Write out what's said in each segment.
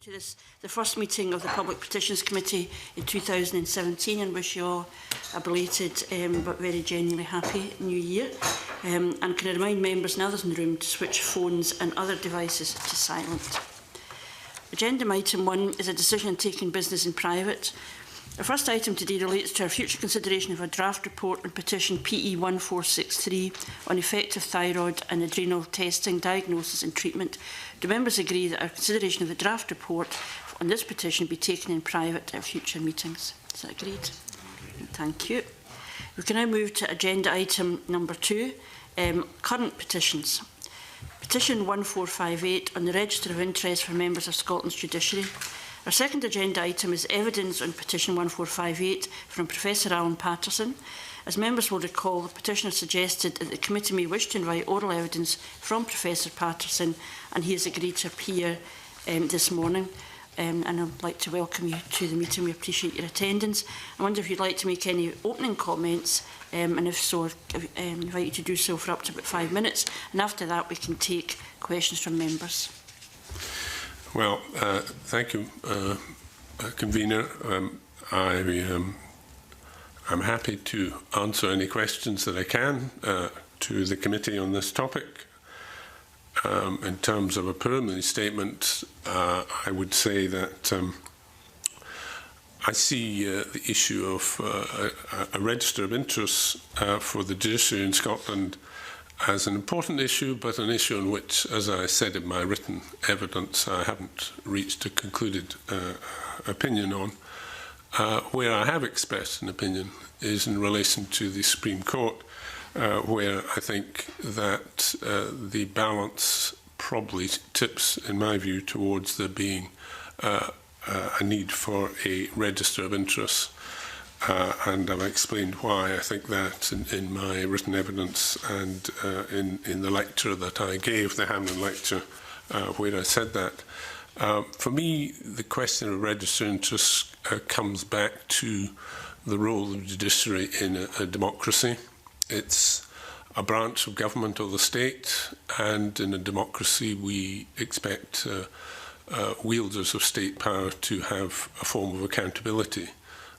To the first meeting of the Public Petitions Committee in 2017, and wish you all a belated but very genuinely happy New Year. And can I remind members and others in the room to switch phones and other devices to silent. Agenda item 1 is a decision on taking business in private. The first item today relates to our future consideration of a draft report on petition PE 1463 on effective thyroid and adrenal testing, diagnosis and treatment. Do members agree that our consideration of the draft report on this petition be taken in private at future meetings? Is that agreed? Thank you. We can now move to agenda item number 2, current petitions. Petition 1458 on the register of interest for members of Scotland's judiciary. Our second agenda item is evidence on petition 1458 from Professor Alan Patterson. As members will recall, the petitioner suggested that the committee may wish to invite oral evidence from Professor Patterson, and he has agreed to appear this morning. And I'd like to welcome you to the meeting. We appreciate your attendance. I wonder if you'd like to make any opening comments, and if so, I invite you to do so for up to about 5 minutes. And after that, we can take questions from members. Well, thank you, Convener. I'm happy to answer any questions that I can to the committee on this topic. In terms of a preliminary statement, I would say that I see the issue of a register of interests for the judiciary in Scotland as an important issue, but an issue on which, as I said in my written evidence, I haven't reached a concluded opinion on. Where I have expressed an opinion is in relation to the Supreme Court, where I think that the balance probably tips, in my view, towards there being a need for a register of interests. And I've explained why I think that in my written evidence and in the lecture that I gave, the Hamlin lecture, where I said that. For me, the question of register of interests comes back to the role of the judiciary in a democracy. It's a branch of government of the state, and in a democracy we expect wielders of state power to have a form of accountability.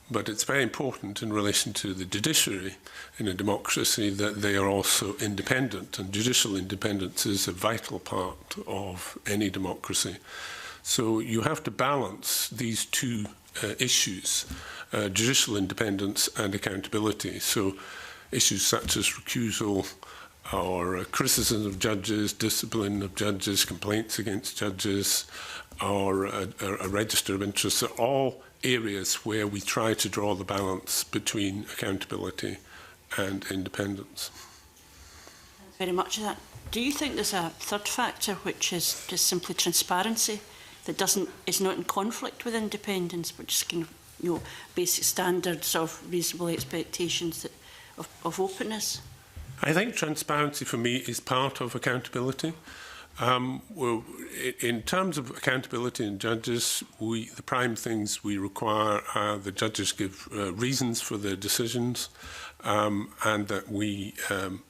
But it's very important in relation to the judiciary in a democracy that they are also independent, and judicial independence is a vital part of any democracy. So you have to balance these two issues, judicial independence and accountability. So issues such as recusal or criticism of judges, discipline of judges, complaints against judges, or a register of interests are all areas where we try to draw the balance between accountability and independence. Thanks very much for that. Do you think there's a third factor, which is just simply transparency, that is not in conflict with independence, but just kind of, basic standards of reasonable expectations of openness? I think transparency for me is part of accountability. Well, in terms of accountability in judges, the prime things we require are the judges give reasons for their decisions, and that we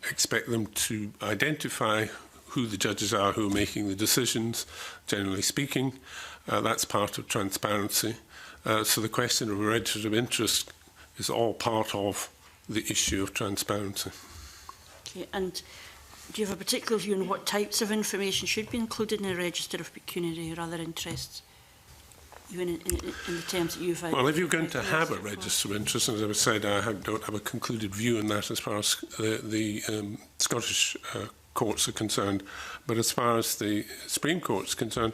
expect them to identify who the judges are who are making the decisions, generally speaking. That's part of transparency. So the question of a register of interest is all part of the issue of transparency. Okay, and do you have a particular view on what types of information should be included in a register of pecuniary or other interests, even in the terms that you've... Well, if you're going to have a register of interests, as I said, I don't have a concluded view on that as far as the Scottish courts are concerned, but as far as the Supreme Court is concerned,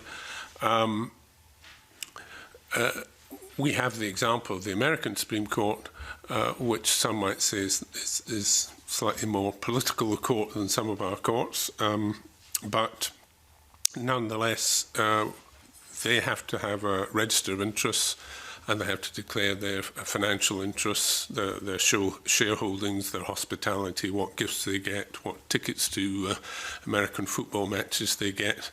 we have the example of the American Supreme Court, which some might say is slightly more political a court than some of our courts, but nonetheless they have to have a register of interests, and they have to declare their financial interests, their shareholdings, their hospitality, what gifts they get, what tickets to American football matches they get,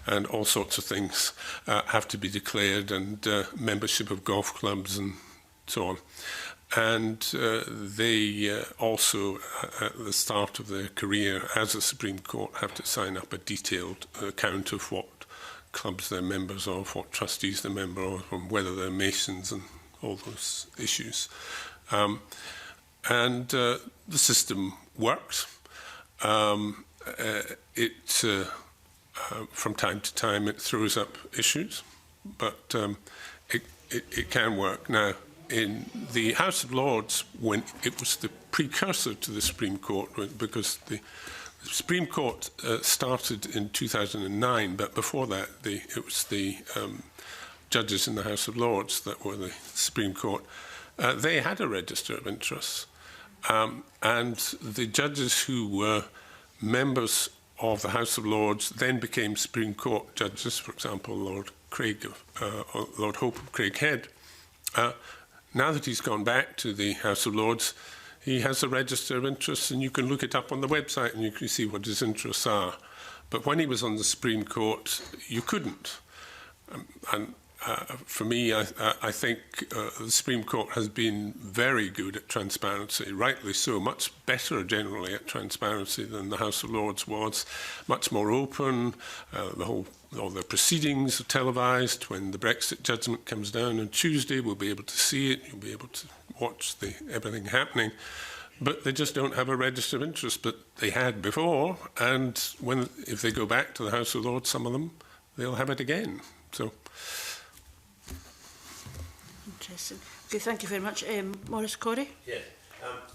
and all sorts of things have to be declared, and membership of golf clubs and so on. And they also, at the start of their career as a Supreme Court, have to sign up a detailed account of what clubs they're members of, what trustees they're member of, and whether they're Masons and all those issues. The system works. From time to time it throws up issues, but it can work. Now, in the House of Lords, when it was the precursor to the Supreme Court, because the Supreme Court started in 2009, but before that, it was the judges in the House of Lords that were the Supreme Court. They had a register of interests, and the judges who were members of the House of Lords then became Supreme Court judges. For example, Lord Hope of Craighead. Now that he's gone back to the House of Lords, he has a register of interests, and you can look it up on the website and you can see what his interests are. But when he was on the Supreme Court, you couldn't. For me, I think the Supreme Court has been very good at transparency, rightly so, much better generally at transparency than the House of Lords was, much more open. All the proceedings are televised. When the Brexit judgment comes down on Tuesday, we'll be able to see it. You'll be able to watch everything happening. But they just don't have a register of interest, but they had before. And if they go back to the House of Lords, some of them, they'll have it again. So. Interesting. Okay, thank you very much. Maurice Corey? Yes.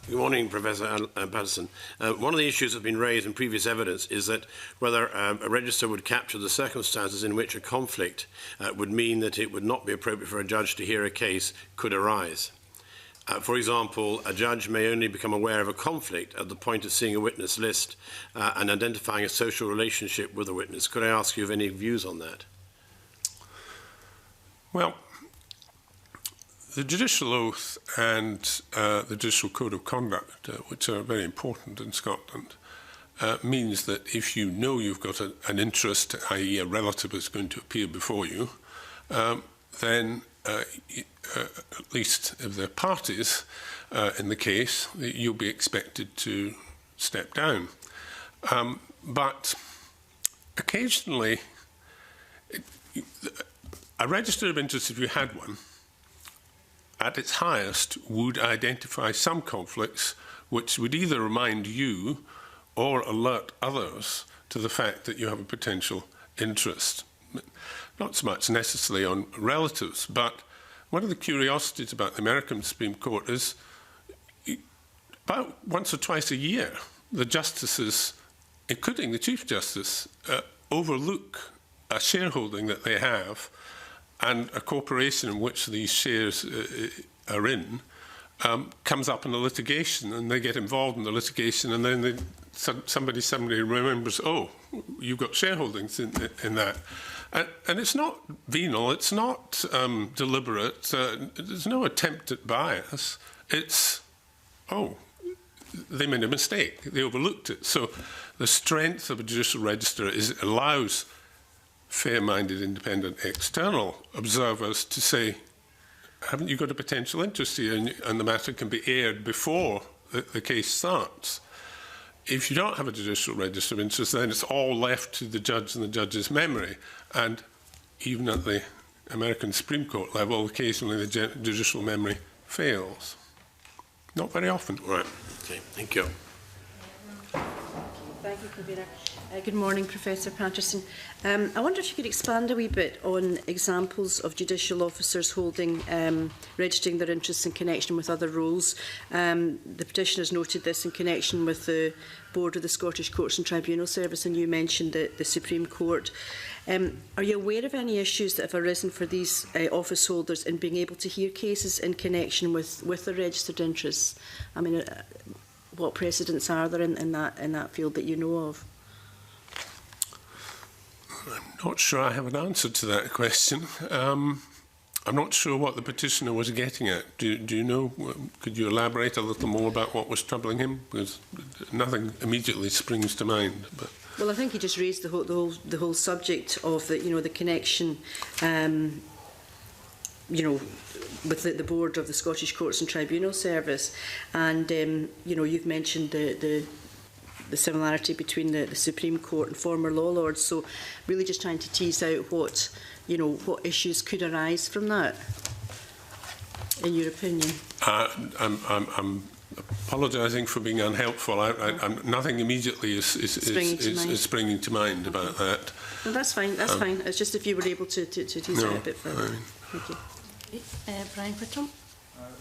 Good morning, Professor Patterson. One of the issues that have been raised in previous evidence is that whether a register would capture the circumstances in which a conflict would mean that it would not be appropriate for a judge to hear a case could arise. For example, a judge may only become aware of a conflict at the point of seeing a witness list and identifying a social relationship with a witness. Could I ask you of any views on that? Well, the judicial oath and the judicial code of conduct, which are very important in Scotland, means that if you know you've got an interest, i.e. a relative is going to appear before you, then at least if they're parties in the case, you'll be expected to step down. But occasionally, a register of interest, if you had one, at its highest, would identify some conflicts which would either remind you or alert others to the fact that you have a potential interest. Not so much necessarily on relatives, but one of the curiosities about the American Supreme Court is about once or twice a year, the justices, including the Chief Justice, overlook a shareholding that they have and a corporation in which these shares are in comes up in a litigation, and they get involved in the litigation, and then somebody remembers, oh, you've got shareholdings in that. And it's not venal, it's not deliberate, there's no attempt at bias. It's, oh, they made a mistake, they overlooked it. So the strength of a judicial register is it allows fair-minded, independent, external observers to say, haven't you got a potential interest here? And the matter can be aired before the case starts. If you don't have a judicial register of interest, then it's all left to the judge and the judge's memory. And even at the American Supreme Court level, occasionally the judicial memory fails. Not very often. Right. Okay. Thank you. Thank you, Convener. Good morning, Professor Patterson. I wonder if you could expand a wee bit on examples of judicial officers holding, registering their interests in connection with other roles. The petitioners noted this in connection with the board of the Scottish Courts and Tribunal Service, and you mentioned the Supreme Court. Are you aware of any issues that have arisen for these office holders in being able to hear cases in connection with their registered interests? I mean, what precedents are there in that field that you know of? I'm not sure I have an answer to that question. I'm not sure what the petitioner was getting at. Do you know? Could you elaborate a little more about what was troubling him? Because nothing immediately springs to mind. But. Well, I think he just raised the whole subject of the connection, with the board of the Scottish Courts and Tribunal Service, and you've mentioned the the similarity between the Supreme Court and former law lords. So really just trying to tease out what, you know, what issues could arise from that, in your opinion. I'm apologising for being unhelpful. Nothing immediately is springing to mind about that. No, that's fine. That's fine. It's just if you were able to tease out a bit further. Thank you. Brian Whittam.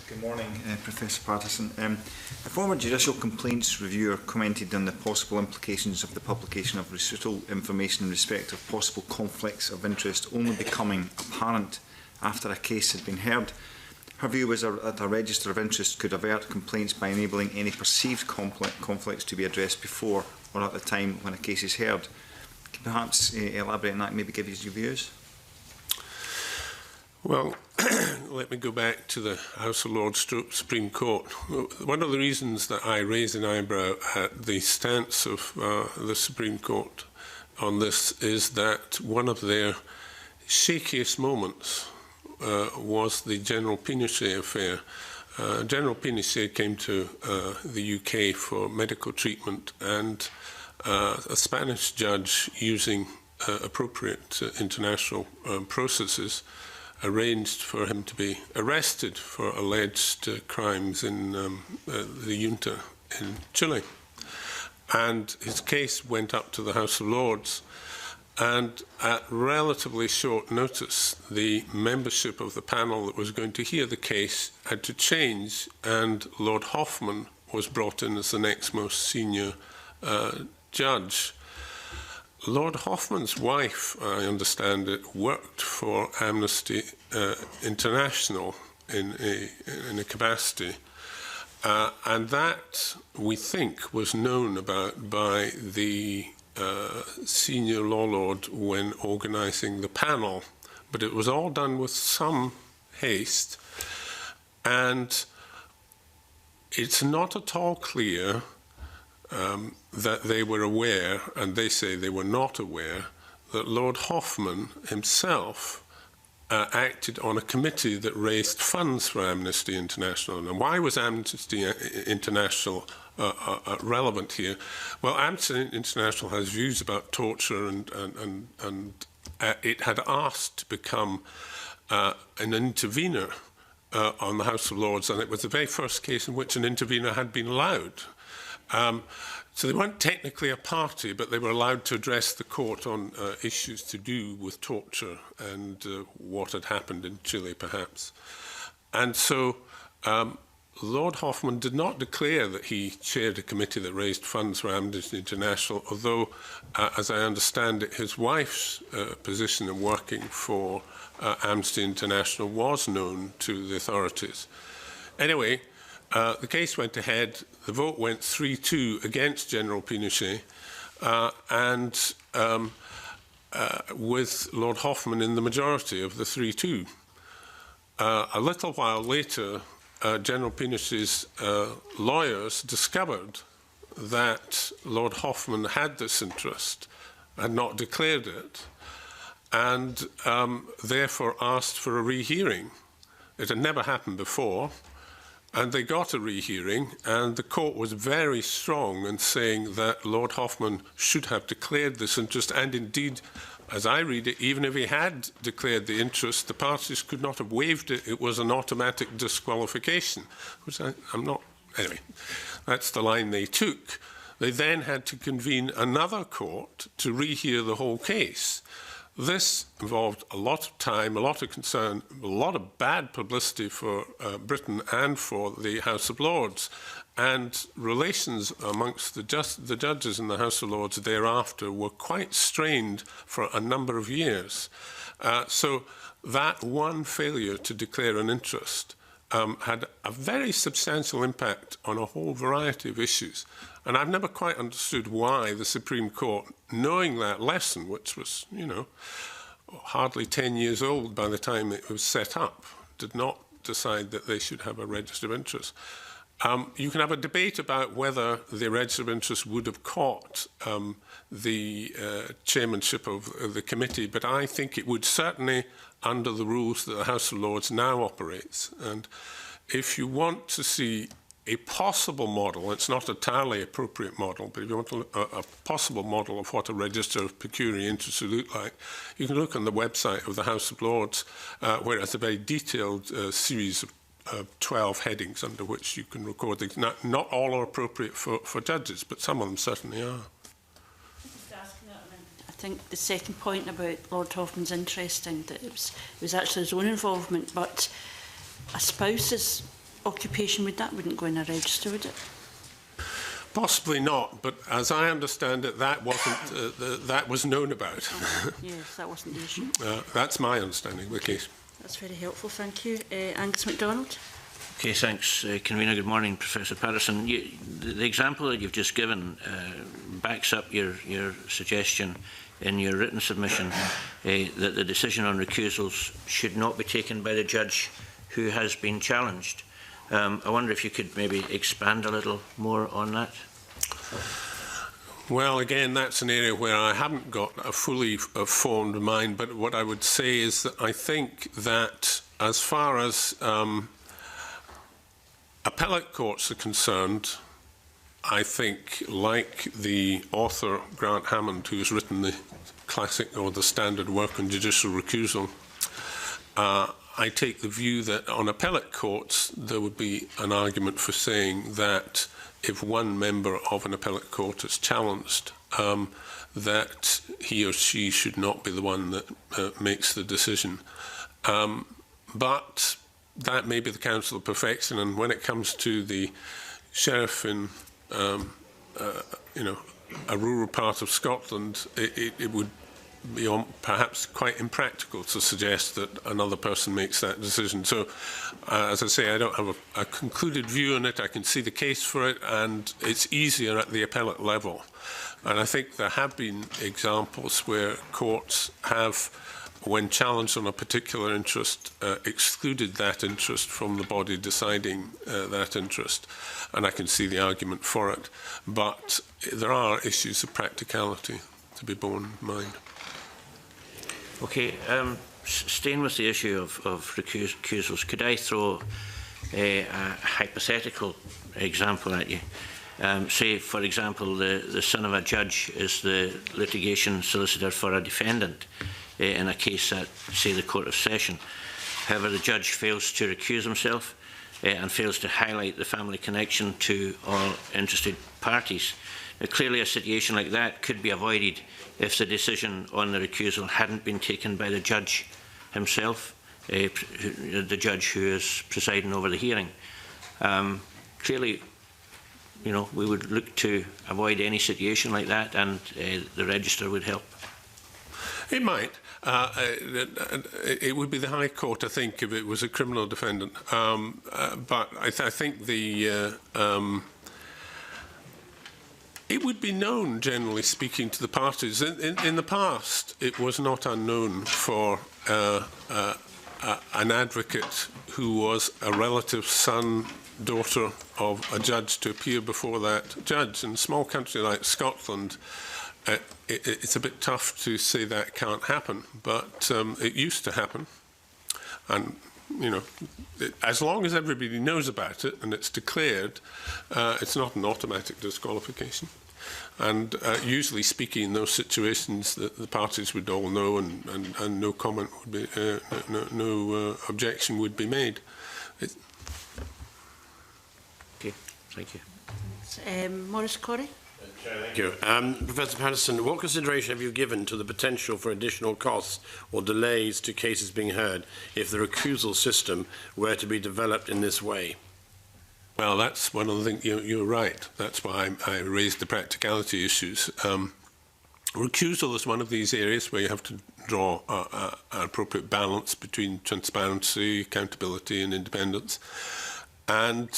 Good morning, Professor Patterson. A former judicial complaints reviewer commented on the possible implications of the publication of recital information in respect of possible conflicts of interest only becoming apparent after a case had been heard. Her view was that a register of interest could avert complaints by enabling any perceived conflicts to be addressed before or at the time when a case is heard. Can you perhaps elaborate on that and maybe give us your views? Well, let me go back to the House of Lords Supreme Court. One of the reasons that I raise an eyebrow at the stance of the Supreme Court on this is that one of their shakiest moments was the General Pinochet affair. General Pinochet came to the UK for medical treatment, and a Spanish judge, using appropriate international processes, arranged for him to be arrested for alleged crimes in the junta in Chile. And his case went up to the House of Lords, and at relatively short notice, the membership of the panel that was going to hear the case had to change, and Lord Hoffman was brought in as the next most senior judge. Lord Hoffman's wife, I understand it, worked for Amnesty International in a capacity, and that, we think, was known about by the senior law lord when organising the panel, but it was all done with some haste, and it's not at all clear that they were aware, and they say they were not aware, that Lord Hoffman himself acted on a committee that raised funds for Amnesty International. And why was Amnesty International relevant here? Well, Amnesty International has views about torture, and it had asked to become an intervener on the House of Lords, and it was the very first case in which an intervener had been allowed. So they weren't technically a party, but they were allowed to address the court on issues to do with torture and what had happened in Chile, perhaps. And so Lord Hoffman did not declare that he chaired a committee that raised funds for Amnesty International, although, as I understand it, his wife's position in working for Amnesty International was known to the authorities. Anyway, the case went ahead. The vote went 3-2 against General Pinochet, and with Lord Hoffman in the majority of the 3-2. A little while later, General Pinochet's lawyers discovered that Lord Hoffman had this interest, had not declared it, and therefore asked for a rehearing. It had never happened before. And they got a rehearing, and the court was very strong in saying that Lord Hoffman should have declared this interest, and indeed, as I read it, even if he had declared the interest, the parties could not have waived it. It was an automatic disqualification, which I'm not... Anyway, that's the line they took. They then had to convene another court to rehear the whole case. This involved a lot of time, a lot of concern, a lot of bad publicity for Britain and for the House of Lords, and relations amongst the judges in the House of Lords thereafter were quite strained for a number of years. So that one failure to declare an interest had a very substantial impact on a whole variety of issues. And I've never quite understood why the Supreme Court, knowing that lesson, which was, you know, hardly 10 years old by the time it was set up, did not decide that they should have a register of interest. You can have a debate about whether the register of interest would have caught the chairmanship of the committee, but I think it would certainly under the rules that the House of Lords now operates. And if you want to see a possible model, it's not a entirely appropriate model, but if you want to look a possible model of what a register of pecuniary interest would look like, you can look on the website of the House of Lords, where it's a very detailed series of 12 headings under which you can record things. Not all are appropriate for judges, but some of them certainly are. I think the second point about Lord Hoffman's interesting, that it was actually his own involvement, but a spouse's occupation, wouldn't go in a register, would it? Possibly not, but as I understand it, that wasn't that was known about. Yes, that wasn't the issue. That's my understanding of the case. That's very helpful, thank you. Angus MacDonald. Okay, thanks, Convener. Good morning, Professor Patterson. The example that you've just given backs up your suggestion in your written submission that the decision on recusals should not be taken by the judge who has been challenged. I wonder if you could maybe expand a little more on that. Well, again, that's an area where I haven't got a fully formed mind, but what I would say is that I think that as far as appellate courts are concerned, I think, like the author Grant Hammond, who has written the classic or the standard work on judicial recusal, I take the view that on appellate courts there would be an argument for saying that if one member of an appellate court is challenged, that he or she should not be the one that makes the decision. But that may be the counsel of perfection, and when it comes to the sheriff in a rural part of Scotland, it would be perhaps quite impractical to suggest that another person makes that decision. So, as I say, I don't have a concluded view on it. I can see the case for it, and it's easier at the appellate level. And I think there have been examples where courts have, when challenged on a particular interest, excluded that interest from the body deciding that interest. And I can see the argument for it. But there are issues of practicality to be borne in mind. Okay, staying with the issue of recusals, could I throw a hypothetical example at you? Say, for example, the son of a judge is the litigation solicitor for a defendant in a case at, say, the Court of Session. However, the judge fails to recuse himself and fails to highlight the family connection to all interested parties. Now, clearly, a situation like that could be avoided if the decision on the recusal hadn't been taken by the judge himself, the judge who is presiding over the hearing. Clearly, we would look to avoid any situation like that, and the register would help. It might. It would be the High Court, I think, if it was a criminal defendant. But I think it would be known, generally speaking, to the parties. In the past, it was not unknown for an advocate who was a relative son, daughter of a judge to appear before that judge. In a small country like Scotland, it's a bit tough to say that can't happen, but it used to happen. And, as long as everybody knows about it and it's declared, it's not an automatic disqualification. And usually speaking, in those situations, the parties would all know, and no comment would be, no objection would be made. Okay, thank you. Maurice Corrie. Thank you. Professor Patterson, what consideration have you given to the potential for additional costs or delays to cases being heard if the recusal system were to be developed in this way? Well, that's one of the things, you're right. That's why I raised the practicality issues. Recusal is one of these areas where you have to draw an appropriate balance between transparency, accountability and independence. And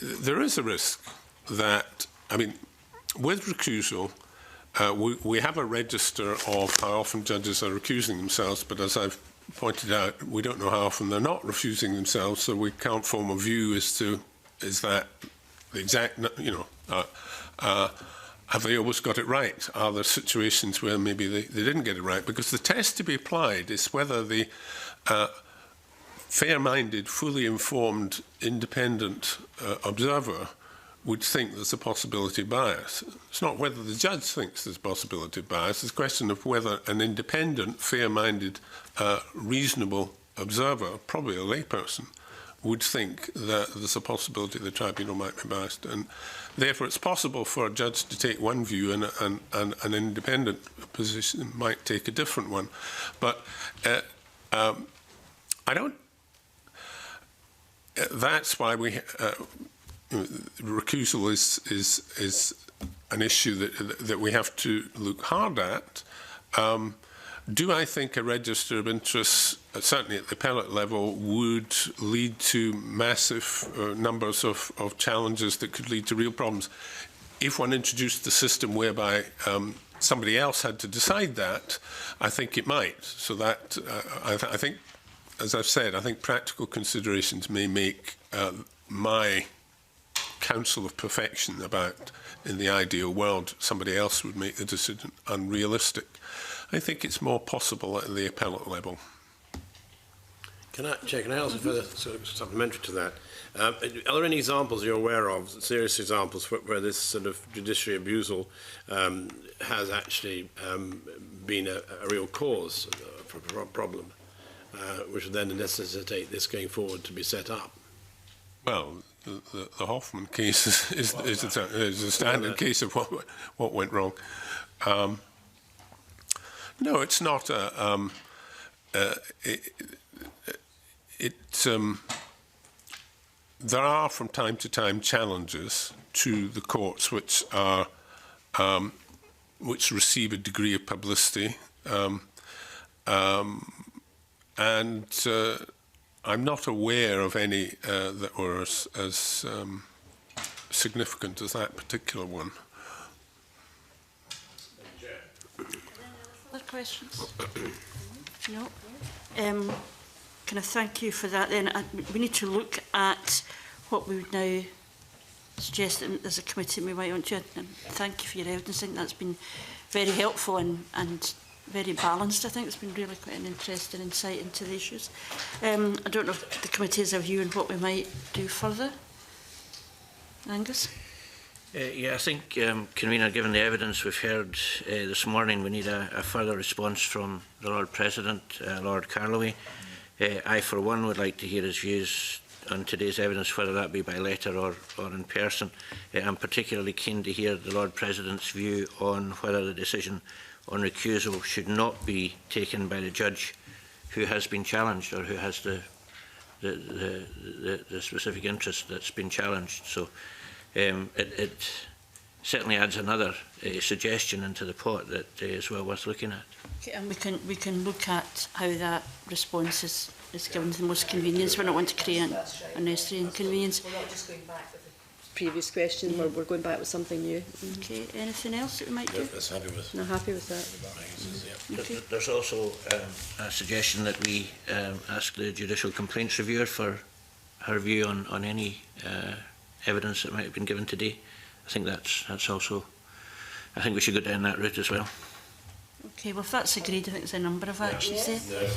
there is a risk that, with recusal, we have a register of how often judges are recusing themselves, but as I've pointed out, we don't know how often they're not refusing themselves, so we can't form a view as to, is that the exact, have they always got it right? Are there situations where maybe they didn't get it right? Because the test to be applied is whether the fair-minded, fully informed, independent observer would think there's a possibility of bias. It's not whether the judge thinks there's a possibility of bias, it's a question of whether an independent, fair-minded, reasonable observer, probably a layperson, would think that there's a possibility the tribunal might be biased. And therefore it's possible for a judge to take one view and an independent position might take a different one. But I don't... that's why we... recusal is an issue that we have to look hard at. Do I think a register of interests, certainly at the appellate level, would lead to massive numbers of challenges that could lead to real problems? If one introduced the system whereby somebody else had to decide that, I think it might. So that, I think, as I've said, I think practical considerations may make my counsel of perfection about, in the ideal world, somebody else would make the decision unrealistic. I think it's more possible at the appellate level. Can I ask a further sort of supplementary to that? Are there any examples you're aware of, serious examples, where this sort of judiciary abusal has actually been a real cause for a problem, which would then necessitate this going forward to be set up? Well, the Hoffman case is a standard case of what went wrong. No, it's not a... there are from time to time challenges to the courts which are which receive a degree of publicity, and I'm not aware of any that were as significant as that particular one. Other questions? No. Can I thank you for that then? We need to look at what we would now suggest that as a committee we might want to, and thank you for your evidence. I think that's been very helpful and very balanced. I think it's been really quite an interesting insight into the issues. I don't know if the committee has a view on what we might do further. Angus? Yeah, I think, Convener, given the evidence we've heard this morning, we need a further response from the Lord President, Lord Carloway. I, for one, would like to hear his views on today's evidence, whether that be by letter or in person. I'm particularly keen to hear the Lord President's view on whether the decision on recusal should not be taken by the judge who has been challenged or who has the specific interest that's been challenged. So it certainly adds another suggestion into the pot that is well worth looking at. Okay, and we can look at how that response is given the most convenience. We don't want to create unnecessary inconvenience. We're not just going back with the previous question, we're going back with something new. Okay, anything else that we might do? That's happy with. No, happy with that. Okay. There's also a suggestion that we ask the Judicial Complaints Reviewer for her view on any evidence that might have been given today. I think that's also, I think we should go down that route as well. Okay, well if that's agreed, I think there's a number of actions there.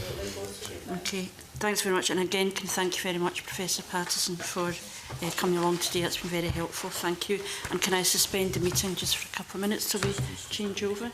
Okay, thanks very much, and again can thank you very much Professor Patterson for coming along today. That's been very helpful, thank you. And can I suspend the meeting just for a couple of minutes till we change over?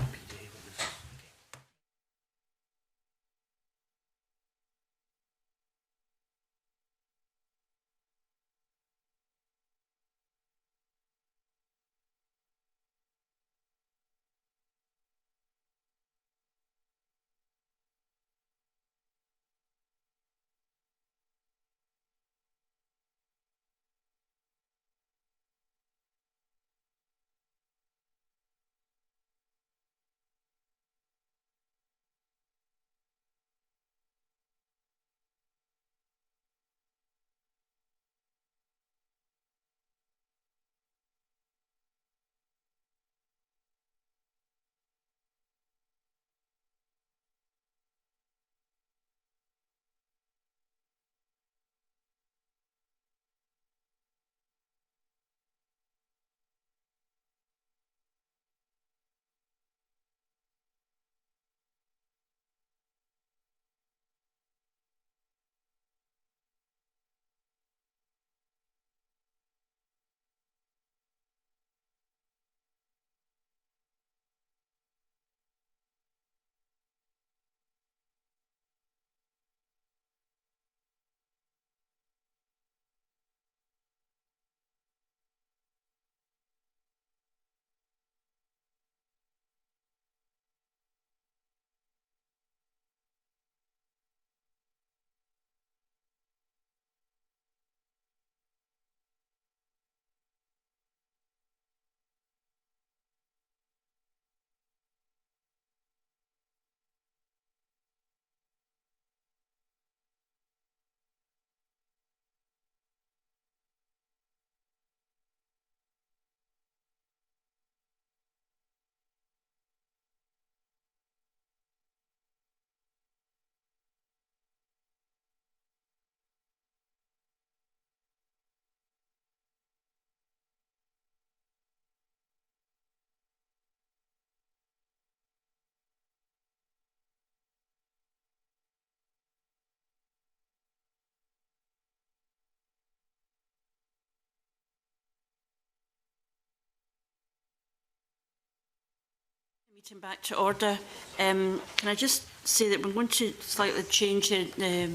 Meeting back to order. Can I just say that we're going to slightly change the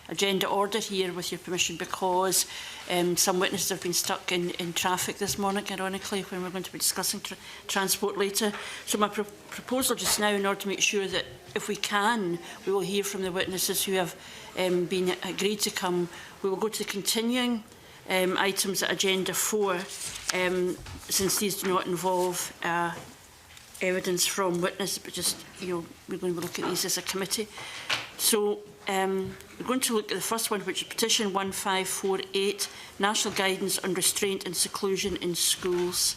agenda order here, with your permission, because some witnesses have been stuck in traffic this morning, ironically, when we're going to be discussing transport later. So my proposal just now, in order to make sure that if we can, we will hear from the witnesses who have been agreed to come, we will go to the continuing items at Agenda 4, since these do not involve evidence from witness, but just, we're going to look at these as a committee. So we're going to look at the first one, which is Petition 1548, National Guidance on Restraint and Seclusion in Schools.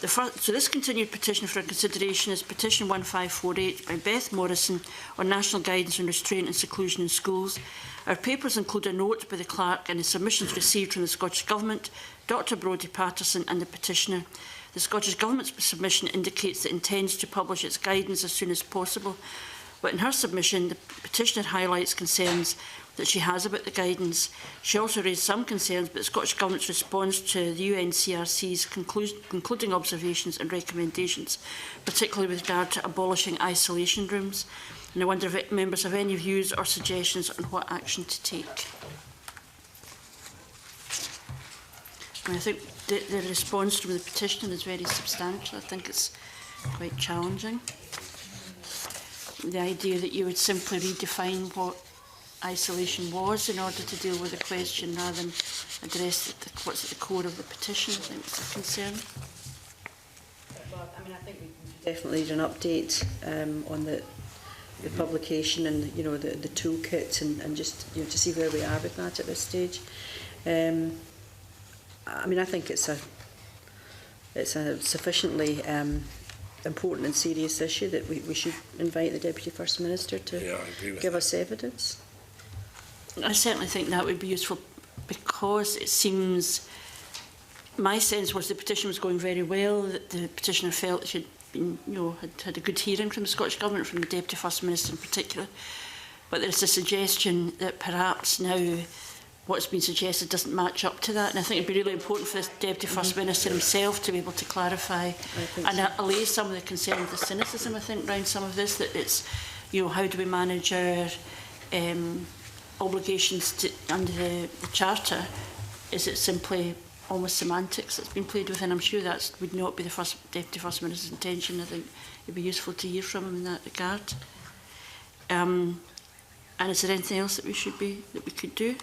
So this continued petition for consideration is Petition 1548 by Beth Morrison on National Guidance on Restraint and Seclusion in Schools. Our papers include a note by the clerk and the submissions received from the Scottish Government, Dr Brodie Patterson and the petitioner. The Scottish Government's submission indicates that it intends to publish its guidance as soon as possible, but in her submission the petitioner highlights concerns that she has about the guidance. She also raised some concerns about the Scottish Government's response to the UNCRC's concluding observations and recommendations, particularly with regard to abolishing isolation rooms. And I wonder if members have any views or suggestions on what action to take. And I think the response from the petitioner is very substantial. I think it's quite challenging. The idea that you would simply redefine what isolation was in order to deal with the question rather than address what's at the core of the petition, I think is a concern. Well, I mean, I think we definitely need an update on the publication and the toolkit and just to see where we are with that at this stage. I mean, I think it's a sufficiently important and serious issue that we should invite the Deputy First Minister to give us evidence. I certainly think that would be useful, because it seems, my sense was the petition was going very well, that the petitioner felt she'd been, had a good hearing from the Scottish Government, from the Deputy First Minister in particular. But there's a suggestion that perhaps now what's been suggested doesn't match up to that, and I think it'd be really important for the Deputy First Minister himself to be able to clarify and allay some of the concern, the cynicism, I think, around some of this, that it's, how do we manage our obligations under the Charter? Is it simply almost semantics that's been played with? And I'm sure that would not be the Deputy First Minister's intention. I think it'd be useful to hear from him in that regard. And is there anything else that we could do?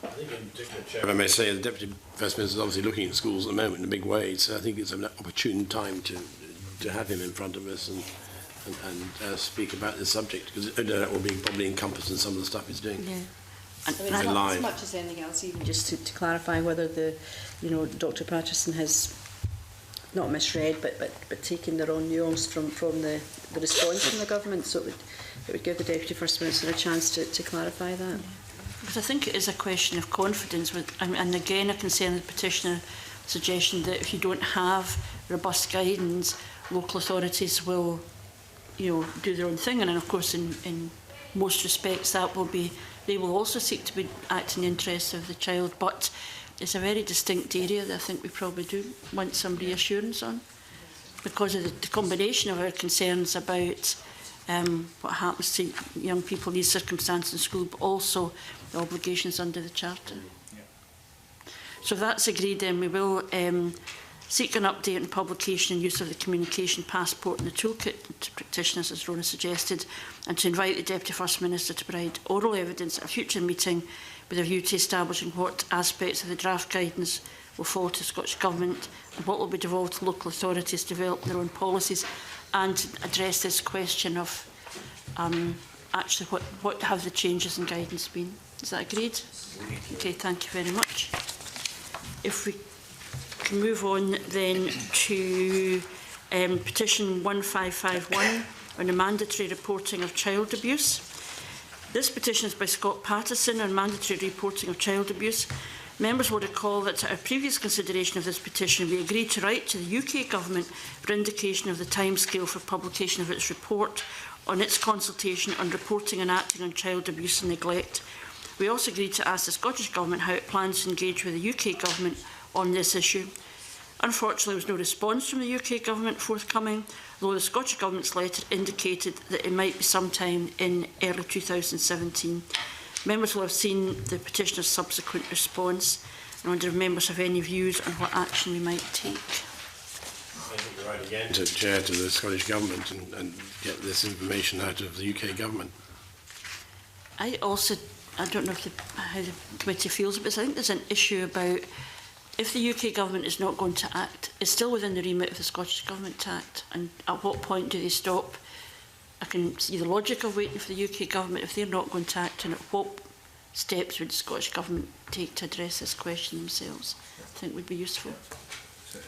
I think in particular, Chair, if I may say, the Deputy First Minister is obviously looking at schools at the moment in a big way, so I think it's an opportune time to have him in front of us and speak about this subject, because that will be probably encompassed in some of the stuff he's doing. Yeah. And as much as anything else, even just to clarify whether Dr Patterson has not misread, but taken the wrong nuance from the response from the government, so it would give the Deputy First Minister a chance to clarify that. Yeah. Because I think it is a question of confidence, and again a concern of the petitioner suggestion that if you don't have robust guidance, local authorities will do their own thing, and of course in most respects that will be, they will also seek to act in the interests of the child, but it's a very distinct area that I think we probably do want some reassurance on, because of the combination of our concerns about what happens to young people in these circumstances in school, but also the obligations under the Charter. So if that's agreed, then we will seek an update on publication and use of the communication passport and the toolkit to practitioners, as Rona suggested, and to invite the Deputy First Minister to provide oral evidence at a future meeting with a view to establishing what aspects of the draft guidance will fall to the Scottish Government and what will be devolved to local authorities to develop their own policies, and to address this question of actually what have the changes in guidance been. Is that agreed? Okay, thank you very much. If we can move on then to Petition 1551 on the mandatory reporting of child abuse. This petition is by Scott Patterson on mandatory reporting of child abuse. Members will recall that at our previous consideration of this petition, we agreed to write to the UK Government for indication of the timescale for publication of its report on its consultation on reporting and acting on child abuse and neglect. We also agreed to ask the Scottish Government how it plans to engage with the UK Government on this issue. Unfortunately, there was no response from the UK Government forthcoming, though the Scottish Government's letter indicated that it might be sometime in early 2017. Members will have seen the petitioner's subsequent response, and I wonder if members have any views on what action we might take. I think you're right again to chair to the Scottish Government and get this information out of the UK Government. I don't know if how the committee feels, but I think there's an issue about if the UK Government is not going to act, it's still within the remit of the Scottish Government to act, and at what point do they stop? I can see the logic of waiting for the UK Government if they're not going to act, and at what steps would the Scottish Government take to address this question themselves? I think would be useful. So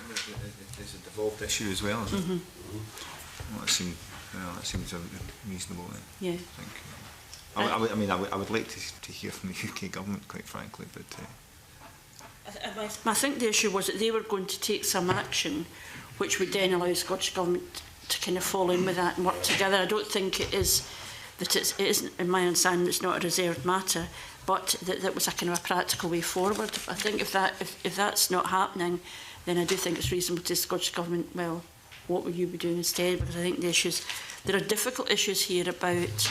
it's a devolved issue as well, isn't it? Well, that seems reasonable then. Yeah. I mean, I would like to hear from the UK Government, quite frankly, but... I think the issue was that they were going to take some action which would then allow the Scottish Government to kind of fall in with that and work together. I don't think it is that it isn't, in my understanding, it's not a reserved matter, but that was a kind of a practical way forward. I think if that's not happening, then I do think it's reasonable to the Scottish Government, well, what would you be doing instead? Because I think there are difficult issues here about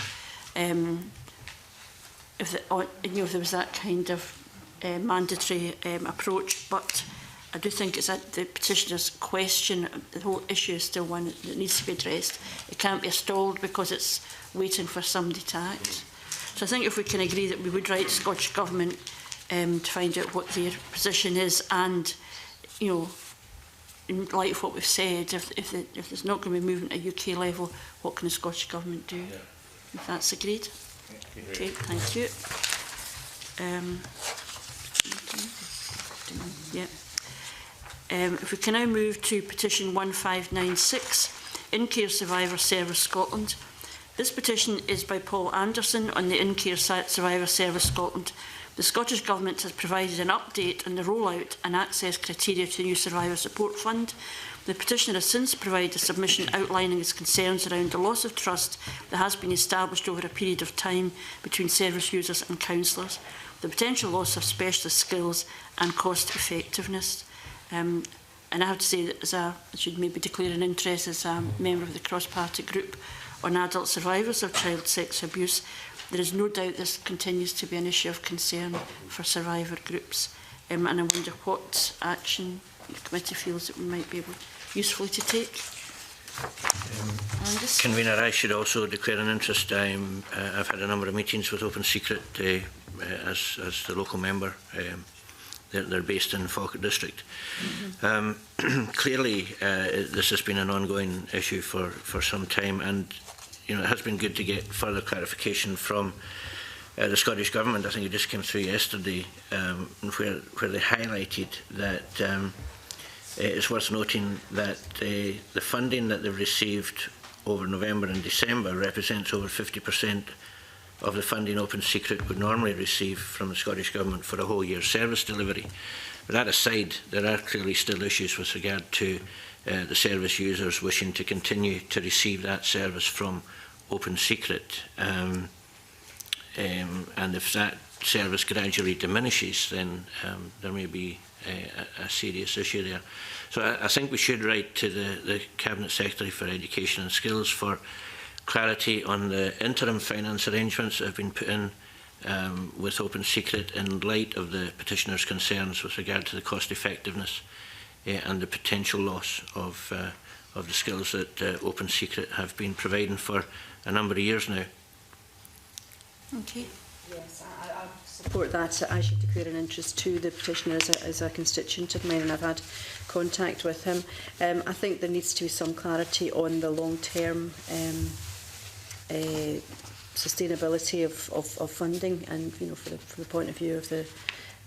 if there was that kind of mandatory approach, but I do think it's that the petitioner's question, the whole issue is still one that needs to be addressed. It can't be stalled because it's waiting for somebody to act. So I think if we can agree that we would write the Scottish Government to find out what their position is, and, you know, in light of what we've said, if there's not going to be movement at UK level, what can the Scottish Government do? Yeah. If that's agreed. Okay, thank you. Yeah. If we can now move to petition 1596, In-Care Survivor Service Scotland. This petition is by Paul Anderson on the In-Care Survivor Service Scotland. The Scottish Government has provided an update on the rollout and access criteria to the new Survivor Support Fund. The petitioner has since provided a submission outlining his concerns around the loss of trust that has been established over a period of time between service users and counsellors, the potential loss of specialist skills and cost effectiveness. And I have to say that I should maybe declare an interest as a member of the cross-party group on adult survivors of child sex abuse. There is no doubt this continues to be an issue of concern for survivor groups. And I wonder what action the committee feels that we might be able usefully to take. Convener, I should also declare an interest. I've had a number of meetings with Open Secret as the local member. They're based in Falkirk District. Clearly, this has been an ongoing issue for some time, and it has been good to get further clarification from the Scottish Government. I think it just came through yesterday, where they highlighted that it's worth noting that the funding that they've received over November and December represents over 50% of the funding Open Secret would normally receive from the Scottish Government for a whole year's service delivery. But that aside, there are clearly still issues with regard to the service users wishing to continue to receive that service from Open Secret. And if that service gradually diminishes, then there may be a serious issue there. So I think we should write to the Cabinet Secretary for Education and Skills for clarity on the interim finance arrangements that have been put in with Open Secret in light of the petitioner's concerns with regard to the cost effectiveness and the potential loss of the skills that Open Secret have been providing for a number of years now. Okay. Yes, I support that. I should declare an interest to the petitioner as a constituent of mine, and I've had contact with him. I think there needs to be some clarity on the long-term sustainability of funding, and for the point of view of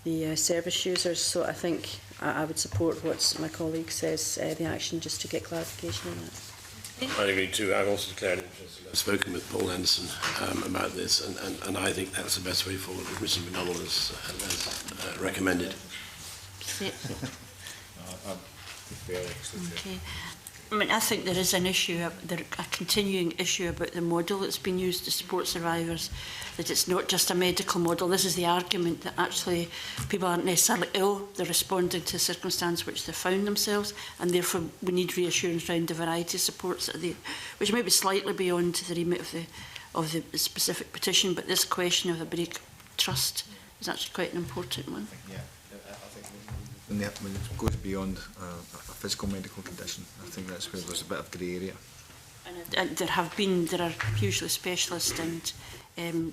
the service users. So I think I would support what my colleague says, the action, just to get clarification on that. I agree too. I've also declared interest. I've spoken with Paul Anderson about this, and I think that's the best way forward, as Mr McDonald has recommended. Okay. I mean, I think there is an issue, a continuing issue about the model that's been used to support survivors, that it's not just a medical model. This is the argument that actually people aren't necessarily ill, they're responding to a circumstance which they found themselves, and therefore we need reassurance around the variety of supports that are there, which may be slightly beyond the remit of the specific petition, but this question of the break trust is actually quite an important one. Yeah, I think when it goes beyond a physical medical condition, I think that's where there's a bit of grey area. And there are hugely specialist and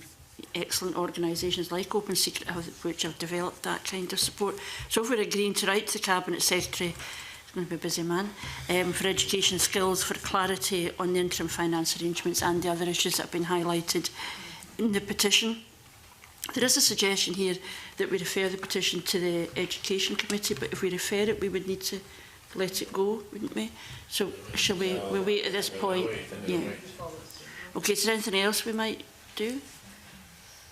excellent organisations like Open Secret Health which have developed that kind of support. So if we're agreeing to write to the Cabinet Secretary, he's going to be a busy man, for education skills, for clarity on the interim finance arrangements and the other issues that have been highlighted in the petition. There is a suggestion here that we refer the petition to the Education Committee, but if we refer it, we would need to let it go, wouldn't we? So shall we we'll wait at this point? Yeah. Okay, is there anything else we might do?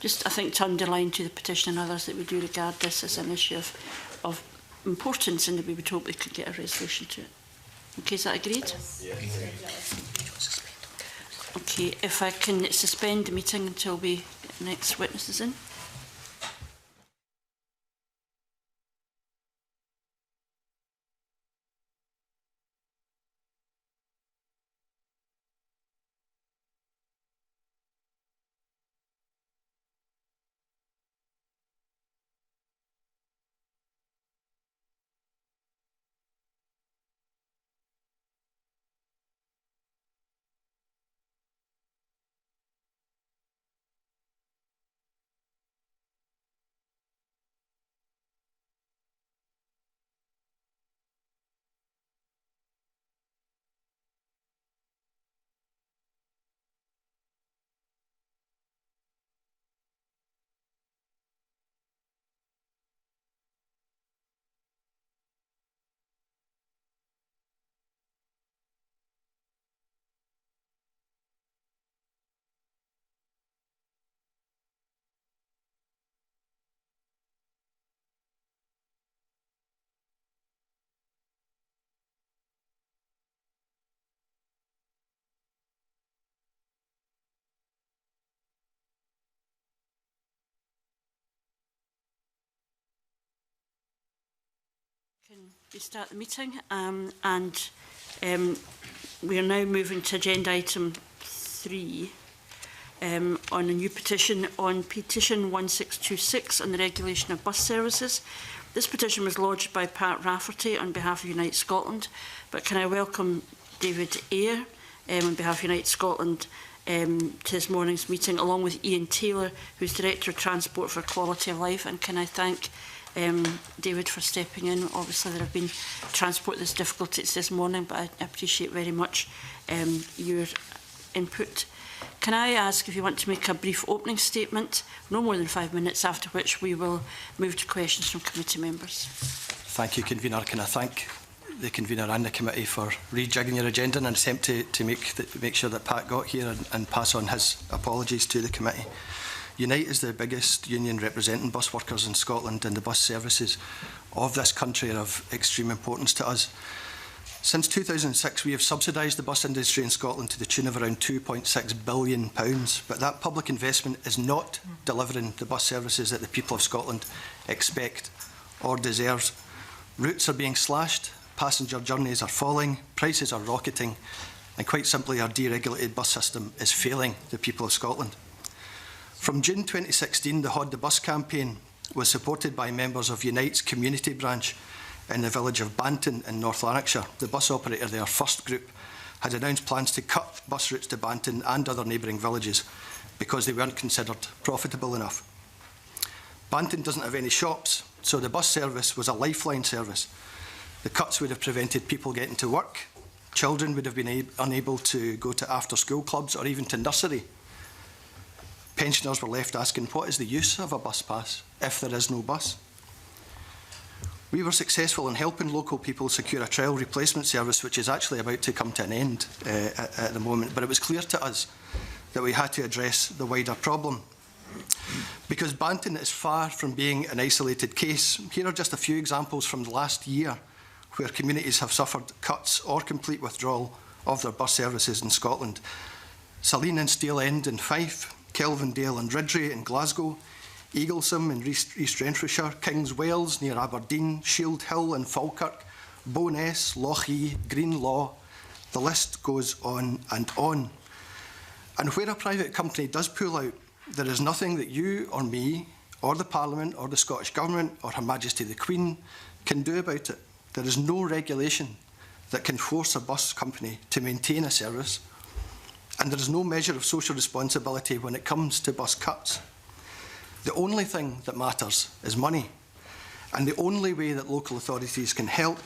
Just, I think, to underline to the petition and others that we do regard this as an issue of importance, and that we would hope we could get a resolution to it. Okay, is that agreed? Yes. Okay, if I can suspend the meeting until we get the next witnesses in. We start the meeting and we are now moving to agenda item 3 on a new petition on petition 1626 on the regulation of bus services. This petition was lodged by Pat Rafferty on behalf of Unite Scotland, but can I welcome David Eyre on behalf of Unite Scotland to this morning's meeting, along with Ian Taylor, who's Director of Transport for Quality of Life, and can I thank David for stepping in. Obviously there have been transport there's difficulties this morning, but I appreciate very much your input. Can I ask if you want to make a brief opening statement, no more than 5 minutes, after which we will move to questions from committee members. Thank you, Convener. Can I thank the Convener and the committee for rejigging your agenda in an attempt to make sure that Pat got here and pass on his apologies to the committee. Unite is the biggest union representing bus workers in Scotland, and the bus services of this country are of extreme importance to us. Since 2006, we have subsidised the bus industry in Scotland to the tune of around £2.6 billion, but that public investment is not delivering the bus services that the people of Scotland expect or deserve. Routes are being slashed, passenger journeys are falling, prices are rocketing, and quite simply our deregulated bus system is failing the people of Scotland. From June 2016, the Hod the Bus campaign was supported by members of Unite's community branch in the village of Banton in North Lanarkshire. The bus operator there, First Group, had announced plans to cut bus routes to Banton and other neighbouring villages because they weren't considered profitable enough. Banton doesn't have any shops, so the bus service was a lifeline service. The cuts would have prevented people getting to work. Children would have been unable to go to after-school clubs or even to nursery. Pensioners were left asking, what is the use of a bus pass if there is no bus? We were successful in helping local people secure a trial replacement service, which is actually about to come to an end at the moment, but it was clear to us that we had to address the wider problem. Because Banton is far from being an isolated case, here are just a few examples from the last year where communities have suffered cuts or complete withdrawal of their bus services in Scotland. Saline and Steel End in Fife, Kelvindale and Ridley in Glasgow, Eaglesham in East Renfrewshire, Kings Wales near Aberdeen, Shield Hill in Falkirk, Bowness, Lochee, Greenlaw. The list goes on and on. And where a private company does pull out, there is nothing that you or me or the Parliament or the Scottish Government or Her Majesty the Queen can do about it. There is no regulation that can force a bus company to maintain a service, and there is no measure of social responsibility when it comes to bus cuts. The only thing that matters is money, and the only way that local authorities can help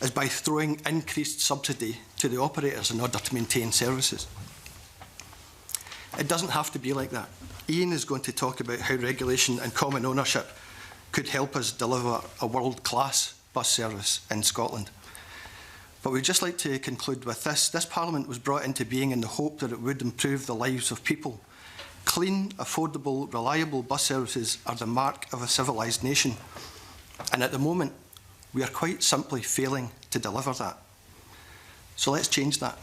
is by throwing increased subsidy to the operators in order to maintain services. It doesn't have to be like that. Ian is going to talk about how regulation and common ownership could help us deliver a world-class bus service in Scotland. But we'd just like to conclude with this. This Parliament was brought into being in the hope that it would improve the lives of people. Clean, affordable, reliable bus services are the mark of a civilised nation. And at the moment, we are quite simply failing to deliver that. So let's change that.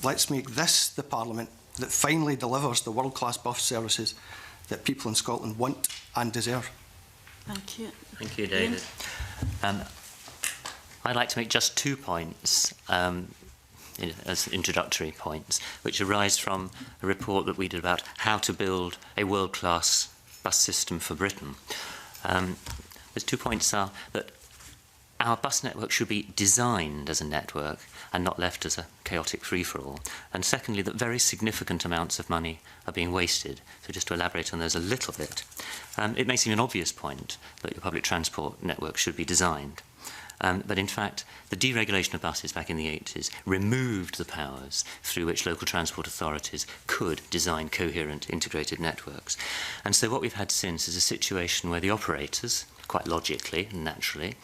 Let's make this the Parliament that finally delivers the world-class bus services that people in Scotland want and deserve. Thank you. Thank you, David. I'd like to make just 2 points as introductory points, which arise from a report that we did about how to build a world-class bus system for Britain. Those 2 points are that our bus network should be designed as a network and not left as a chaotic free-for-all. And secondly, that very significant amounts of money are being wasted. So just to elaborate on those a little bit, it may seem an obvious point that your public transport network should be designed. But in fact, the deregulation of buses back in the 80s removed the powers through which local transport authorities could design coherent, integrated networks. And so what we've had since is a situation where the operators, quite logically and naturally,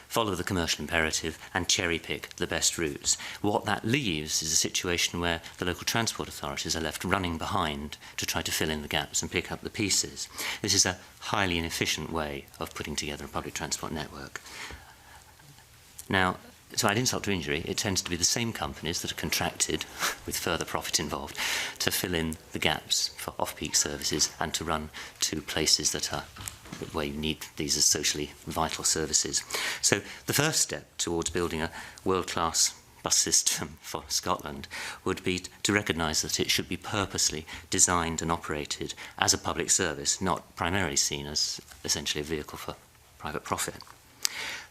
follow the commercial imperative and cherry-pick the best routes. What that leaves is a situation where the local transport authorities are left running behind to try to fill in the gaps and pick up the pieces. This is a highly inefficient way of putting together a public transport network. Now, to add insult to injury, it tends to be the same companies that are contracted, with further profit involved, to fill in the gaps for off-peak services and to run to places that are where you need these as socially vital services. So the first step towards building a world-class bus system for Scotland would be to recognise that it should be purposely designed and operated as a public service, not primarily seen as essentially a vehicle for private profit.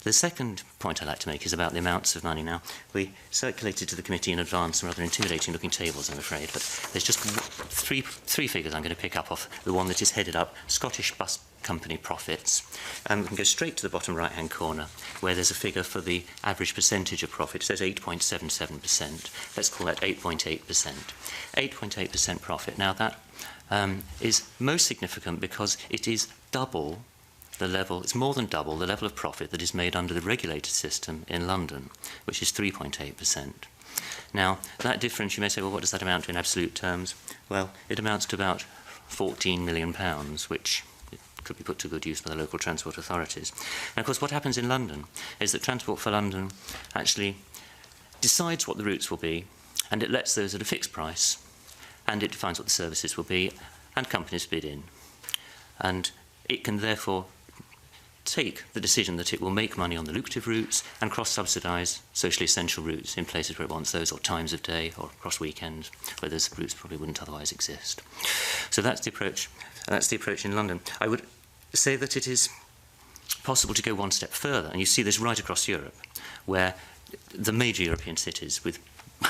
The second point I'd like to make is about the amounts of money. Now, we circulated to the committee in advance some rather intimidating-looking tables, I'm afraid, but there's just three figures I'm going to pick up off the one that is headed up Scottish Bus Company profits. We can go straight to the bottom right-hand corner, where there's a figure for the average percentage of profit. It says 8.77%. Let's call that 8.8%. 8.8% profit. Now, that is most significant because it is double the level, it's more than double the level of profit that is made under the regulated system in London, which is 3.8%. Now, that difference, you may say, well, what does that amount to in absolute terms? Well, it amounts to about £14 million, which could be put to good use by the local transport authorities. And of course, what happens in London is that Transport for London actually decides what the routes will be, and it lets those at a fixed price, and it defines what the services will be, and companies bid in. And it can therefore take the decision that it will make money on the lucrative routes and cross-subsidise socially essential routes in places where it wants those, or times of day, or across weekends, where those routes probably wouldn't otherwise exist. So that's the approach. That's the approach in London. I would say that it is possible to go one step further, and you see this right across Europe, where the major European cities with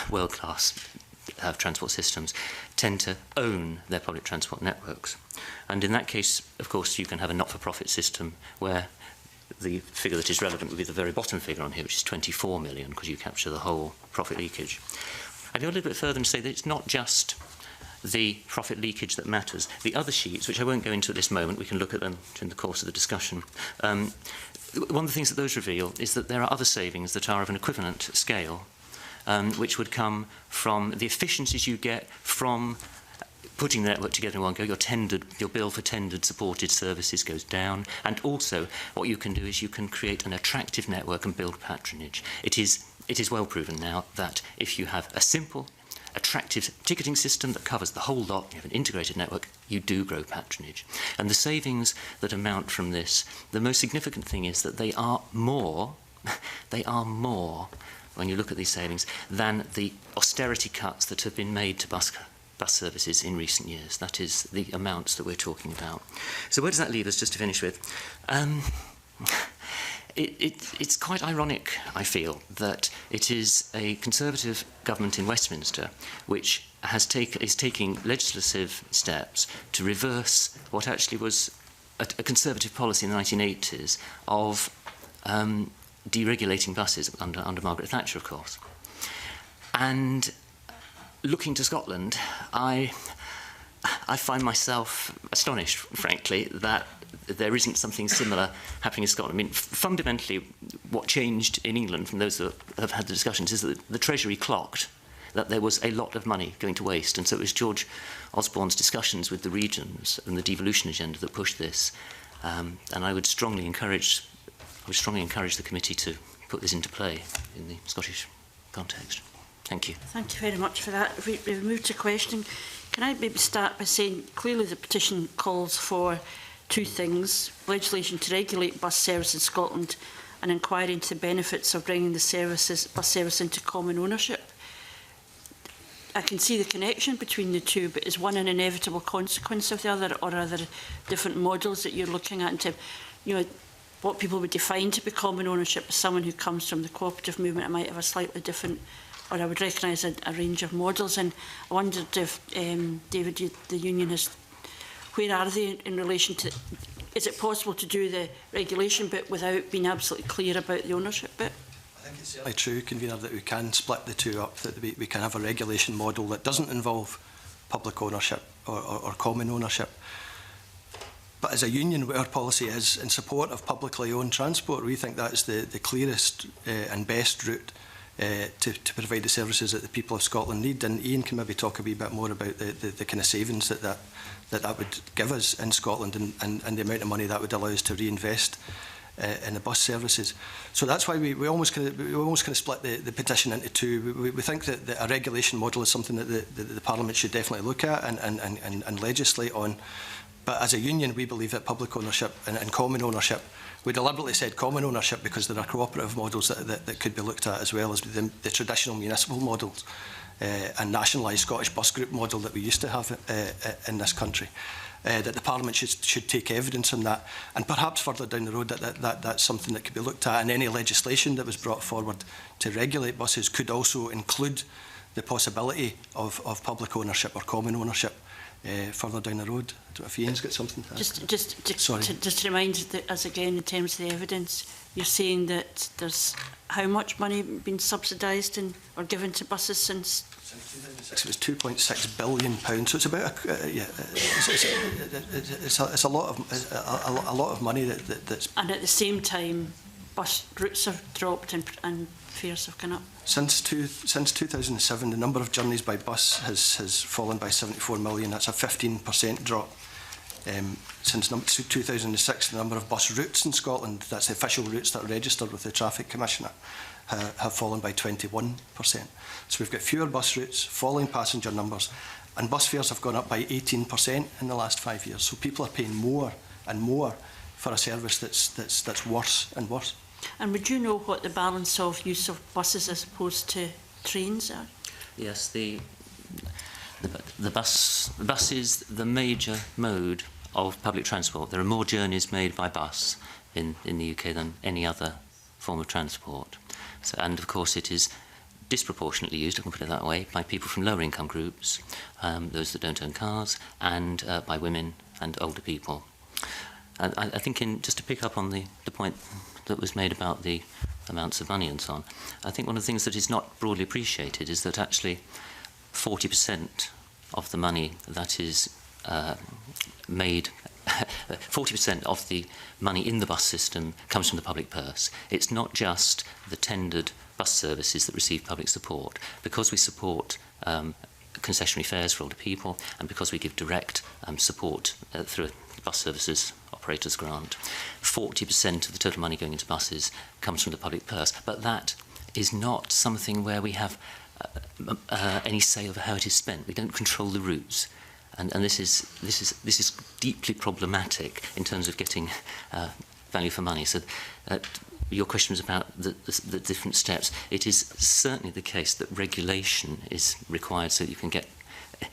world-class transport systems tend to own their public transport networks. And in that case, of course, you can have a not-for-profit system where the figure that is relevant would be the very bottom figure on here, which is 24 million, because you capture the whole profit leakage. I'd go a little bit further and say that it's not just the profit leakage that matters. The other sheets, which I won't go into at this moment, we can look at them during the course of the discussion. One of the things that those reveal is that there are other savings that are of an equivalent scale, which would come from the efficiencies you get from putting the network together in one go, your bill for tendered supported services goes down. And also, what you can do is you can create an attractive network and build patronage. It is well proven now that if you have a simple, attractive ticketing system that covers the whole lot, you have an integrated network, you do grow patronage. And the savings that amount from this, the most significant thing is that they are more, when you look at these savings, than the austerity cuts that have been made to bus services in recent years. That is the amounts that we're talking about. So where does that leave us, just to finish with? It's quite ironic, I feel, that it is a Conservative government in Westminster which is taking legislative steps to reverse what actually was a Conservative policy in the 1980s of deregulating buses under Margaret Thatcher, of course. And looking to Scotland, I find myself astonished, frankly, that there isn't something similar happening in Scotland. I mean, fundamentally, what changed in England from those that have had the discussions is that the Treasury clocked that there was a lot of money going to waste, and so it was George Osborne's discussions with the regions and the devolution agenda that pushed this. And I would strongly encourage the committee to put this into play in the Scottish context. Thank you. Thank you very much for that. If we move to questioning, can I maybe start by saying clearly the petition calls for two things: legislation to regulate bus service in Scotland and inquiry into the benefits of bringing the bus service into common ownership. I can see the connection between the two, but is one an inevitable consequence of the other, or are there different models that you're looking at into, what people would define to be common ownership? As someone who comes from the cooperative movement, I might have a slightly different, or I would recognise a range of models. And I wondered if, David, the union has, where are they in relation to, is it possible to do the regulation bit without being absolutely clear about the ownership bit? I think it's certainly true, Convener, that we can split the two up, that we can have a regulation model that doesn't involve public ownership or common ownership. But as a union, our policy is in support of publicly owned transport. We think that is the clearest and best route to provide the services that the people of Scotland need. And Ian can maybe talk a wee bit more about the kind of savings that would give us in Scotland, and the amount of money that would allow us to reinvest in the bus services. So that's why we almost kind of split the petition into two. We think that a regulation model is something that the Parliament should definitely look at and legislate on. But as a union, we believe that public ownership and common ownership, we deliberately said common ownership because there are cooperative models that could be looked at, as well as the traditional municipal models and nationalised Scottish bus group model that we used to have in this country. That the Parliament should take evidence on that, and perhaps further down the road that's something that could be looked at, and any legislation that was brought forward to regulate buses could also include the possibility of public ownership or common ownership further down the road. I don't know if Ian's got something to add. Just to remind us again, in terms of the evidence, you're saying that there's how much money been subsidised or given to buses since? It was £2.6 billion, so it's about it's a lot of money that's. And at the same time, bus routes have dropped and fares have gone up. Since 2007, the number of journeys by bus has fallen by 74 million. That's a 15% drop. Since 2006, the number of bus routes in Scotland, that's the official routes that are registered with the Traffic Commissioner, have fallen by 21%. So we've got fewer bus routes, falling passenger numbers, and bus fares have gone up by 18% in the last 5 years. So people are paying more and more for a service that's worse and worse. And would you know what the balance of use of buses as opposed to trains are? Yes, the bus is the major mode of public transport. There are more journeys made by bus in the UK than any other form of transport. So, and of course it is disproportionately used, I can put it that way, by people from lower income groups, those that don't own cars, and by women and older people. And I think, just to pick up on the point that was made about the amounts of money and so on, I think one of the things that is not broadly appreciated is that actually 40% of the money that is made, 40% of the money in the bus system comes from the public purse. It's not just the tendered bus services that receive public support. Because we support concessionary fares for older people, and because we give direct support through a bus services operators grant. 40% of the total money going into buses comes from the public purse, but that is not something where we have any say over how it is spent. We don't control the routes, and this is deeply problematic in terms of getting value for money. So your question was about the different steps. It is certainly the case that regulation is required so that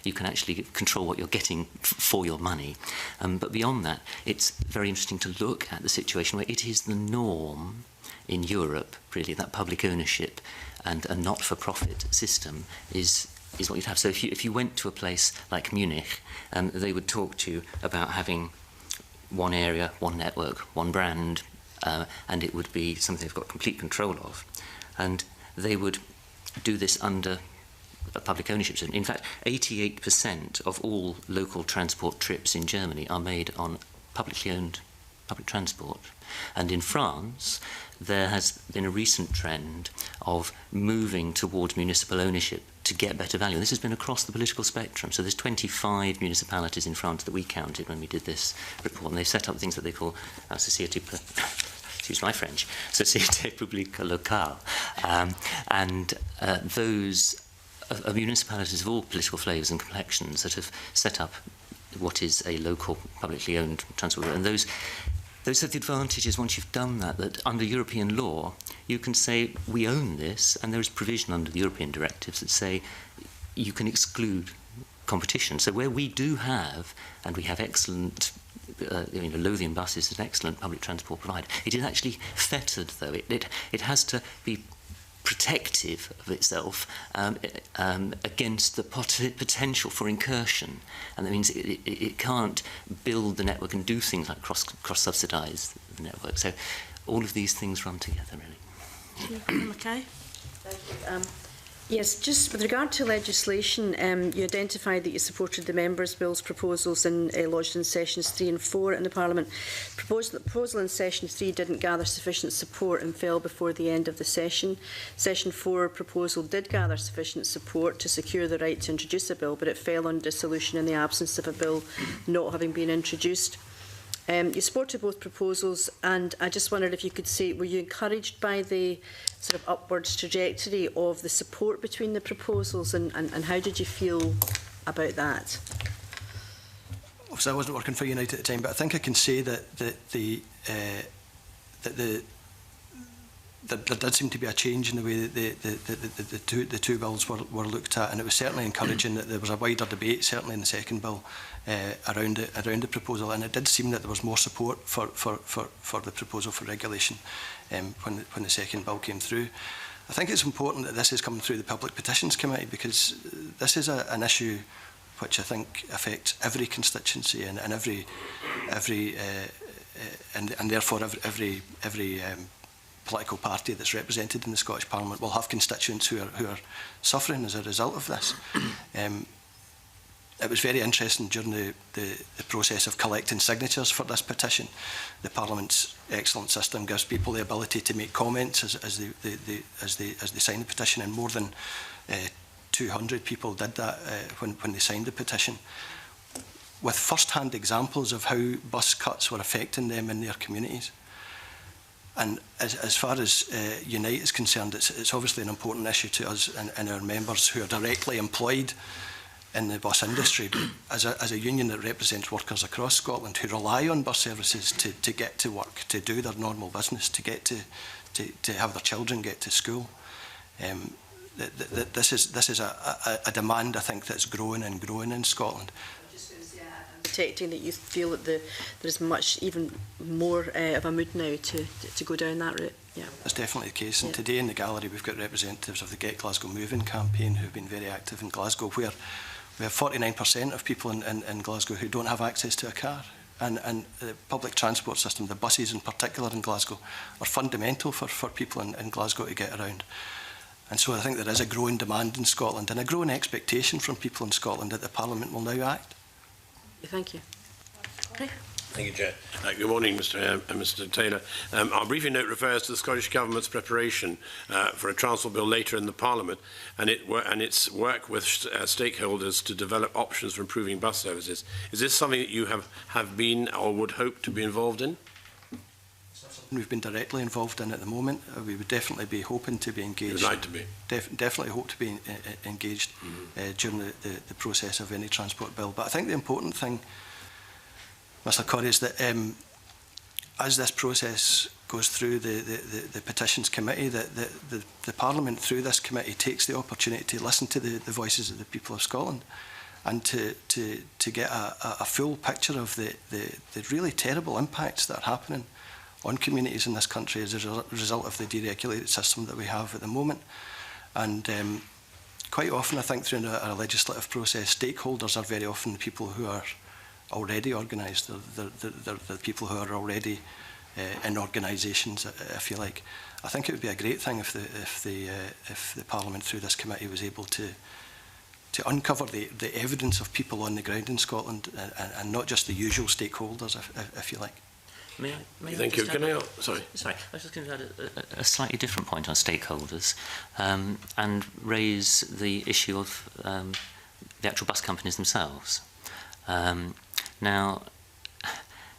you can actually control what you're getting for your money. But beyond that, it's very interesting to look at the situation where it is the norm in Europe, really, that public ownership and a not-for-profit system is what you'd have. So if you went to a place like Munich, they would talk to you about having one area, one network, one brand, and it would be something they've got complete control of. And they would do this under a public ownership system. In fact, 88% of all local transport trips in Germany are made on publicly owned public transport. And in France, there has been a recent trend of moving towards municipal ownership to get better value. And this has been across the political spectrum. So there's 25 municipalities in France that we counted when we did this report, and they've set up things that they call Société, excuse my French, Société Publique Locale. Those are municipalities of all political flavours and complexions that have set up what is a local publicly owned transport. And those have the advantages once you've done that under European law, you can say, we own this, and there is provision under the European directives that say you can exclude competition. So where we do have, and we have excellent, Lothian Bus is an excellent public transport provider, it is actually fettered, though. It has to be protective of itself against the potential for incursion, and that means it can't build the network and do things like cross-subsidise the network. So all of these things run together, really. Okay. Thank you. Yes, just with regard to legislation, you identified that you supported the Members' Bills proposals lodged in Sessions 3 and 4 in the Parliament. The proposal in Session 3 didn't gather sufficient support and fell before the end of the session. Session 4 proposal did gather sufficient support to secure the right to introduce a bill, but it fell on dissolution in the absence of a bill not having been introduced. You supported both proposals, and I just wondered if you could say, were you encouraged by the sort of upwards trajectory of the support between the proposals, and how did you feel about that? Obviously, I wasn't working for United at the time, but I think I can say that there did seem to be a change in the way that the two bills were looked at, and it was certainly encouraging that there was a wider debate, certainly in the second bill, around the proposal, and it did seem that there was more support for the proposal for regulation when the second bill came through. I think it's important that this is coming through the Public Petitions Committee, because this is an issue which I think affects every constituency and therefore every political party that's represented in the Scottish Parliament will have constituents who are suffering as a result of this. It was very interesting during the process of collecting signatures for this petition. The Parliament's excellent system gives people the ability to make comments as they sign the petition, and more than 200 people did that when they signed the petition, with first-hand examples of how bus cuts were affecting them in their communities. And as far as Unite is concerned, it's obviously an important issue to us and our members who are directly employed in the bus industry. But as a union that represents workers across Scotland who rely on bus services to get to work, to do their normal business, to get to have their children get to school, this is a demand, I think, that's growing and growing in Scotland. Detecting that you feel that there's much even more of a mood now to go down that route. Yeah, that's definitely the case. And today in the gallery we've got representatives of the Get Glasgow Moving campaign who've been very active in Glasgow, where we have 49% of people in Glasgow who don't have access to a car. And the public transport system, the buses in particular in Glasgow, are fundamental for people in Glasgow to get around. And so I think there is a growing demand in Scotland and a growing expectation from people in Scotland that the Parliament will now act. Thank you. Okay. Thank you, Chair. Good morning, Mr. Taylor. Our briefing note refers to the Scottish Government's preparation for a transport bill later in the Parliament and its work with stakeholders to develop options for improving bus services. Is this something that you have been or would hope to be involved in? We've been directly involved in at the moment. We would definitely be hoping to be engaged. You'd like to be? Definitely hope to be engaged during the process of any transport bill. But I think the important thing, Mr. Corrie, is that as this process goes through the Petitions Committee, the Parliament, through this committee, takes the opportunity to listen to the voices of the people of Scotland and to get a full picture of the really terrible impacts that are happening on communities in this country as a result of the deregulated system that we have at the moment. And quite often, I think, through a legislative process, stakeholders are very often the people who are already organised. They're the people who are already in organisations, if you like. I think it would be a great thing if the Parliament, through this committee, was able to uncover the evidence of people on the ground in Scotland and not just the usual stakeholders, if you like. May I Thank you. Can I? Sorry. Sorry, I was just going to add a slightly different point on stakeholders and raise the issue of the actual bus companies themselves. Now,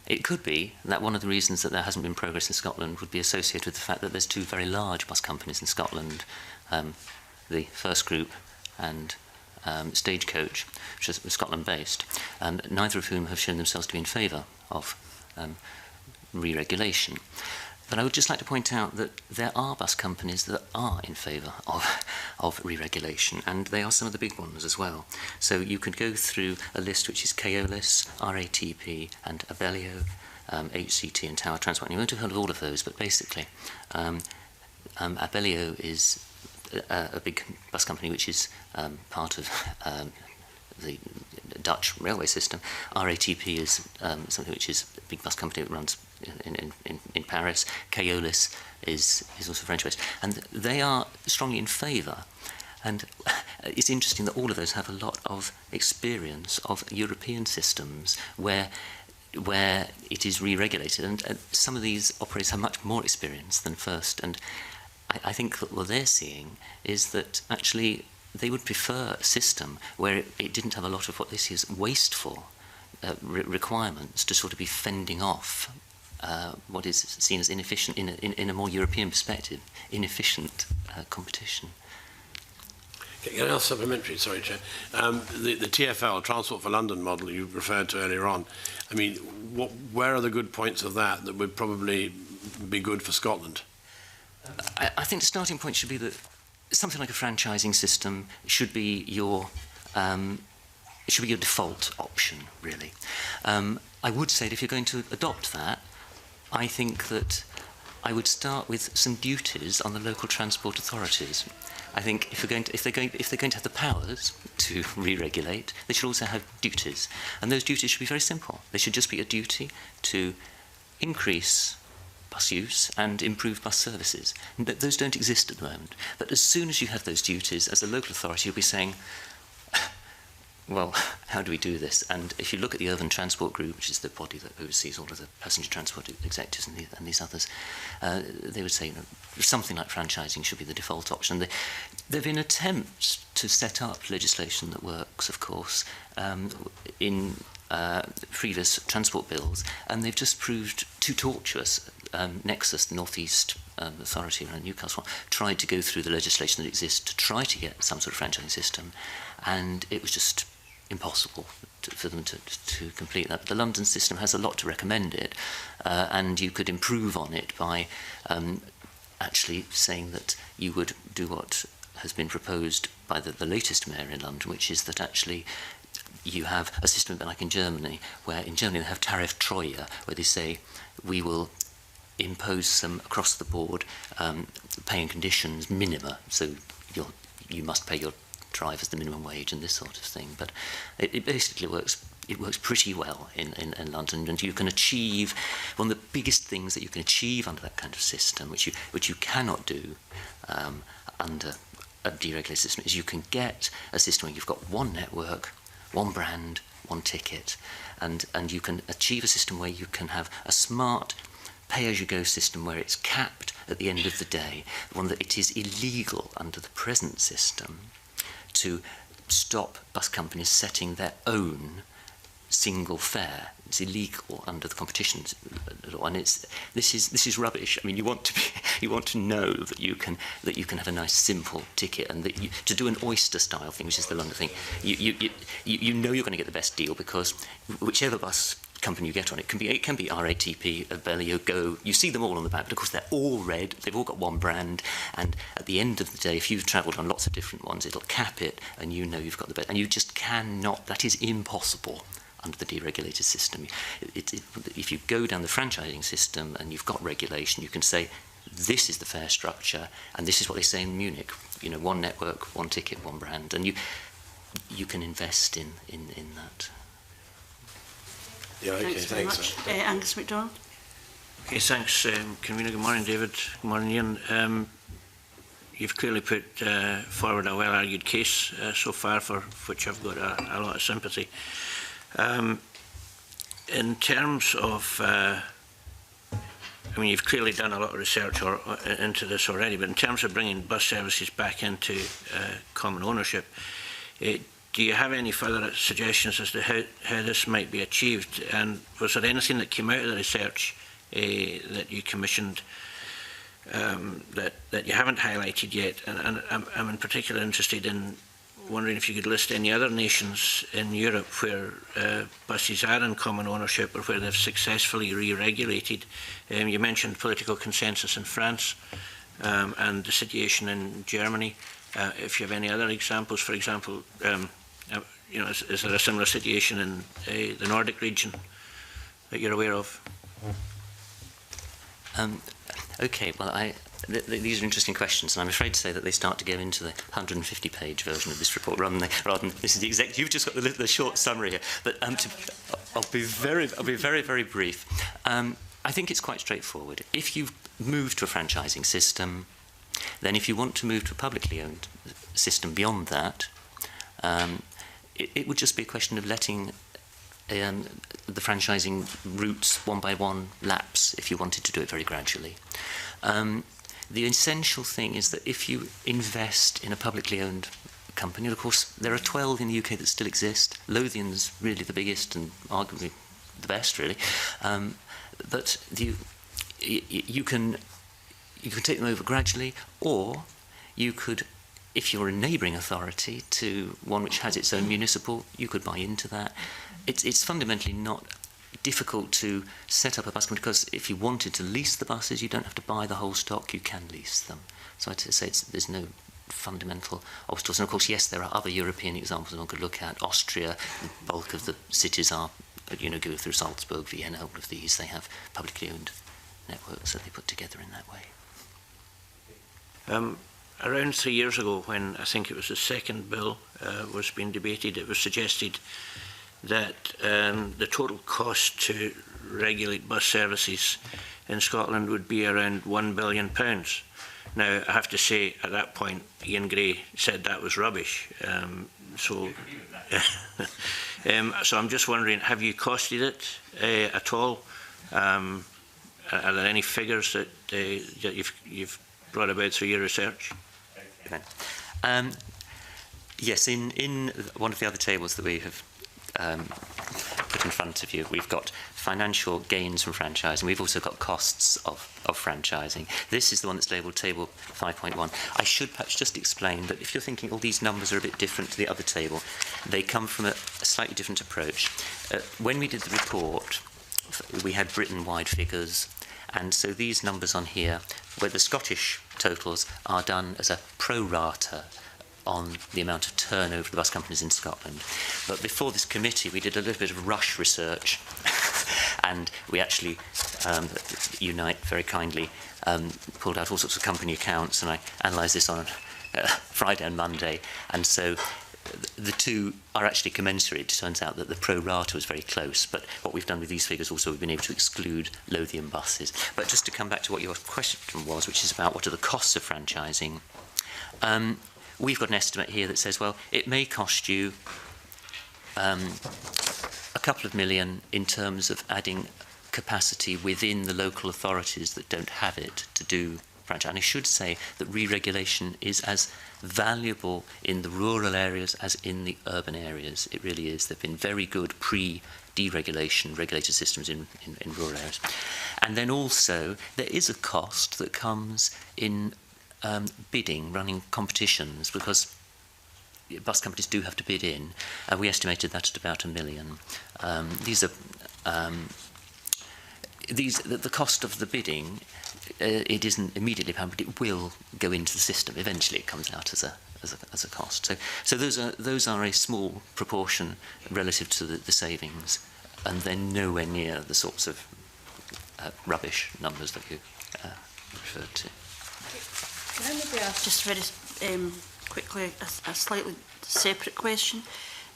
it could be that one of the reasons that there hasn't been progress in Scotland would be associated with the fact that there's two very large bus companies in Scotland, the First Group and Stagecoach, which is Scotland-based, neither of whom have shown themselves to be in favour of re-regulation. But I would just like to point out that there are bus companies that are in favour of re-regulation, and they are some of the big ones as well. So you could go through a list which is Keolis, RATP and Abellio, HCT and Tower Transport. And you won't have heard of all of those, but basically Abellio is a big bus company which is part of the Dutch railway system. RATP is something which is a big bus company that runs in Paris. Keolis is also French-based, and they are strongly in favour. And it's interesting that all of those have a lot of experience of European systems where it is re-regulated, and some of these operators have much more experience than First. And I think that what they're seeing is that actually they would prefer a system where it didn't have a lot of what this is wasteful requirements to sort of be fending off what is seen as inefficient in a more European perspective, inefficient competition. Can I ask supplementary? Sorry, Chair. The TfL, Transport for London model you referred to earlier on, I mean, where are the good points of that would probably be good for Scotland? I think the starting point should be that something like a franchising system should be your default option, really. I would say that if you're going to adopt that, I think that I would start with some duties on the local transport authorities. I think if they're going to have the powers to re-regulate, they should also have duties, and those duties should be very simple. They should just be a duty to increase bus use and improve bus services. And those don't exist at the moment. But as soon as you have those duties, as a local authority, you'll be saying, well, how do we do this? And if you look at the Urban Transport Group, which is the body that oversees all of the passenger transport executives and these others, they would say, something like franchising should be the default option. There have been attempts to set up legislation that works, of course, in previous transport bills, and they've just proved too tortuous. Nexus, the North East Authority around Newcastle, tried to go through the legislation that exists to try to get some sort of franchising system, and it was just impossible for them to complete that. But the London system has a lot to recommend it, and you could improve on it by actually saying that you would do what has been proposed by the latest mayor in London, which is that actually you have a system a bit like in Germany, where in Germany they have tariff Treue, where they say we will impose some across the board paying conditions minima, so you must pay your drivers the minimum wage and this sort of thing. But it basically works. It works pretty well in London, and you can achieve one of the biggest things that you can achieve under that kind of system, which you cannot do under a deregulated system, is you can get a system where you've got one network, one brand, one ticket. And you can achieve a system where you can have a smart pay-as-you-go system where it's capped at the end of the day, one that it is illegal under the present system to stop bus companies setting their own single fare. It's illegal under the competitions law, and this is rubbish. I mean, you want to know that you can have a nice simple ticket, and that to do an oyster style thing, which is the London thing, you know you're going to get the best deal, because whichever bus company you get on, it can be RATP, Abellio, Go. You see them all on the back, but of course they're all red. They've all got one brand, and at the end of the day, if you've travelled on lots of different ones, it'll cap it, and you know you've got the best. And you just cannot. That is impossible under the deregulated system. If you go down the franchising system and you've got regulation, you can say this is the fare structure, and this is what they say in Munich. You know, one network, one ticket, one brand, and you can invest in that. Yeah, okay, thanks very much. Angus MacDonald. Okay, thanks, Convener. Good morning, David. Good morning, Ian. You've clearly put forward a well-argued case so far, for which I've got a lot of sympathy. In terms of, I mean, you've clearly done a lot of research into this already, but in terms of bringing bus services back into common ownership, do you have any further suggestions as to how this might be achieved? And was there anything that came out of the research that you commissioned that you haven't highlighted yet? And I'm in particular interested in wondering if you could list any other nations in Europe where buses are in common ownership, or where they've successfully re-regulated. You mentioned political consensus in France and the situation in Germany. If you have any other examples, for example, you know, is there a similar situation in the Nordic region that you're aware of? Okay, well, these are interesting questions, and I'm afraid to say that they start to go into the 150-page version of this report, rather than this is the exact. You've just got the short summary here, but I'll be very, very brief. I think it's quite straightforward. If you've moved to a franchising system, then if you want to move to a publicly owned system beyond that, it would just be a question of letting the franchising routes one by one lapse, if you wanted to do it very gradually. The essential thing is that if you invest in a publicly owned company, and of course there are 12 in the UK that still exist. Lothian's really the biggest and arguably the best, really. But you can take them over gradually, or you could, if you're a neighbouring authority to one which has its own municipal, you could buy into that. It's fundamentally not difficult to set up a bus company, because if you wanted to lease the buses, you don't have to buy the whole stock, you can lease them. So I'd say there's no fundamental obstacles. And of course, yes, there are other European examples one could look at. Austria, the bulk of the cities are, you know, go through Salzburg, Vienna, all of these, they have publicly owned networks that they put together in that way. Around 3 years ago, when I think it was the second bill was being debated, it was suggested that the total cost to regulate bus services in Scotland would be around £1 billion. Now, I have to say, at that point, Ian Gray said that was rubbish. So I'm just wondering, have you costed it at all? Are there any figures that you've brought about through your research? Yes, in one of the other tables that we have put in front of you, we've got financial gains from franchising. We've also got costs of franchising. This is the one that's labelled table 5.1. I should perhaps just explain that if you're thinking, oh, these numbers are a bit different to the other table, they come from a slightly different approach. When we did the report, we had Britain-wide figures, and so these numbers on here, where the Scottish totals are done as a pro rata on the amount of turnover of the bus companies in Scotland. But before this committee, we did a little bit of rush research, and we actually, Unite very kindly, pulled out all sorts of company accounts, and I analysed this on Friday and Monday, and so the two are actually commensurate. It turns out that the pro rata was very close, but what we've done with these figures also, we've been able to exclude Lothian buses. But just to come back to what your question was, which is about what are the costs of franchising, we've got an estimate here that says, well, it may cost you a couple of million in terms of adding capacity within the local authorities that don't have it to do franchise. And I should say that re-regulation is as valuable in the rural areas as in the urban areas. It really is. There have been very good pre-deregulation regulated systems in rural areas. And then also there is a cost that comes in bidding, running competitions, because bus companies do have to bid in. We estimated that at about £1 million. The cost of the bidding, it isn't immediately apparent, but it will go into the system. Eventually, it comes out as a cost. So those are a small proportion relative to the savings, and they're nowhere near the sorts of rubbish numbers that you referred to. Can I maybe ask just very quickly a slightly separate question?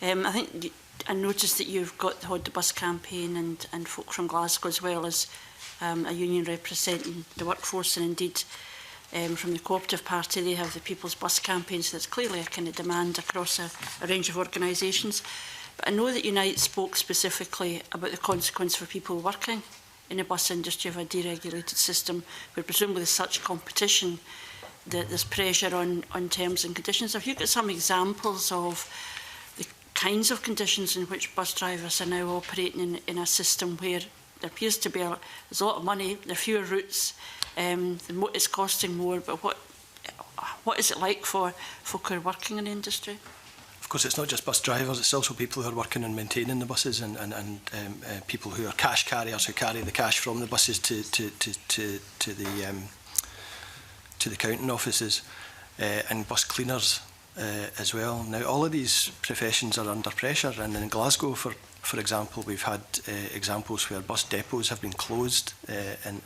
I think I noticed that you've got the Bus campaign and folk from Glasgow, as well as a union representing the workforce, and indeed from the Cooperative Party they have the People's Bus campaign, so there's clearly a kind of demand across a range of organisations. But I know that Unite spoke specifically about the consequence for people working in the bus industry of a deregulated system, where presumably there's such competition that there's pressure on terms and conditions. Have you got some examples of the kinds of conditions in which bus drivers are now operating in a system where there appears to be there's a lot of money, there are fewer routes, it's costing more, but what is it like for folk who are working in the industry? Of course, it's not just bus drivers, it's also people who are working and maintaining the buses, and people who are cash carriers who carry the cash from the buses to the counting offices, and bus cleaners as well. Now, all of these professions are under pressure, and in Glasgow, for example, we've had examples where bus depots have been closed in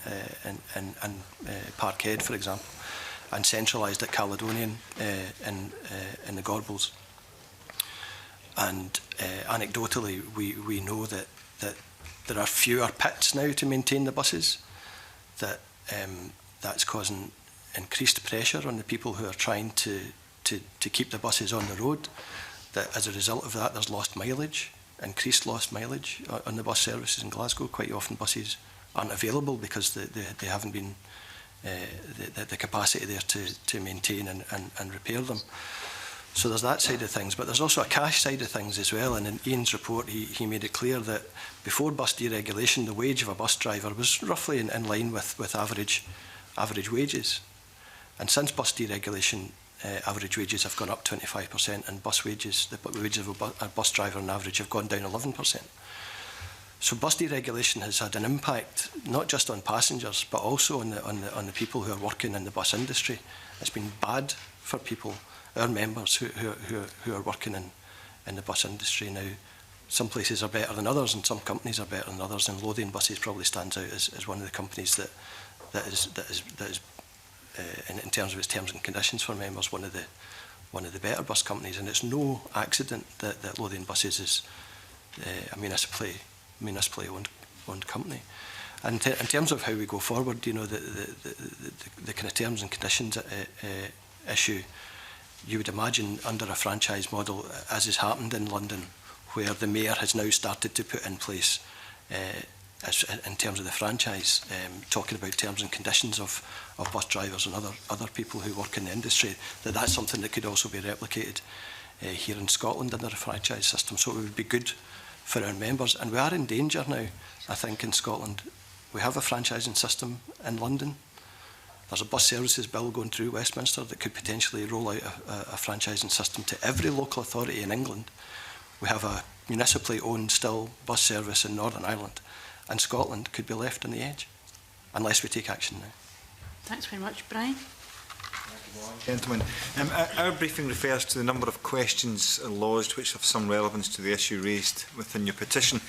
Parkhead, for example, and centralised at Caledonian in the Gorbals. And anecdotally, we know that there are fewer pits now to maintain the buses, that's causing increased pressure on the people who are trying to keep the buses on the road, that as a result of that there's lost mileage, increased lost mileage on the bus services in Glasgow. Quite often buses aren't available because they haven't been the capacity there to maintain and repair them. So there's that side of things, but there's also a cash side of things as well. And in Ian's report, he made it clear that before bus deregulation, the wage of a bus driver was roughly in line with average wages. And since bus deregulation, average wages have gone up 25%, and bus wages, the wages of a bus driver on average, have gone down 11%. So bus deregulation has had an impact not just on passengers, but also on the people who are working in the bus industry. It's been bad for people, our members who are working in the bus industry. Now, some places are better than others, and some companies are better than others, and Lothian Buses probably stands out as one of the companies that is in terms of its terms and conditions for members, one of the better bus companies. And it's no accident that Lothian Buses is a municipally owned company. And in terms of how we go forward, you know, the kind of terms and conditions issue, you would imagine under a franchise model, as has happened in London, where the mayor has now started to put in place, in terms of the franchise, talking about terms and conditions of bus drivers and other people who work in the industry, that's something that could also be replicated here in Scotland under a franchise system. So it would be good for our members. And we are in danger now, I think, in Scotland. We have a franchising system in London. There's a bus services bill going through Westminster that could potentially roll out a franchising system to every local authority in England. We have a municipally owned still bus service in Northern Ireland, and Scotland could be left on the edge unless we take action now. Thanks very much, Brian. Gentlemen, our briefing refers to the number of questions lodged which have some relevance to the issue raised within your petition.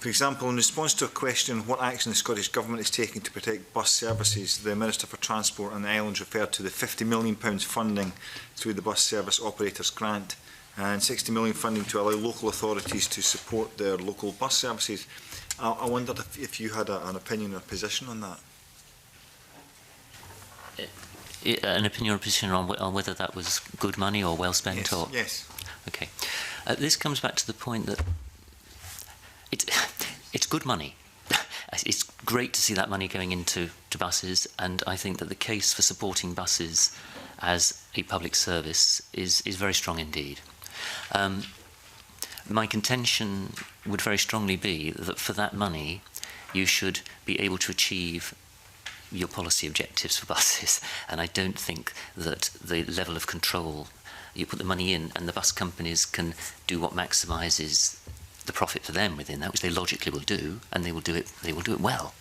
For example, in response to a question on what action the Scottish Government is taking to protect bus services, the Minister for Transport and the Islands referred to the £50 million funding through the Bus Service Operators Grant and £60 million funding to allow local authorities to support their local bus services. I wondered if you had an opinion or position on that. An opinion or position on whether that was good money or well spent? Yes. Or yes. Okay. This comes back to the point that it's good money. It's great to see that money going into buses, and I think that the case for supporting buses as a public service is very strong indeed. My contention would very strongly be that for that money you should be able to achieve your policy objectives for buses, and I don't think that the level of control, you put the money in and the bus companies can do what maximises the profit for them within that, which they logically will do, and they will do it well.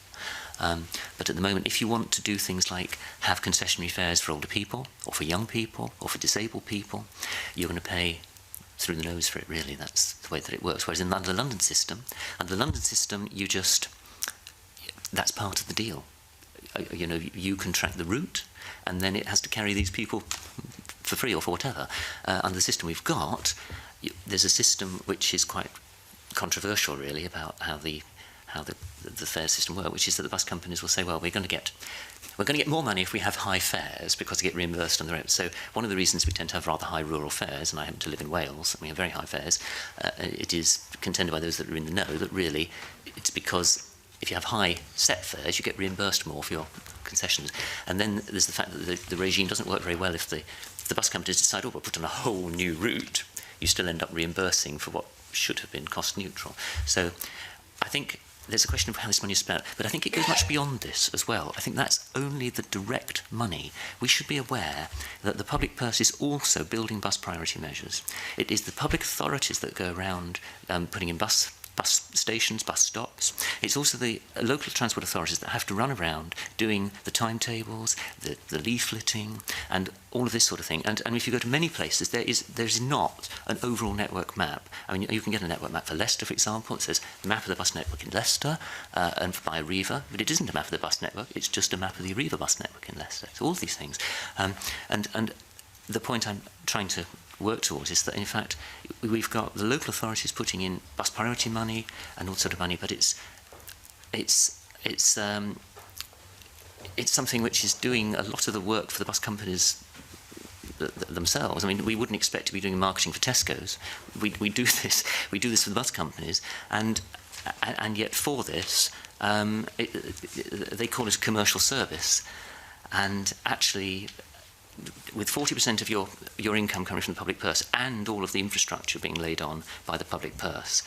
But at the moment, if you want to do things like have concessionary fares for older people, or for young people, or for disabled people, you're going to pay through the nose for it, really. That's the way that it works. Whereas under the London system, that's part of the deal. You know, you contract the route, and then it has to carry these people for free or for whatever. Under the system we've got, there's a system which is quite controversial, really, about how the fare system works, which is that the bus companies will say, well, we're going to get more money if we have high fares because they get reimbursed on the road. So one of the reasons we tend to have rather high rural fares, and I happen to live in Wales, and we have very high fares, it is contended by those that are in the know that really it's because if you have high set fares, you get reimbursed more for your concessions. And then there's the fact that the regime doesn't work very well if the bus companies decide, oh, we'll put on a whole new route. You still end up reimbursing for what should have been cost neutral. So I think there's a question of how this money is spent, but I think it goes much beyond this as well. I think that's only the direct money. We should be aware that the public purse is also building bus priority measures. It is the public authorities that go around putting in bus stations, bus stops. It's also the local transport authorities that have to run around doing the timetables, the leafleting, and all of this sort of thing. And if you go to many places, there's not an overall network map. I mean, you can get a network map for Leicester, for example. It says map of the bus network in Leicester and by Arriva, but it isn't a map of the bus network. It's just a map of the Arriva bus network in Leicester. So all these things. And the point I'm trying to work towards is that, in fact, we've got the local authorities putting in bus priority money and all sort of money, but it's something which is doing a lot of the work for the bus companies themselves. I mean, we wouldn't expect to be doing marketing for Tesco's. We do this for the bus companies, and yet for this, they call it a commercial service, and actually, with 40% of your income coming from the public purse and all of the infrastructure being laid on by the public purse,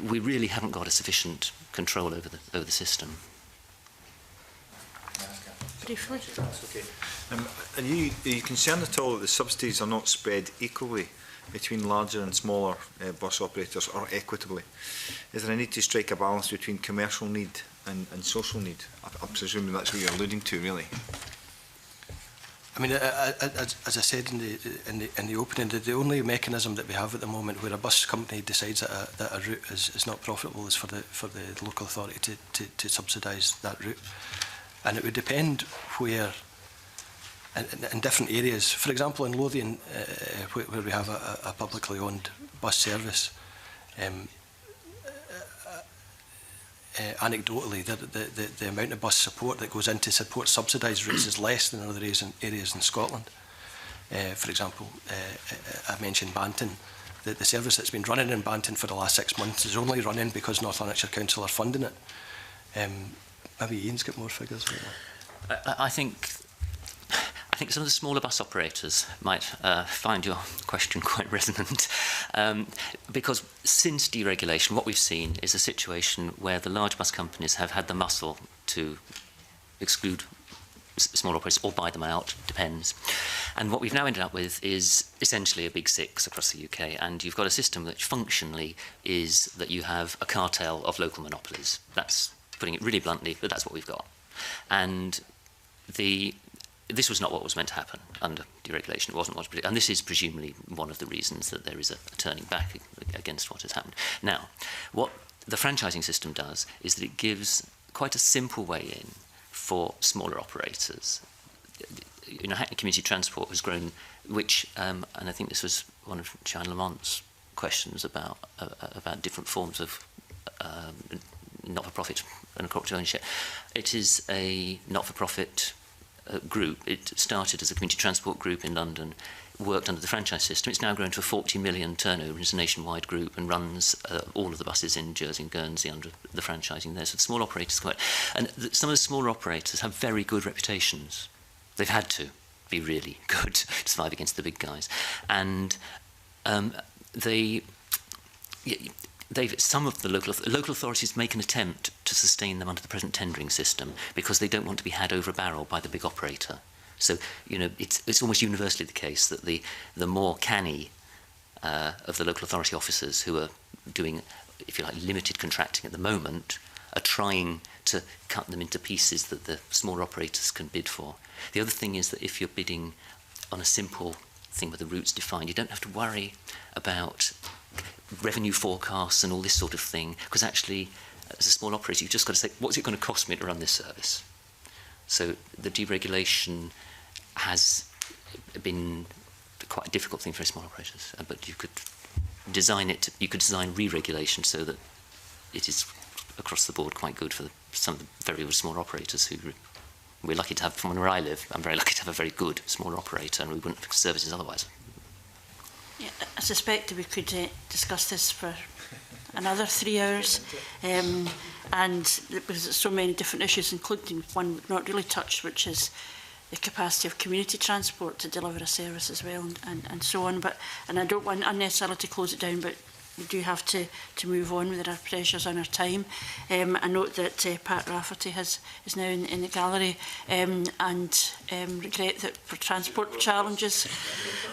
we really haven't got a sufficient control over the system. Briefly. Okay. Are you concerned at all that the subsidies are not spread equally between larger and smaller bus operators, or equitably? Is there a need to strike a balance between commercial need and social need? I'm presuming that's what you're alluding to, really. I mean, as I said in the opening, the only mechanism that we have at the moment where a bus company decides that a route is not profitable is for the local authority to subsidise that route, and it would depend where. In different areas, for example, in Lothian, where we have a publicly owned bus service, anecdotally, the amount of bus support that goes into support subsidised routes is less than other areas in Scotland. For example, I mentioned Banton. The service that's been running in Banton for the last 6 months is only running because North Lanarkshire Council are funding it. Maybe Ian's got more figures. I think some of the smaller bus operators might find your question quite resonant, because since deregulation, what we've seen is a situation where the large bus companies have had the muscle to exclude small operators or buy them out, depends. And what we've now ended up with is essentially a big six across the UK, and you've got a system which functionally is that you have a cartel of local monopolies. That's putting it really bluntly, but that's what we've got. And this was not what was meant to happen under deregulation. It wasn't what, and this is presumably one of the reasons that there is a turning back against what has happened. Now, what the franchising system does is that it gives quite a simple way in for smaller operators. You know, Hackney Community Transport has grown, which, and I think this was one of Shine Lamont's questions about different forms of not-for-profit and corporate ownership. It is a not-for-profit group. It started as a community transport group in London, worked under the franchise system. It's now grown to a 40 million turnover. It's a nationwide group and runs all of the buses in Jersey and Guernsey under the franchising there. So the small operators quite... And some of the smaller operators have very good reputations. They've had to be really good to survive against the big guys. And some of the local authorities make an attempt to sustain them under the present tendering system because they don't want to be had over a barrel by the big operator. So, you know, it's almost universally the case that the more canny of the local authority officers who are doing, if you like, limited contracting at the moment are trying to cut them into pieces that the smaller operators can bid for. The other thing is that if you're bidding on a simple thing with the routes defined, you don't have to worry about revenue forecasts and all this sort of thing, because actually, as a small operator, you've just got to say, what's it going to cost me to run this service? So the deregulation has been quite a difficult thing for small operators, but you could design it. You could design re-regulation so that it is across the board quite good for some of the very small operators who we're lucky to have. From where I live, I'm very lucky to have a very good small operator, and we wouldn't have services otherwise. Yeah, I suspect we could discuss this for another 3 hours, and because there's so many different issues, including one we've not really touched, which is the capacity of community transport to deliver a service as well, and so on. And I don't want unnecessarily to close it down, but we do have to move on. There are pressures on our time. I note that Pat Rafferty is now in the gallery, and regret that for transport challenges,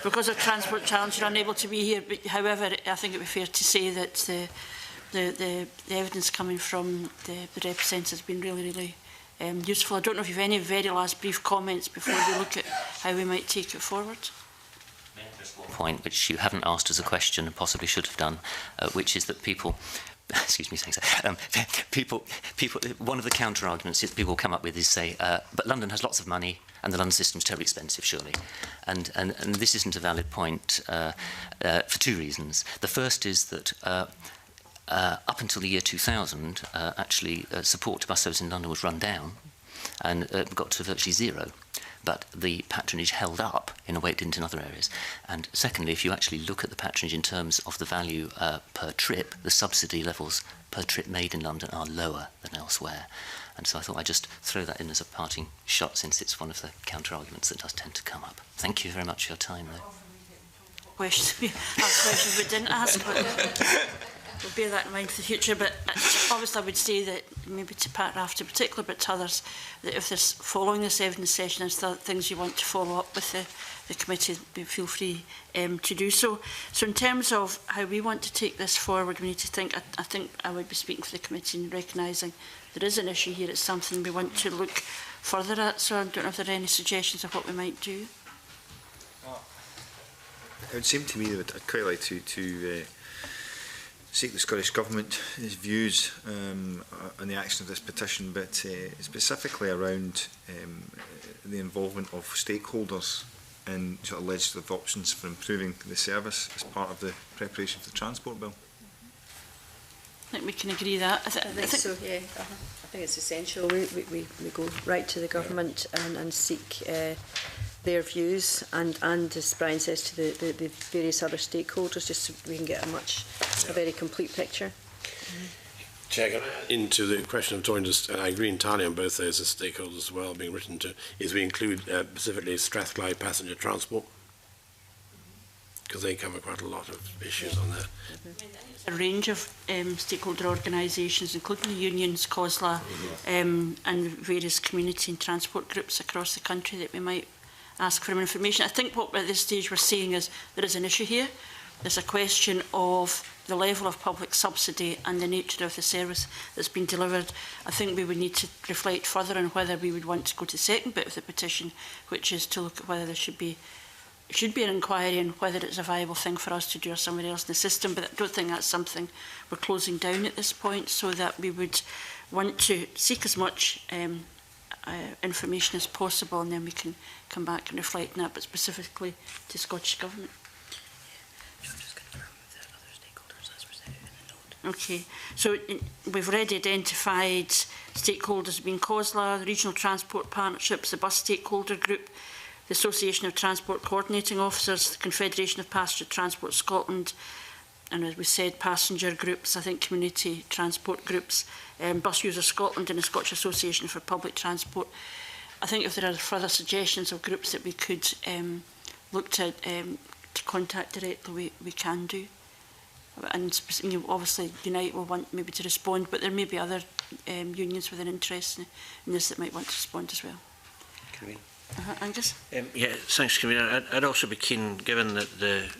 because of transport challenges, you're unable to be here. But however, I think it would be fair to say that the evidence coming from the representatives has been really useful. I don't know if you have any very last brief comments before we look at how we might take it forward. Point which you haven't asked as a question and possibly should have done, which is that people, excuse me saying so, people, one of the counter arguments that people come up with is say, but London has lots of money and the London system's terribly expensive, surely. And this isn't a valid point for two reasons. The first is that up until the year 2000, actually support to bus service in London was run down and got to virtually zero. But the patronage held up in a way it didn't in other areas. And secondly, if you actually look at the patronage in terms of the value per trip, the subsidy levels per trip made in London are lower than elsewhere. And so I thought I'd just throw that in as a parting shot, since it's one of the counter-arguments that does tend to come up. Thank you very much for your time, though. Questions we didn't ask, but we'll bear that in mind for the future. But obviously I would say that, maybe to Pat Rafferty in particular, but to others, that if there's following this evidence session and still things you want to follow up with the committee, feel free to do so. So in terms of how we want to take this forward, we need to think, I think I would be speaking for the committee and recognising there is an issue here. It's something we want to look further at. So I don't know if there are any suggestions of what we might do. It would seem to me that I'd quite like to seek the Scottish Government's views on the action of this petition, but specifically around the involvement of stakeholders in sort of legislative options for improving the service as part of the preparation for the Transport Bill. I think we can agree that. I think so, yeah. I think it's essential. We go right to the government and seek their views, and as Brian says, to the various other stakeholders, just so we can get a very complete picture. Chair, into the question of talking to, I agree entirely on both those as stakeholders as well being written to, is we include specifically Strathclyde passenger transport, because they cover quite a lot of issues on that. A range of stakeholder organisations, including the unions, COSLA, and various community and transport groups across the country that we might ask for information. I think what at this stage we're seeing is there is an issue here. There's a question of the level of public subsidy and the nature of the service that's been delivered. I think we would need to reflect further on whether we would want to go to the second bit of the petition, which is to look at whether there should be an inquiry on whether it's a viable thing for us to do or somewhere else in the system. But I don't think that's something we're closing down at this point, so that we would want to seek as much information as possible, and then we can come back and reflect on that, but specifically to Scottish Government. Okay, so we've already identified Stakeholders have been COSLA, the Regional Transport Partnerships, the Bus Stakeholder Group, the Association of Transport Coordinating Officers, the Confederation of Passenger Transport Scotland, and as we said, passenger groups, I think community transport groups, Bus Users Scotland and the Scottish Association for Public Transport. I think if there are further suggestions of groups that we could look to contact directly, we can do. And you know, obviously Unite will want maybe to respond, but there may be other unions with an interest in this that might want to respond as well. Angus? Yeah, thanks, Convener. I'd also be keen, given that the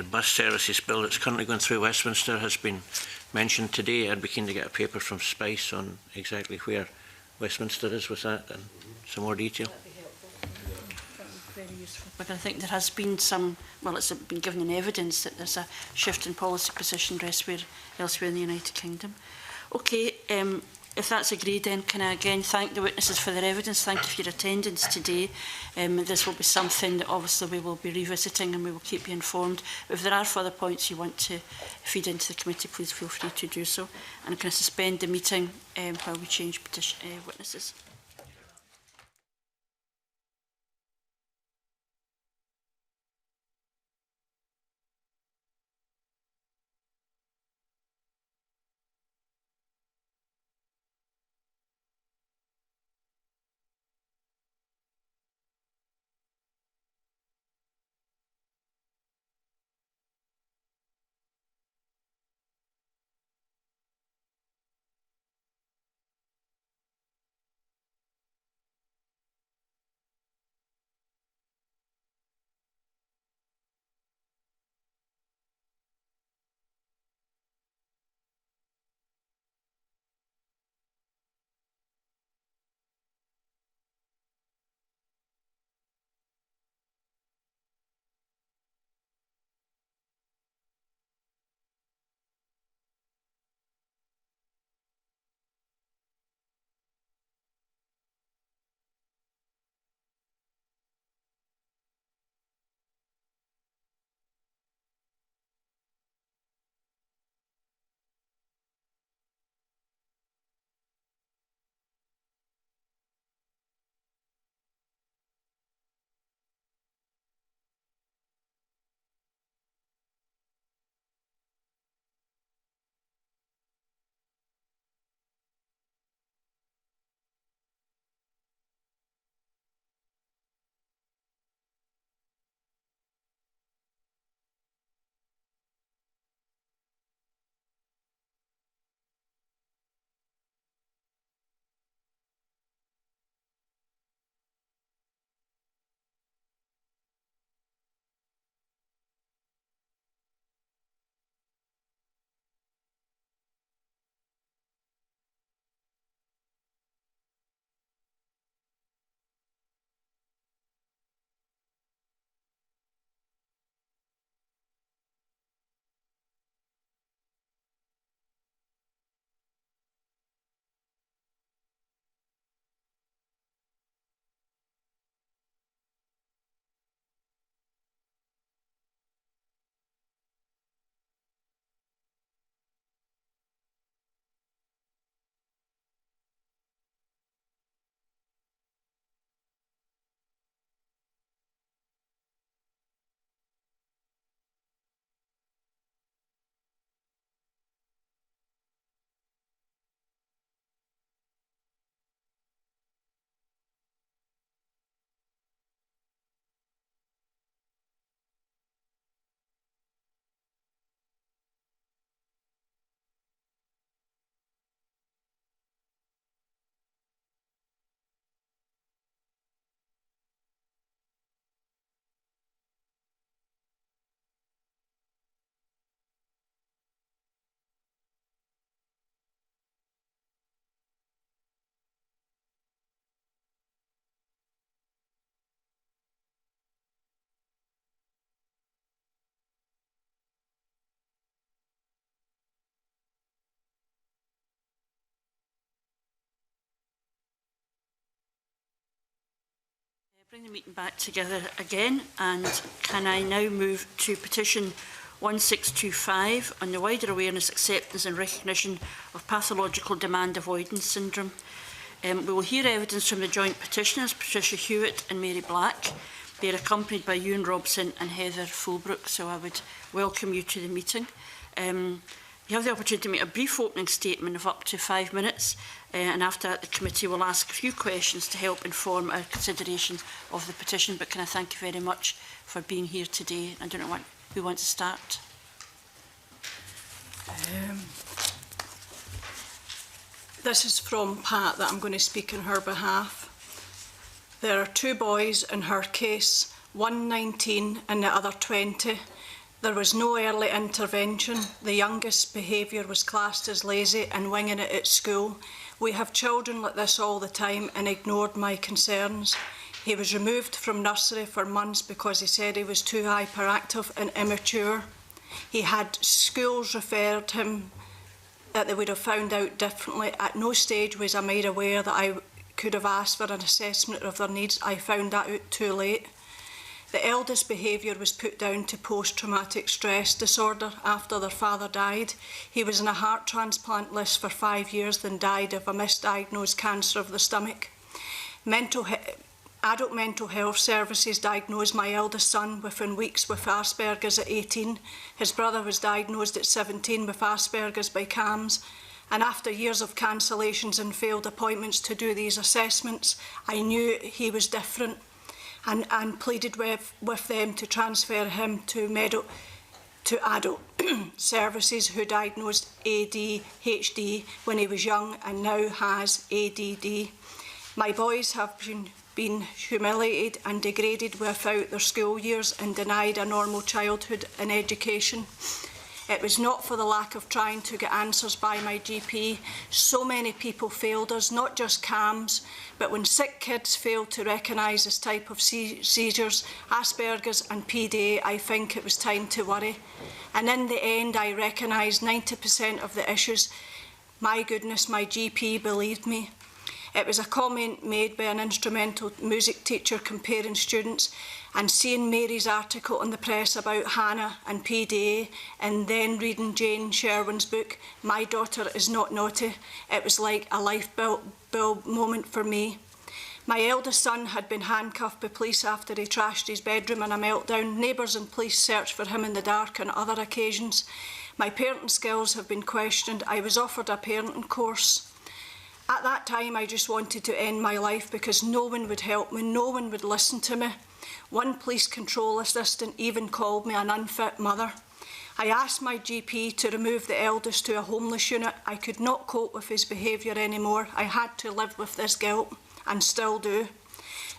bus services bill that's currently going through Westminster has been mentioned today, I'd be keen to get a paper from Spice on exactly where Westminster is with that and some more detail. Very useful. But I think there has been some, well, it's been given in evidence that there's a shift in policy position elsewhere in the United Kingdom. Okay, if that's agreed, then can I again thank the witnesses for their evidence. Thank you for your attendance today. This will be something that obviously we will be revisiting and we will keep you informed. But if there are further points you want to feed into the committee, please feel free to do so. And can I suspend the meeting while we change witnesses? Bring the meeting back together again, and can I now move to petition 1625 on the wider awareness, acceptance and recognition of pathological demand avoidance syndrome. We will hear evidence from the joint petitioners, Patricia Hewitt and Mary Black. They are accompanied by Ewan Robson and Heather Fulbrook, so I would welcome you to the meeting. You have the opportunity to make a brief opening statement of up to 5 minutes, and after that the committee will ask a few questions to help inform our consideration of the petition. But can I thank you very much for being here today? I don't know who wants to start. This is from Pat, that I'm going to speak on her behalf. There are 2 boys in her case, one 19 and the other 20. There was no early intervention. The youngest's behaviour was classed as lazy and winging it at school. We have children like this all the time and ignored my concerns. He was removed from nursery for months because he said he was too hyperactive and immature. He had schools referred him that they would have found out differently. At no stage was I made aware that I could have asked for an assessment of their needs. I found that out too late. The eldest behaviour was put down to post-traumatic stress disorder after their father died. He was on a heart transplant list for 5 years, then died of a misdiagnosed cancer of the stomach. Adult mental health services diagnosed my eldest son within weeks with Asperger's at 18. His brother was diagnosed at 17 with Asperger's by CAMS. And after years of cancellations and failed appointments to do these assessments, I knew he was different and pleaded with them to transfer him to adult services, who diagnosed ADHD when he was young and now has ADD. My boys have been humiliated and degraded without their school years and denied a normal childhood and education. It was not for the lack of trying to get answers by my GP. So many people failed us, not just CAMS, but when sick kids failed to recognise this type of seizures, Asperger's and PDA, I think it was time to worry. And in the end, I recognised 90% of the issues. My goodness, my GP believed me. It was a comment made by an instrumental music teacher comparing students, and seeing Mary's article in the press about Hannah and PDA, and then reading Jane Sherwin's book, My Daughter Is Not Naughty, it was like a life bulb moment for me. My eldest son had been handcuffed by police after he trashed his bedroom in a meltdown. Neighbours and police searched for him in the dark on other occasions. My parenting skills have been questioned. I was offered a parenting course. At that time, I just wanted to end my life because no one would help me, no one would listen to me. One police control assistant even called me an unfit mother. I asked my GP to remove the eldest to a homeless unit. I could not cope with his behaviour anymore. I had to live with this guilt, and still do.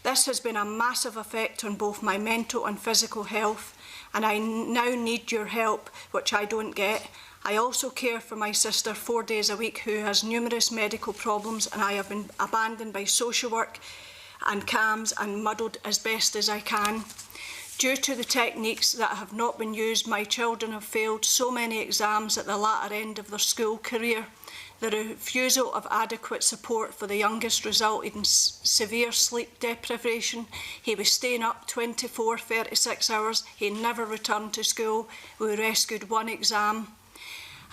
This has been a massive effect on both my mental and physical health, and I now need your help, which I don't get. I also care for my sister 4 days a week who has numerous medical problems, and I have been abandoned by social work and CAMS and muddled as best as I can. Due to the techniques that have not been used, my children have failed so many exams at the latter end of their school career. The refusal of adequate support for the youngest resulted in severe sleep deprivation. He was staying up 36 hours. He never returned to school. We rescued one exam.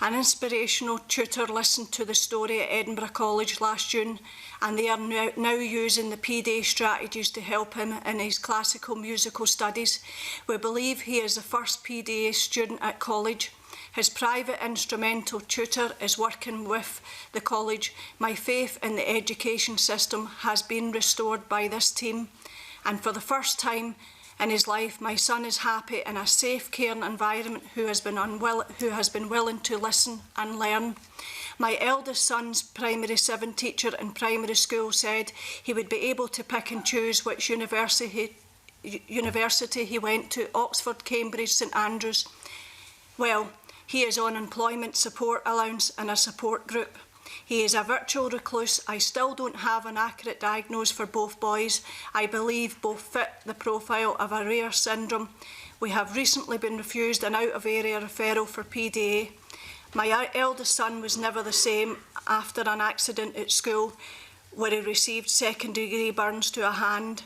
An inspirational tutor listened to the story at Edinburgh College last June, and they are now using the PDA strategies to help him in his classical musical studies. We believe he is the first PDA student at college. His private instrumental tutor is working with the college. My faith in the education system has been restored by this team, and for the first time in his life, my son is happy in a safe, caring environment who has been willing to listen and learn. My eldest son's primary 7 teacher in primary school said he would be able to pick and choose which university he went to, Oxford, Cambridge, St Andrews. Well, he is on employment support allowance in a support group. He is a virtual recluse. I still don't have an accurate diagnosis for both boys. I believe both fit the profile of a rare syndrome. We have recently been refused an out-of-area referral for PDA. My eldest son was never the same after an accident at school where he received second-degree burns to a hand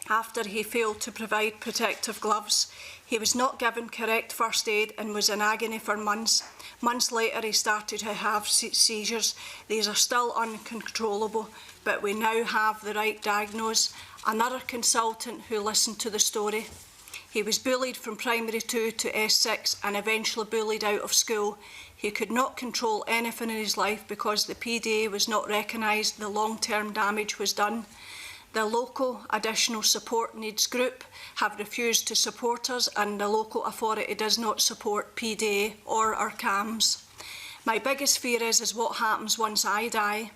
after he failed to provide protective gloves. He was not given correct first aid and was in agony for months. Months later, he started to have seizures. These are still uncontrollable, but we now have the right diagnosis. Another consultant who listened to the story. He was bullied from primary 2 to S6 and eventually bullied out of school. He could not control anything in his life because the PDA was not recognised. The long-term damage was done. The local additional support needs group have refused to support us, and the local authority does not support PDA or our CAMs. My biggest fear is what happens once I die.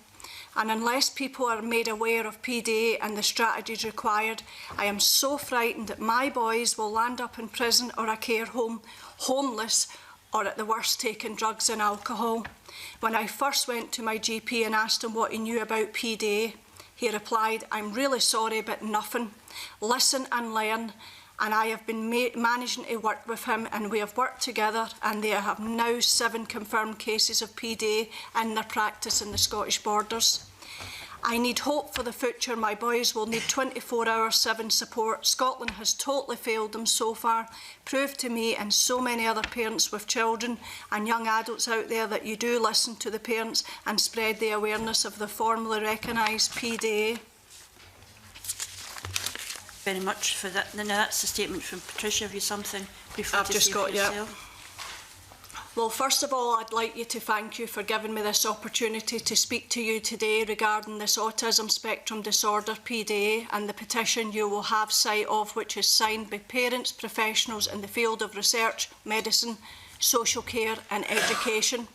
And unless people are made aware of PDA and the strategies required, I am so frightened that my boys will land up in prison or a care home, homeless, or at the worst taking drugs and alcohol. When I first went to my GP and asked him what he knew about PDA, he replied, "I'm really sorry, but nothing. Listen and learn." And I have been managing to work with him, and we have worked together, and there have now 7 confirmed cases of PDA in their practice in the Scottish borders. I need hope for the future. My boys will need 24/7 support. Scotland has totally failed them so far. Prove to me and so many other parents with children and young adults out there that you do listen to the parents and spread the awareness of the formally recognised PDA. Very much for that. Now that's a statement from Patricia. Have you something briefly I've to just say got for yourself? Well, first of all, I'd like you to thank you for giving me this opportunity to speak to you today regarding this autism spectrum disorder PDA and the petition you will have sight of, which is signed by parents, professionals in the field of research, medicine, social care and education.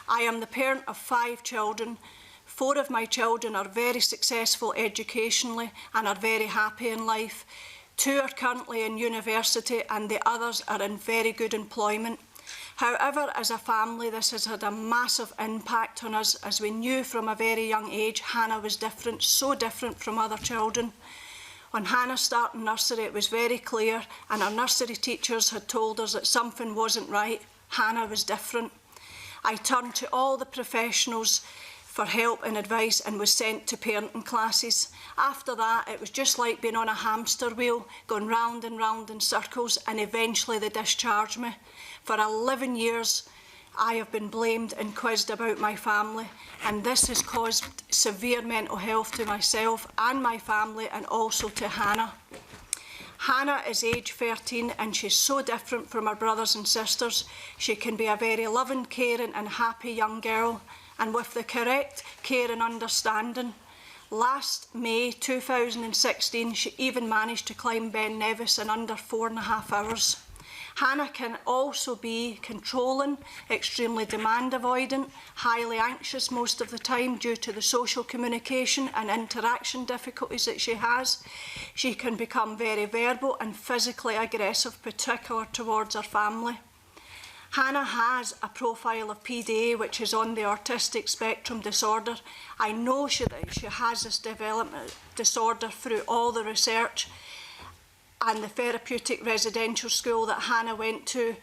I am the parent of 5 children. 4 of my children are very successful educationally and are very happy in life. 2 are currently in university and the others are in very good employment. However, as a family, this has had a massive impact on us, as we knew from a very young age Hannah was different, so different from other children. When Hannah started nursery, it was very clear, and our nursery teachers had told us that something wasn't right. Hannah was different. I turned to all the professionals for help and advice and was sent to parenting classes. After that, it was just like being on a hamster wheel, going round and round in circles, and eventually they discharged me. For 11 years, I have been blamed and quizzed about my family, and this has caused severe mental health to myself and my family, and also to Hannah. Hannah is age 13 and she's so different from her brothers and sisters. She can be a very loving, caring and happy young girl, and with the correct care and understanding. Last May 2016, she even managed to climb Ben Nevis in under 4.5 hours. Hannah can also be controlling, extremely demand avoidant, highly anxious most of the time due to the social communication and interaction difficulties that she has. She can become very verbal and physically aggressive, particularly towards her family. Hannah has a profile of PDA, which is on the autistic spectrum disorder. I know she has this development disorder through all the research, and the therapeutic residential school that Hannah went to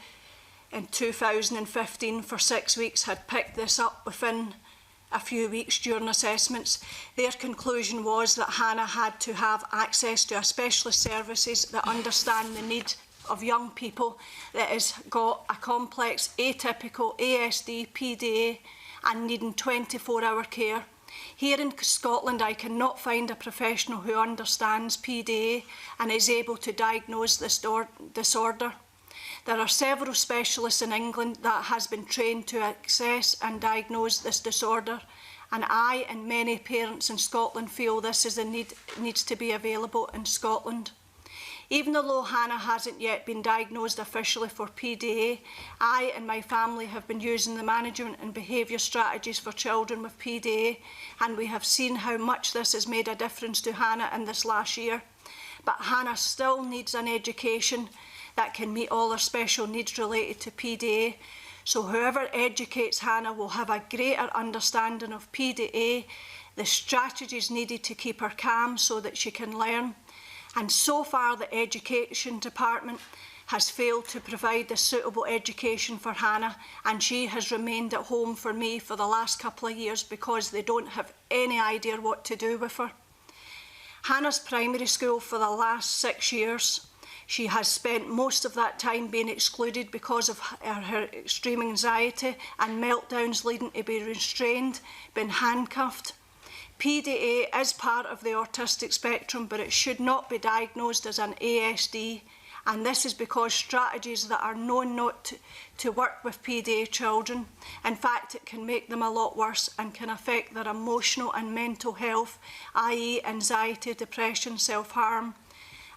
in 2015 for 6 weeks had picked this up within a few weeks during assessments. Their conclusion was that Hannah had to have access to a specialist services that understand the need of young people that has got a complex atypical ASD PDA and needing 24-hour care. Here in Scotland, I cannot find a professional who understands PDA and is able to diagnose this disorder. There are several specialists in England that has been trained to assess and diagnose this disorder, and I and many parents in Scotland feel this is a need needs to be available in Scotland. Even though Hannah hasn't yet been diagnosed officially for PDA, I and my family have been using the management and behaviour strategies for children with PDA, and we have seen how much this has made a difference to Hannah in this last year. But Hannah still needs an education that can meet all her special needs related to PDA. So whoever educates Hannah will have a greater understanding of PDA, the strategies needed to keep her calm so that she can learn. And so far, the Education Department has failed to provide the suitable education for Hannah, and she has remained at home for me for the last couple of years because they don't have any idea what to do with her. Hannah's primary school for the last 6 years, She has spent most of that time being excluded because of her extreme anxiety and meltdowns leading to be restrained, been handcuffed. PDA is part of the autistic spectrum, but it should not be diagnosed as an ASD, and this is because strategies that are known not to work with PDA children. In fact, it can make them a lot worse and can affect their emotional and mental health, i.e. anxiety, depression, self-harm.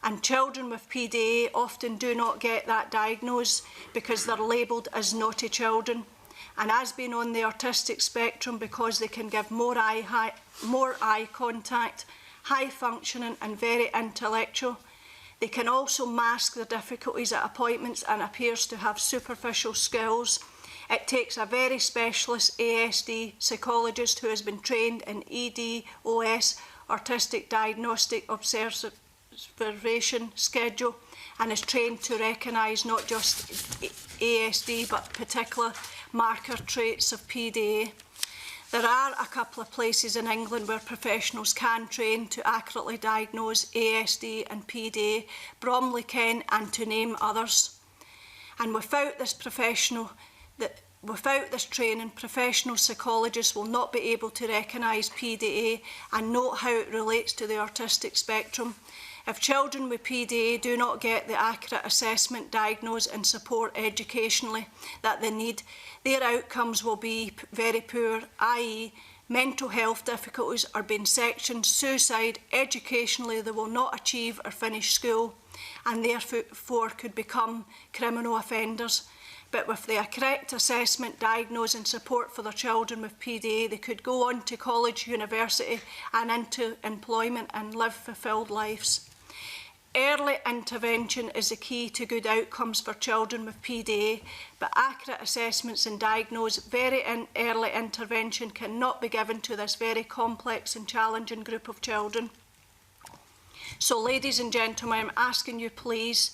And children with PDA often do not get that diagnosed because they're labelled as naughty children. And as being on the autistic spectrum, because they can give more eye contact, high functioning and very intellectual, they can also mask their difficulties at appointments and appears to have superficial skills. It takes a very specialist ASD psychologist who has been trained in EDOS, Autistic Diagnostic Observation Schedule, and is trained to recognise not just ASD but particular marker traits of PDA. There are a couple of places in England where professionals can train to accurately diagnose ASD and PDA, Bromley, Kent, and to name others. And without this training, professional psychologists will not be able to recognise PDA and note how it relates to the autistic spectrum. If children with PDA do not get the accurate assessment, diagnose and support educationally that they need, their outcomes will be very poor, i.e. mental health difficulties or being sectioned, suicide, educationally they will not achieve or finish school and therefore could become criminal offenders. But with the correct assessment, diagnose and support for their children with PDA, they could go on to college, university and into employment and live fulfilled lives. Early intervention is the key to good outcomes for children with PDA, but accurate assessments and diagnose very early intervention cannot be given to this very complex and challenging group of children. So, ladies and gentlemen, I'm asking you please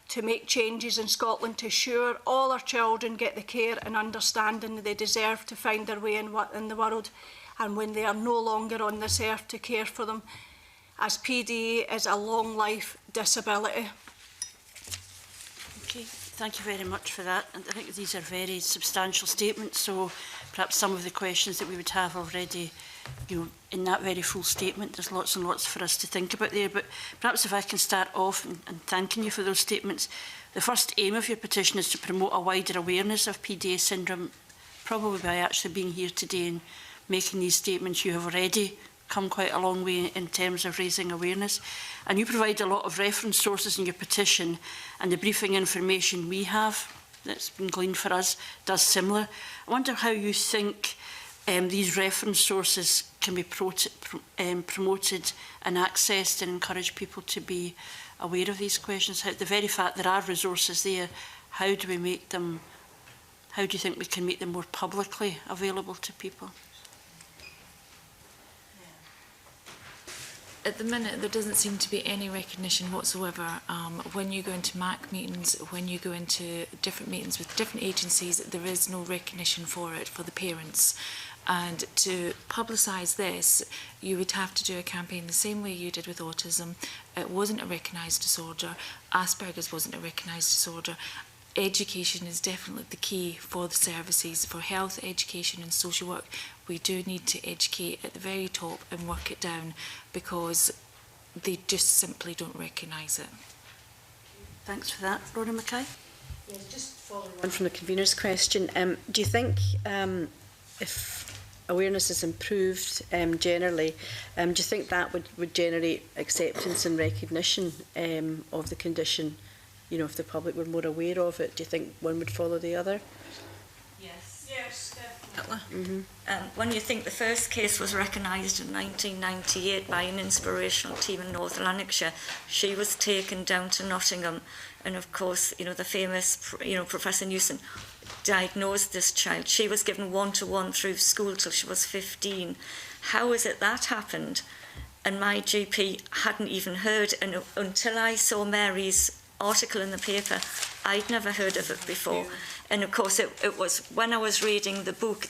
to make changes in Scotland to ensure all our children get the care and understanding they deserve to find their way in the world, and when they are no longer on this earth, to care for them, as PDA is a long life disability. Okay, thank you very much for that. And I think these are very substantial statements, so perhaps some of the questions that we would have already, in that very full statement, there's lots and lots for us to think about there. But perhaps if I can start off and thanking you for those statements. The first aim of your petition is to promote a wider awareness of PDA syndrome, probably by actually being here today and making these statements. You have already come quite a long way in terms of raising awareness, and you provide a lot of reference sources in your petition, and the briefing information we have that's been gleaned for us does similar. I wonder how you think these reference sources can be promoted and accessed and encourage people to be aware of these questions. The very fact there are resources there, how do you think we can make them more publicly available to people? At the minute, there doesn't seem to be any recognition whatsoever. When you go into MAC meetings, when you go into different meetings with different agencies, there is no recognition for it, for the parents. And to publicise this, you would have to do a campaign the same way you did with autism. It wasn't a recognised disorder. Asperger's wasn't a recognised disorder. Education is definitely the key for the services, for health, education and social work. We do need to educate at the very top and work it down because they just simply don't recognise it. Thanks for that. Rhoda Mackay? Yes, just following on from the convener's question, do you think if awareness is improved generally, do you think that would generate acceptance and recognition of the condition? If the public were more aware of it, do you think one would follow the other? Yes. Yes, definitely. When you think the first case was recognised in 1998 by an inspirational team in North Lanarkshire, she was taken down to Nottingham, and of course, the famous, Professor Newson diagnosed this child. She was given one-to-one through school till she was 15. How is it that happened? And my GP hadn't even heard, and until I saw Mary's article in the paper, I'd never heard of it before. And of course it was when I was reading the book,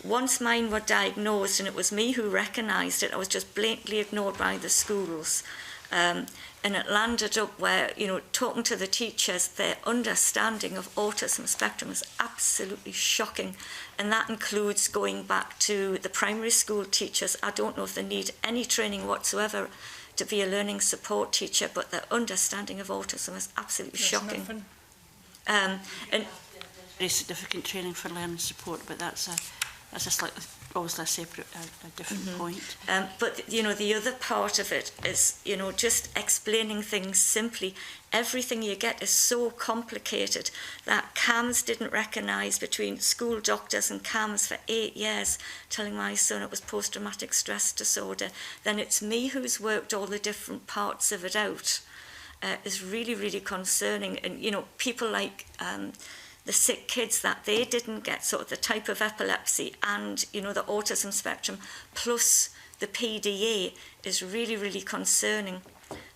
once mine were diagnosed and it was me who recognised it, I was just blatantly ignored by the schools. And it landed up where, you know, talking to the teachers, their understanding of autism spectrum is absolutely shocking. And that includes going back to the primary school teachers. I don't know if they need any training whatsoever to be a learning support teacher, but their understanding of autism is absolutely shocking. And very significant training for learning support, but that's a slightly, obviously a separate, a different point. But, you know, the other part of it is, you know, just explaining things simply. Everything you get is so complicated that CAMS didn't recognise between school doctors and CAMS for 8 years, telling my son it was post-traumatic stress disorder. Then it's me who's worked all the different parts of it out. Is really, really concerning. And, you know, people like the sick kids, that they didn't get sort of the type of epilepsy and, you know, the autism spectrum plus the PDA is really, really concerning.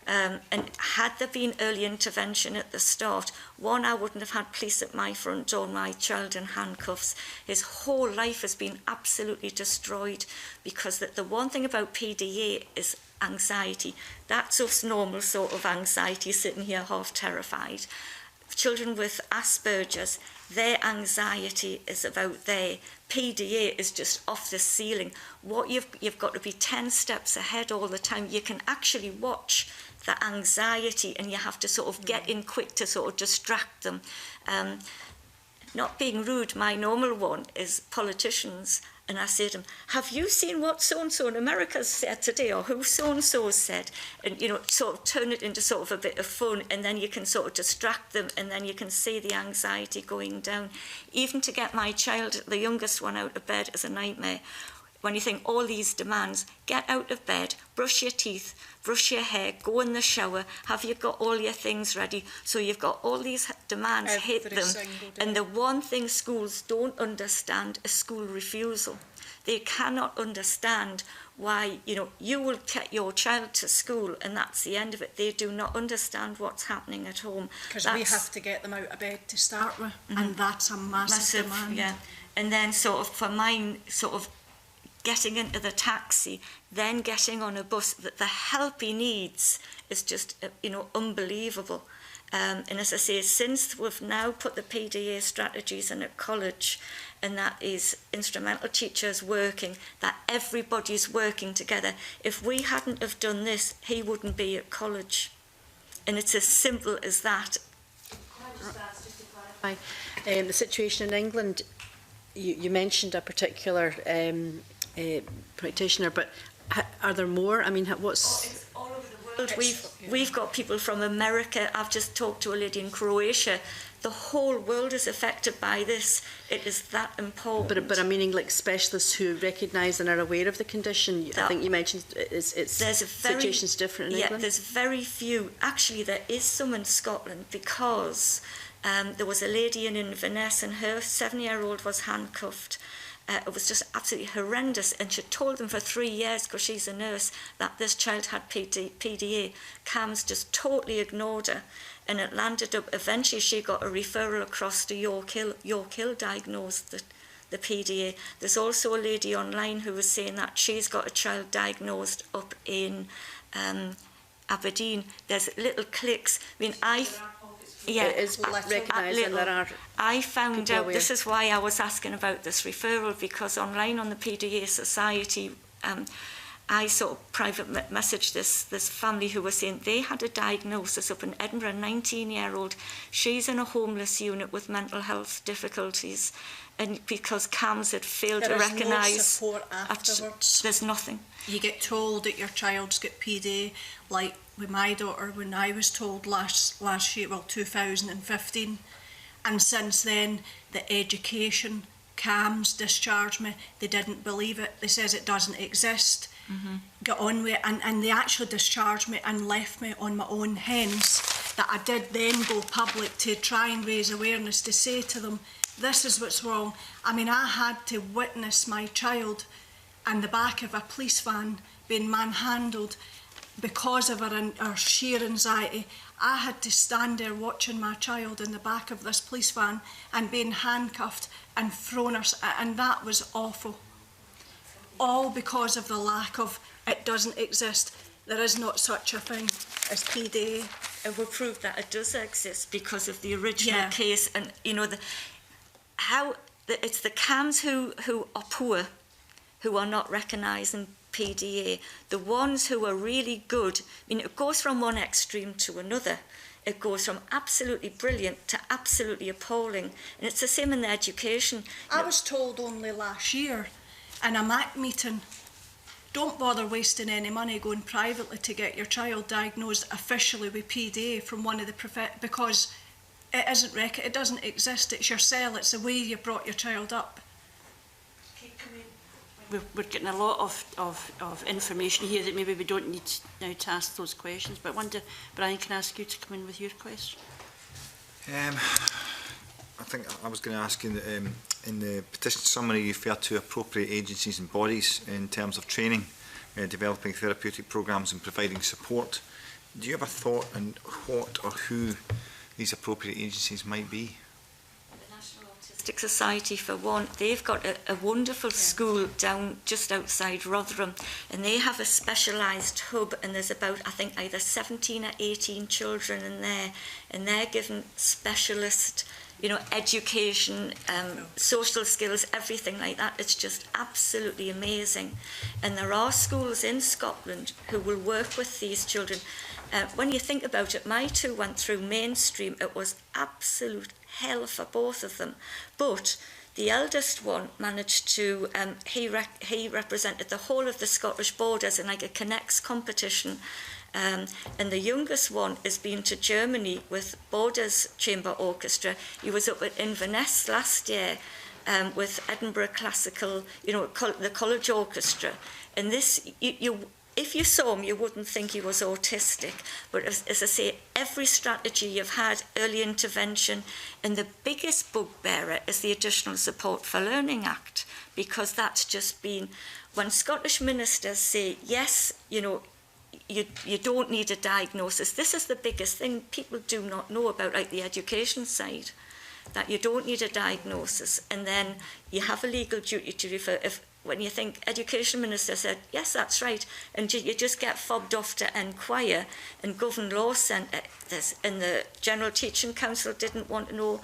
And had there been early intervention at the start, one, I wouldn't have had police at my front door, my child in handcuffs. His whole life has been absolutely destroyed because the one thing about PDA is anxiety. That's us normal sort of anxiety, sitting here half terrified. Children with Asperger's, their anxiety is about their PDA is just off the ceiling. What you've got to be 10 steps ahead all the time. You can actually watch the anxiety and you have to sort of get in quick to sort of distract them. Not being rude, my normal one is politicians. And I say to them, have you seen what so-and-so in America said today, or who so-and-so said? And, you know, sort of turn it into sort of a bit of fun, and then you can sort of distract them, and then you can see the anxiety going down. Even to get my child, the youngest one, out of bed is a nightmare. When you think all these demands, get out of bed, brush your teeth, brush your hair, go in the shower, have you got all your things ready? So you've got all these demands, hit them. And the one thing schools don't understand is school refusal. They cannot understand why, you know, you will get your child to school and that's the end of it. They do not understand what's happening at home. Because we have to get them out of bed to start with, and that's a massive demand. Yeah. And then sort of for mine, sort of getting into the taxi, then getting on a bus, that the help he needs is just, you know, unbelievable. And as I say, since we've now put the PDA strategies in at college, and that is instrumental teachers working, that everybody's working together. If we hadn't have done this, he wouldn't be at college. And it's as simple as that. The situation in England, you mentioned a particular practitioner, but are there more? I mean, what's... It's all over the world. We've got people from America. I've just talked to a lady in Croatia. The whole world is affected by this. It is that important. But I'm meaning like specialists who recognise and are aware of the condition. I think you mentioned situation's different in England. Yeah, there's very few. Actually, there is some in Scotland because there was a lady in Inverness and her 7-year-old was handcuffed. It was just absolutely horrendous, and she told them for 3 years, because she's a nurse, that this child had PDA. CAMS just totally ignored her, and it landed up, eventually she got a referral across to York Hill diagnosed the PDA. There's also a lady online who was saying that she's got a child diagnosed up in Aberdeen. There's little cliques. I mean, it is recognised, and there are... I found out, this is why I was asking about this referral, because online on the PDA Society, I sort of private messaged this family who were saying they had a diagnosis up in Edinburgh, a 19-year-old. She's in a homeless unit with mental health difficulties, and because CAMS had failed to recognise... There is no support afterwards. There's nothing. You get told that your child's got PDA, like with my daughter, when I was told last year, well, 2015, and since then, the education, CAMS discharged me. They didn't believe it. They says it doesn't exist. Got on with it, and they actually discharged me and left me on my own, hence that I did then go public to try and raise awareness to say to them, this is what's wrong. I mean, I had to witness my child in the back of a police van being manhandled because of our sheer anxiety. I had to stand there watching my child in the back of this police van and being handcuffed and thrown, and that was awful. All because of the lack of, it doesn't exist, there is not such a thing. as PDA. And we proved that it does exist because of the original case, and you know it's the CAMs who are poor, who are not recognising PDA. The ones who are really good, I mean, it goes from one extreme to another. It goes from absolutely brilliant to absolutely appalling, and it's the same in the education. I was told only last year in a MAC meeting, don't bother wasting any money going privately to get your child diagnosed officially with PDA from one of the because it isn't it doesn't exist. It's your cell. It's the way you brought your child up. We're getting a lot of information here that maybe we don't need now to ask those questions. But I wonder, Brian, can I ask you to come in with your question? I think I was going to ask in the petition summary, you refer to appropriate agencies and bodies in terms of training, developing therapeutic programmes and providing support. Do you have a thought on what or who these appropriate agencies might be? The National Autistic Society, for one, they've got a wonderful school down just outside Rotherham, and they have a specialised hub, and there's about, I think, either 17 or 18 children in there, and they're given specialist, you know, education, social skills, everything like that. It's just absolutely amazing. And there are schools in Scotland who will work with these children. When you think about it, my two went through mainstream. It was absolute hell for both of them. But the eldest one managed to, he represented the whole of the Scottish borders in like a Connects competition. And the youngest one has been to Germany with Borders Chamber Orchestra. He was up at Inverness last year with Edinburgh Classical, you know, the College Orchestra. And this, if you saw him, you wouldn't think he was autistic. But as I say, every strategy you've had, early intervention, and the biggest bugbearer is the Additional Support for Learning Act, because that's just been, when Scottish ministers say, yes, you know, you don't need a diagnosis. This is the biggest thing people do not know about, like the education side, that you don't need a diagnosis, and then you have a legal duty to refer. When you think education minister said, yes, that's right, and you just get fobbed off to inquire, and Govan Law Centre and the General Teaching Council didn't want to know,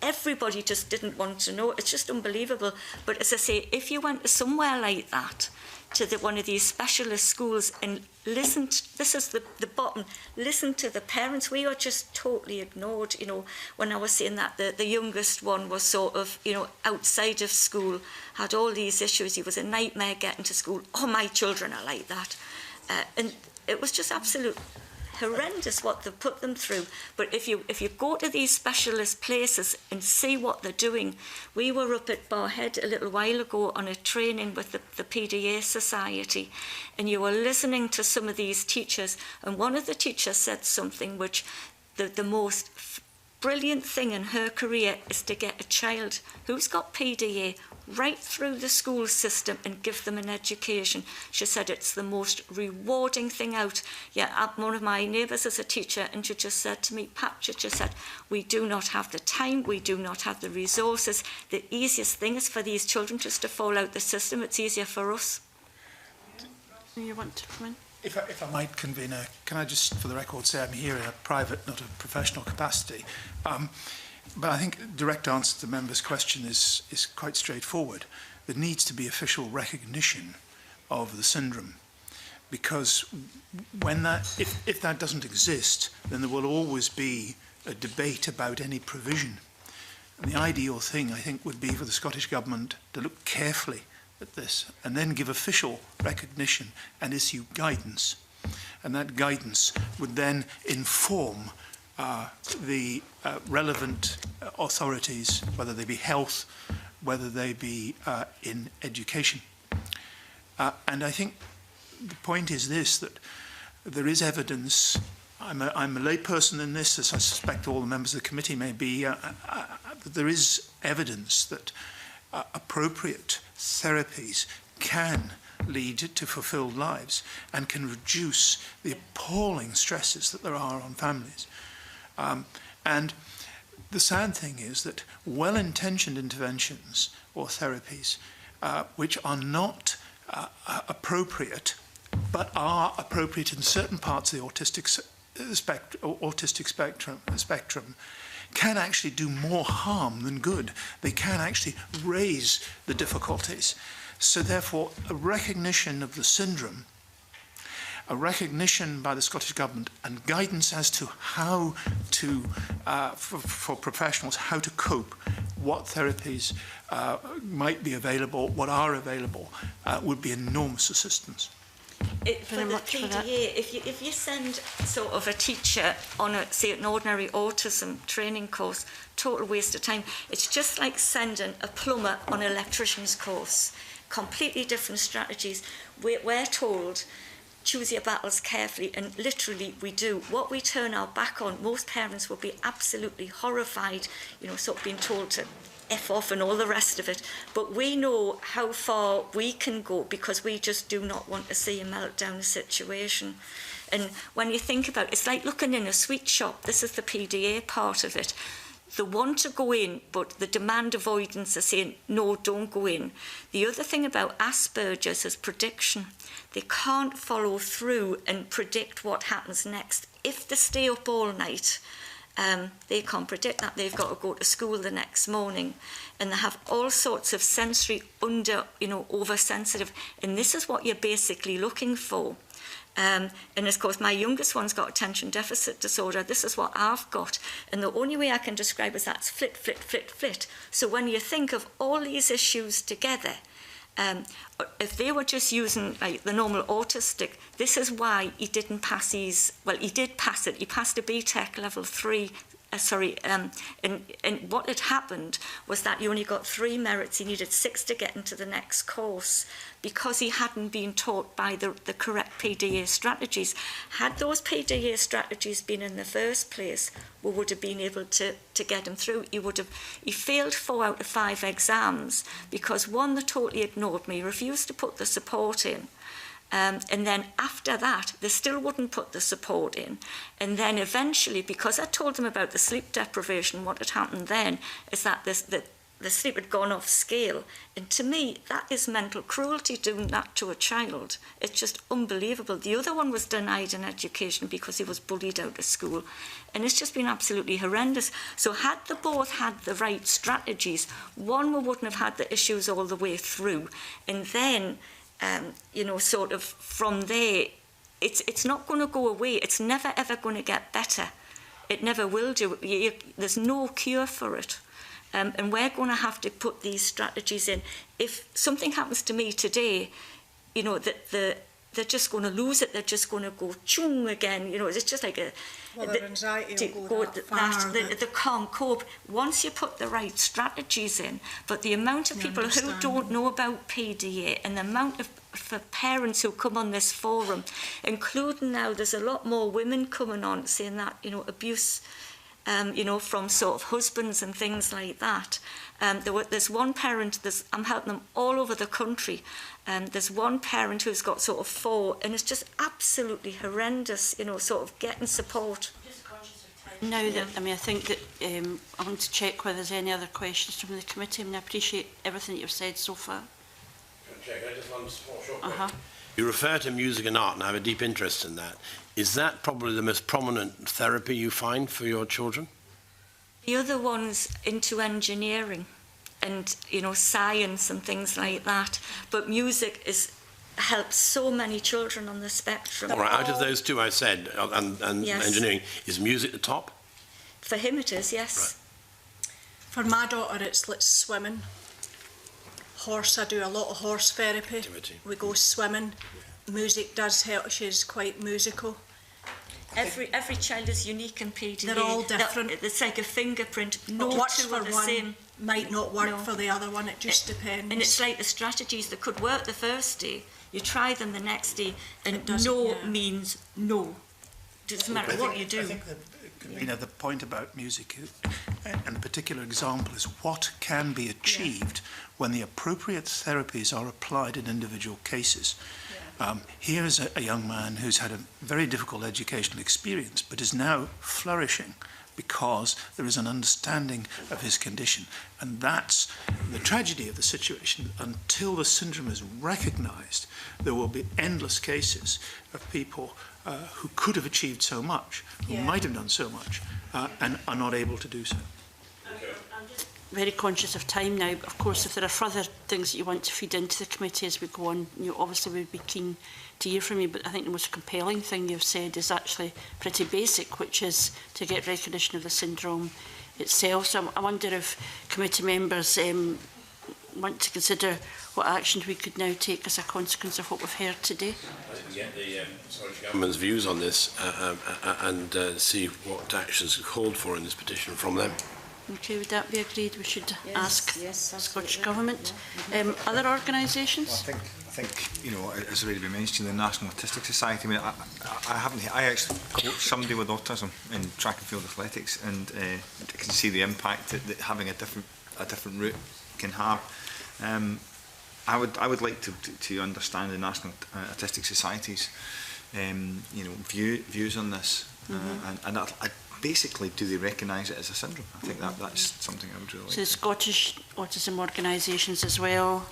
everybody just didn't want to know. It's just unbelievable. But as I say, if you went to somewhere like that, to one of these specialist schools, and listen to, this is the bottom, listen to the parents. We are just totally ignored. You know, when I was saying that the youngest one was sort of, you know, outside of school, had all these issues. He was a nightmare getting to school. Oh, my children are like that. And it was just absolute horrendous what they put them through. But if you go to these specialist places and see what they're doing, we were up at Barhead a little while ago on a training with the PDA Society, and you were listening to some of these teachers, and one of the teachers said something which the most brilliant thing in her career is to get a child who's got PDA right through the school system and give them an education. She said it's the most rewarding thing out. Yeah, one of my neighbours is a teacher, and she just said to me, Pat, she just said, we do not have the time, we do not have the resources. The easiest thing is for these children just to fall out the system. It's easier for us. You want to come in? If I might, Convener, can I just, for the record, say I'm here in a private, not a professional capacity. But I think the direct answer to the member's question is quite straightforward. There needs to be official recognition of the syndrome, because when if that doesn't exist, then there will always be a debate about any provision. And the ideal thing, I think, would be for the Scottish Government to look carefully at this and then give official recognition and issue guidance. And that guidance would then inform the relevant authorities, whether they be health, whether they be in education. And I think the point is this, that there is evidence. I'm a layperson in this, as I suspect all the members of the committee may be. There is evidence that appropriate therapies can lead to fulfilled lives and can reduce the appalling stresses that there are on families. And the sad thing is that well-intentioned interventions or therapies which are not appropriate but are appropriate in certain parts of the autistic spectrum, can actually do more harm than good. They can actually raise the difficulties. So therefore, a recognition of the syndrome, a recognition by the Scottish Government and guidance as to how to, for professionals, how to cope, what therapies might be available, what are available, would be enormous assistance. For the PDA, if you send sort of a teacher on a, say, an ordinary autism training course, total waste of time. It's just like sending a plumber on an electrician's course. Completely different strategies. We're told, choose your battles carefully, and literally we do. What we turn our back on, most parents will be absolutely horrified, you know, sort of being told to F off and all the rest of it. But we know how far we can go because we just do not want to see a meltdown situation. And when you think about it, it's like looking in a sweet shop. This is the PDA part of it. They want to go in, but the demand avoidance are saying, no, don't go in. The other thing about Asperger's is prediction. They can't follow through and predict what happens next. If they stay up all night, they can't predict that. They've got to go to school the next morning, and they have all sorts of sensory oversensitive, and this is what you're basically looking for. And of course, my youngest one's got attention deficit disorder. This is what I've got. And the only way I can describe is that's flit, flit, flit, flit. So when you think of all these issues together, if they were just using like the normal autistic, this is why he didn't pass his, well, he did pass it. He passed a BTEC level 3. And what had happened was that you only got 3 merits. He needed 6 to get into the next course because he hadn't been taught by the correct PDA strategies. Had those PDA strategies been in the first place, we would have been able to get him through. He failed 4 out of 5 exams because, one, they totally ignored me, refused to put the support in. And then after that, they still wouldn't put the support in. And then eventually, because I told them about the sleep deprivation, what had happened then is that the sleep had gone off scale. And to me, that is mental cruelty, doing that to a child. It's just unbelievable. The other one was denied an education because he was bullied out of school. And it's just been absolutely horrendous. So had they both had the right strategies, one, we wouldn't have had the issues all the way through. And then sort of from there, it's not going to go away. It's never, ever going to get better. It never will do. There's no cure for it. And we're going to have to put these strategies in. If something happens to me today, you know, they're just going to lose it. They're just going to go chung again. You know, it's just like a... Well, their anxiety will go that far. They can't cope. Once you put the right strategies in, but the amount of people who don't know about PDA and the amount of for parents who come on this forum, including now there's a lot more women coming on saying that, you know, abuse, from sort of husbands and things like that. There's one parent, I'm helping them all over the country. There's one parent who's got sort of 4, and it's just absolutely horrendous, you know, sort of getting support. Now that, I think that I want to check whether there's any other questions from the committee. I appreciate everything that you've said so far. I just want a short question. You refer to music and art, and I have a deep interest in that. Is that probably the most prominent therapy you find for your children? The other one's into engineering and, you know, science and things like that. But music helps so many children on the spectrum. All right, out of those 2 I said, and yes. Engineering, is music the top? For him it is, yes. Right. For my daughter, it's like swimming. I do a lot of horse therapy. Activity. We go swimming. Music does help. She's quite musical. Every child is unique in PDA. They're all different. It's like a fingerprint. What works for the one same. might not work for the other one. It just depends. And it's like the strategies that could work the first day. You try them the next day, and no means no. Doesn't matter what you do. I think that, the point about music and the particular example is what can be achieved when the appropriate therapies are applied in individual cases. Here is a young man who's had a very difficult educational experience but is now flourishing because there is an understanding of his condition. And that's the tragedy of the situation, until the syndrome is recognised, there will be endless cases of people who could have achieved so much, who might have done so much, and are not able to do so. I'm just very conscious of time now. Of course, if there are further things that you want to feed into the committee as we go on, you obviously would be keen to hear from you. But I think the most compelling thing you've said is actually pretty basic, which is to get recognition of the syndrome itself. So I wonder if committee members want to consider what actions we could now take as a consequence of what we've heard today. Get the government's views on this and see what actions are called for in this petition from them. Okay, would that be agreed? We should ask yes, Scottish Government. Other organisations? Well, I think, you know, as already been mentioned, the National Autistic Society. I mean, I actually coach somebody with autism in track and field athletics, and I can see the impact that having a different route can have. I would like to understand the National Autistic Society's you know, views on this, and basically, do they recognise it as a syndrome? I think that's something I would really like. So the Scottish autism organisations as well.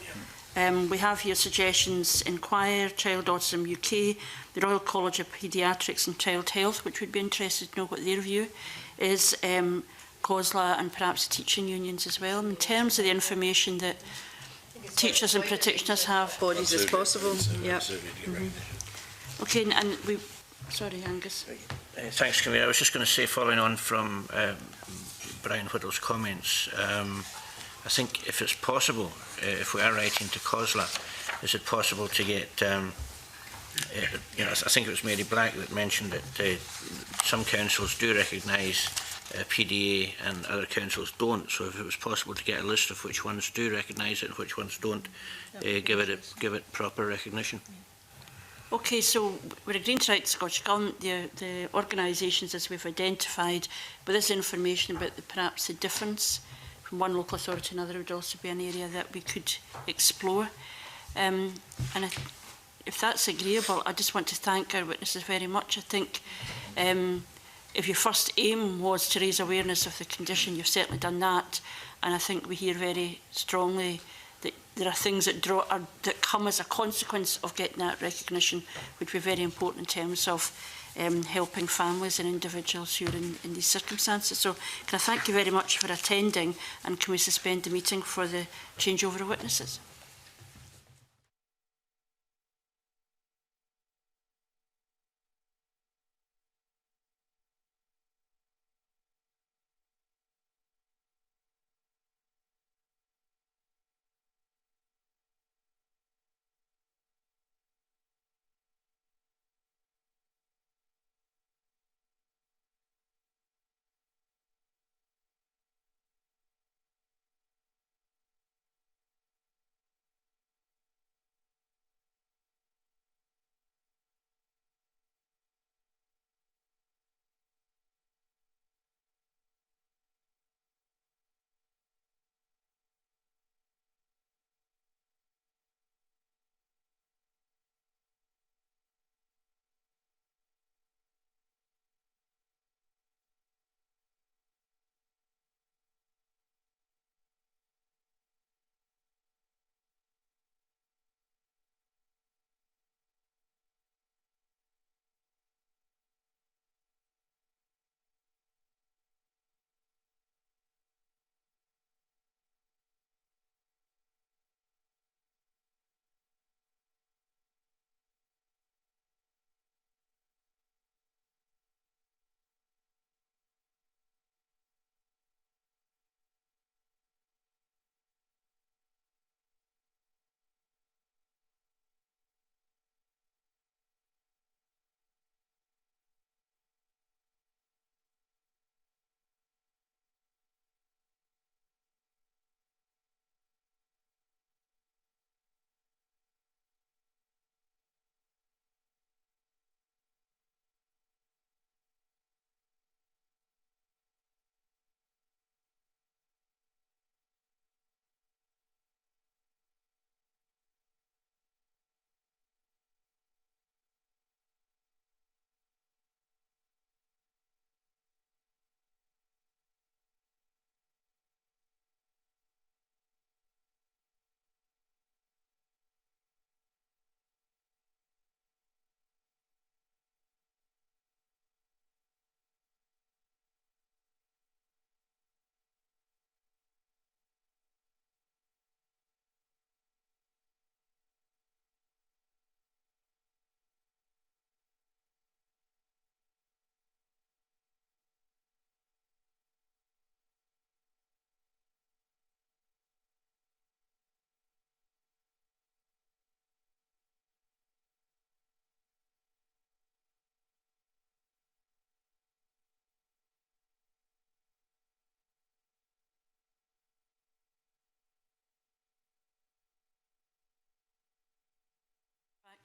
We have here suggestions: Inquire, Child Autism UK, the Royal College of Paediatrics and Child Health, which would be interested to know what their view is, COSLA, and perhaps teaching unions as well. In terms of the information that teachers and practitioners have. Bodies as possible. Yeah. Okay, and we. Sorry, Angus. Thanks, Convener. I was just going to say, following on from Brian Whittle's comments, I think if it's possible, if we are writing to COSLA, is it possible to get, you know, I think it was Mary Black that mentioned that some councils do recognise PDA and other councils don't. So if it was possible to get a list of which ones do recognise it and which ones don't, give it proper recognition. Okay, so we're agreeing to write to Scottish Government, the organisations as we've identified, but this information about perhaps the difference from one local authority to another would also be an area that we could explore. And if that's agreeable, I just want to thank our witnesses very much. I think if your first aim was to raise awareness of the condition, you've certainly done that, and I think we hear very strongly that there are things that come as a consequence of getting that recognition, which would be very important in terms of helping families and individuals who are in these circumstances. So can I thank you very much for attending, and can we suspend the meeting for the changeover of witnesses?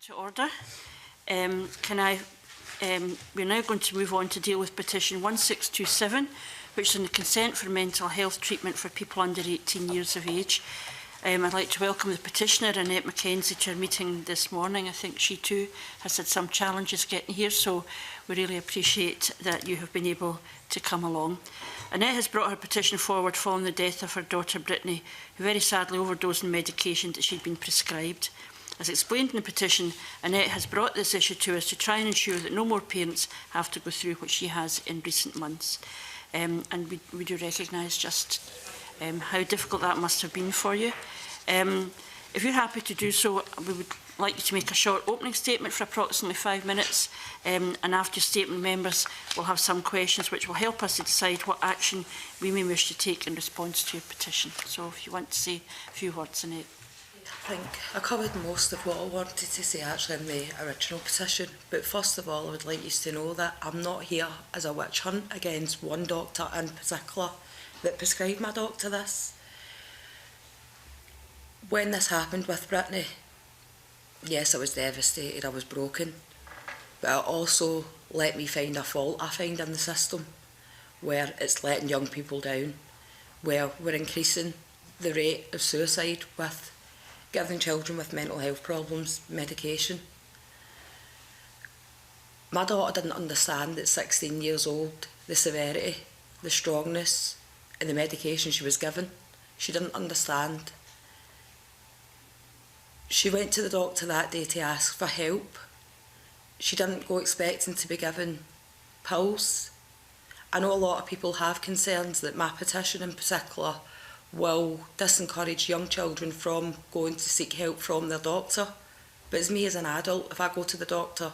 To order. We're now going to move on to deal with petition 1627, which is on the consent for mental health treatment for people under 18 years of age. I'd like to welcome the petitioner, Annette Mackenzie, to our meeting this morning. I think she too has had some challenges getting here, so we really appreciate that you have been able to come along. Annette has brought her petition forward following the death of her daughter Brittany, who very sadly overdosed on medication that she'd been prescribed. As explained in the petition, Annette has brought this issue to us to try and ensure that no more parents have to go through what she has in recent months. And we do recognise just how difficult that must have been for you. If you're happy to do so, we would like you to make a short opening statement for approximately 5 minutes, and after your statement, members will have some questions which will help us to decide what action we may wish to take in response to your petition. So if you want to say a few words, Annette. I think I covered most of what I wanted to say actually in the original petition, but first of all I would like you to know that I'm not here as a witch hunt against one doctor in particular that prescribed my doctor this. When this happened with Brittany, yes, I was devastated, I was broken, but it also let me find a fault I find in the system where it's letting young people down, where we're increasing the rate of suicide with giving children with mental health problems medication. My daughter didn't understand at 16 years old the severity, the strongness and the medication she was given. She didn't understand. She went to the doctor that day to ask for help. She didn't go expecting to be given pills. I know a lot of people have concerns that my petition in particular will disencourage young children from going to seek help from their doctor. But as me as an adult, if I go to the doctor,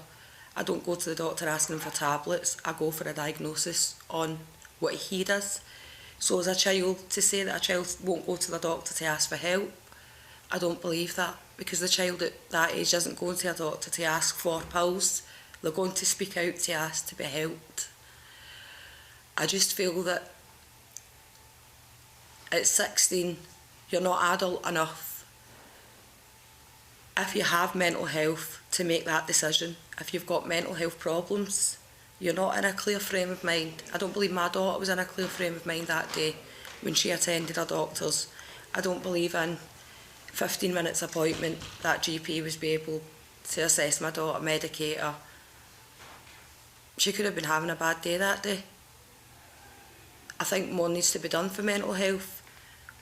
I don't go to the doctor asking for tablets, I go for a diagnosis on what he does. So as a child, to say that a child won't go to the doctor to ask for help, I don't believe that, because the child at that age isn't going to a doctor to ask for pills, they're going to speak out to ask to be helped. I just feel that at 16, you're not adult enough, if you have mental health, to make that decision. If you've got mental health problems, you're not in a clear frame of mind. I don't believe my daughter was in a clear frame of mind that day when she attended her doctor's. I don't believe in 15 minutes appointment that GP was be able to assess my daughter, medicate her. She could have been having a bad day that day. I think more needs to be done for mental health.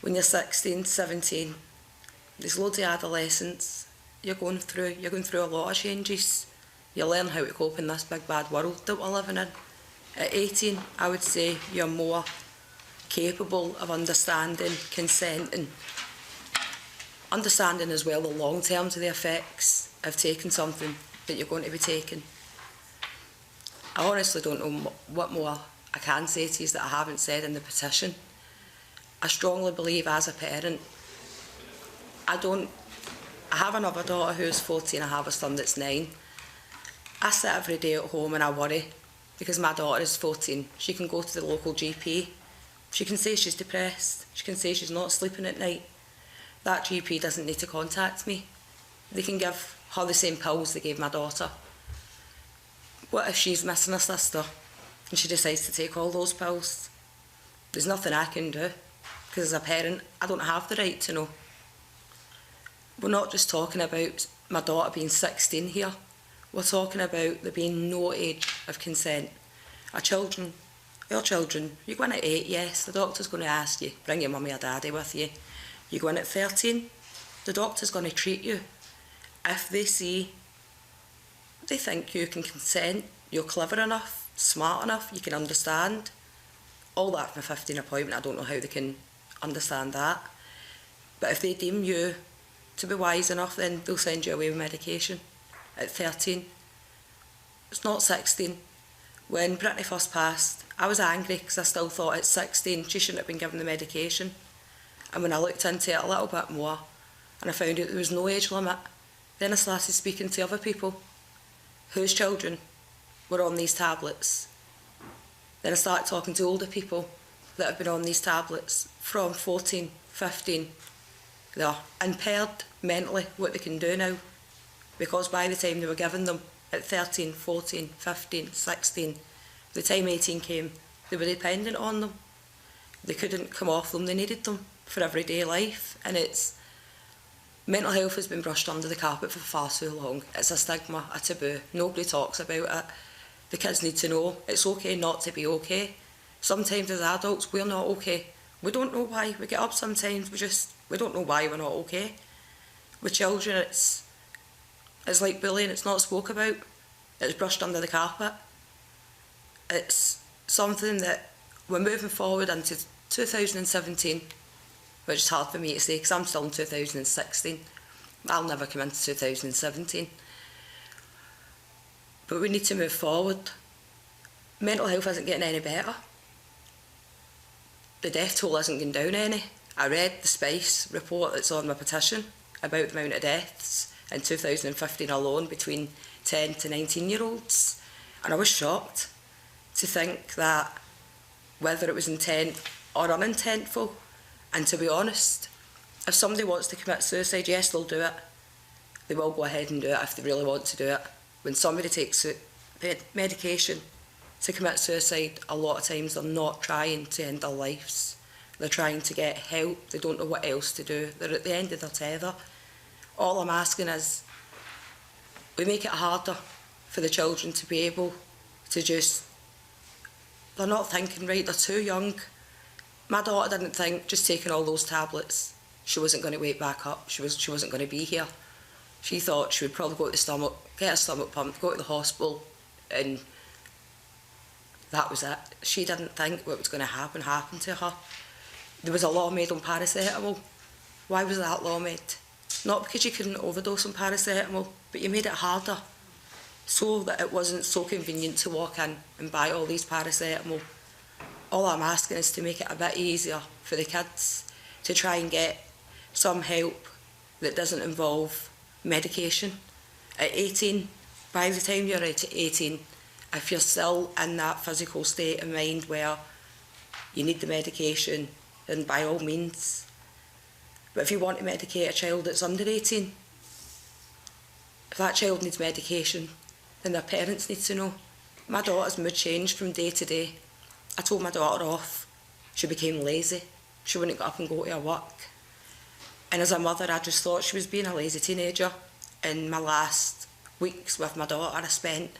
When you're 16, 17, there's loads of adolescents. You're going through a lot of changes. You learn how to cope in this big bad world that we're living in. At 18, I would say you're more capable of understanding, consenting, understanding as well the long term to the effects of taking something that you're going to be taking. I honestly don't know what more I can say to you that I haven't said in the petition. I strongly believe as a parent, I have another daughter who's 14, I have a son that's 9. I sit every day at home and I worry because my daughter is 14. She can go to the local GP. She can say she's depressed. She can say she's not sleeping at night. That GP doesn't need to contact me. They can give her the same pills they gave my daughter. What if she's missing a sister and she decides to take all those pills? There's nothing I can do, because as a parent, I don't have the right to know. We're not just talking about my daughter being 16 here. We're talking about there being no age of consent. Your children, you go in at 8, yes, the doctor's going to ask you, bring your mummy or daddy with you. You go in at 13, the doctor's going to treat you. If they think you can consent, you're clever enough, smart enough, you can understand. All that from a 15 appointment, I don't know how they can understand that. But if they deem you to be wise enough, then they'll send you away with medication at 13. It's not 16. When Brittany first passed, I was angry because I still thought at 16 she shouldn't have been given the medication. And when I looked into it a little bit more and I found out there was no age limit, then I started speaking to other people whose children were on these tablets. Then I started talking to older people that have been on these tablets from 14, 15. They're impaired mentally, what they can do now. because by the time they were given them at 13, 14, 15, 16, the time 18 came, they were dependent on them. They couldn't come off them, they needed them for everyday life. And mental health has been brushed under the carpet for far too long. It's a stigma, a taboo. Nobody talks about it. The kids need to know it's okay not to be okay. Sometimes as adults, we're not okay. We don't know why. We get up sometimes, we don't know why we're not okay. With children, it's like bullying, it's not spoke about. It's brushed under the carpet. It's something that we're moving forward into 2017, which is hard for me to say because I'm still in 2016. I'll never come into 2017. But we need to move forward. Mental health isn't getting any better. The death toll isn't going down any. I read the SPICE report that's on my petition about the amount of deaths in 2015 alone between 10 to 19-year-olds. And I was shocked to think that whether it was intent or unintentful, and to be honest, if somebody wants to commit suicide, yes, they'll do it. They will go ahead and do it if they really want to do it. When somebody takes medication to commit suicide, a lot of times they're not trying to end their lives. They're trying to get help. They don't know what else to do. They're at the end of their tether. All I'm asking is we make it harder for the children to be able to just... They're not thinking right, they're too young. My daughter didn't think just taking all those tablets, she wasn't going to wake back up, she wasn't going to be here. She thought she would probably go to the stomach, get a stomach pump, go to the hospital, and that was it. She didn't think what was going to happen to her. There was a law made on paracetamol. Why was that law made? Not because you couldn't overdose on paracetamol, but you made it harder so that it wasn't so convenient to walk in and buy all these paracetamol. All I'm asking is to make it a bit easier for the kids to try and get some help that doesn't involve medication. At 18, by the time you're at 18, if you're still in that physical state of mind where you need the medication, then by all means. But if you want to medicate a child that's under 18, if that child needs medication, then their parents need to know. My daughter's mood changed from day to day. I told my daughter off. She became lazy. She wouldn't get up and go to her work. And as a mother, I just thought she was being a lazy teenager. In my last weeks with my daughter, I spent,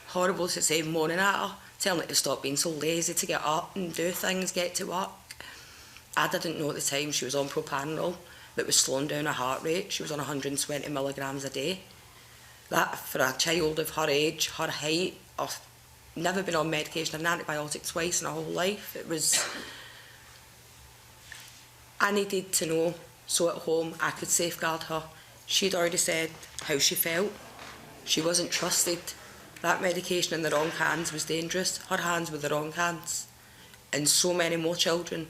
horrible to say, moaning at her, telling her to stop being so lazy, to get up and do things, get to work. I didn't know at the time she was on propranolol that was slowing down her heart rate. She was on 120 milligrams a day. That, for a child of her age, her height, I've never been on medication, an antibiotic twice in her whole life. It was... I needed to know so at home I could safeguard her. She'd already said how she felt. She wasn't trusted. That medication in the wrong hands was dangerous. Her hands were the wrong hands. And so many more children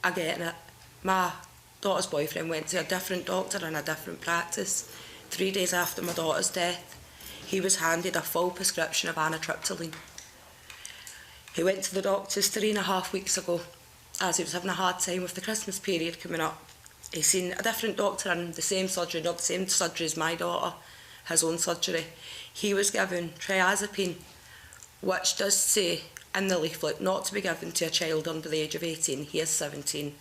are getting it. My daughter's boyfriend went to a different doctor in a different practice. 3 days after my daughter's death, he was handed a full prescription of anitriptyline. He went to the doctors 3.5 weeks ago as he was having a hard time with the Christmas period coming up. He's seen a different doctor in the same surgery, not the same surgery as my daughter, his own surgery. He was given triazepine, which does say in the leaflet not to be given to a child under the age of 18, he is 17,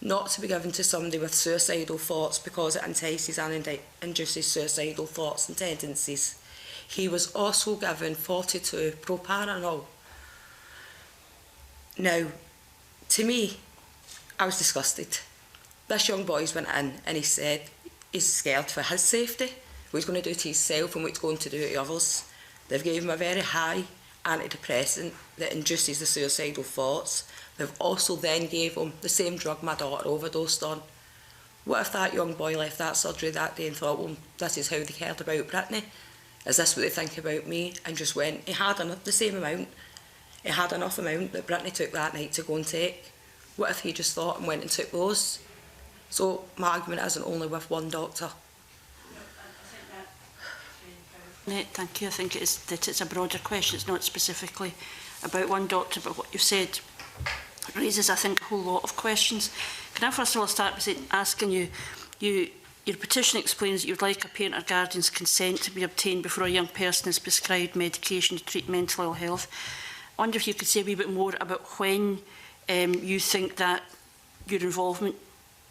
not to be given to somebody with suicidal thoughts because it entices and induces suicidal thoughts and tendencies. He was also given 42 propranolol. Now, to me, I was disgusted. This young boy's went in and he said he's scared for his safety, what he's going to do to himself and what he's going to do to others. They've given him a very high antidepressant that induces the suicidal thoughts. They've also then gave him the same drug my daughter overdosed on. What if that young boy left that surgery that day and thought, well, this is how they cared about Brittany? Is this what they think about me? And just went, he had the same amount. He had enough amount that Brittany took that night to go and take. What if he just thought and went and took those? So my argument isn't only with one doctor. Thank you. I think it's a broader question. It's not specifically about one doctor, but what you've said raises, I think, a whole lot of questions. Can I first of all start by asking you Your petition explains that you would like a parent or guardian's consent to be obtained before a young person is prescribed medication to treat mental ill health. I wonder if you could say a wee bit more about when you think that your involvement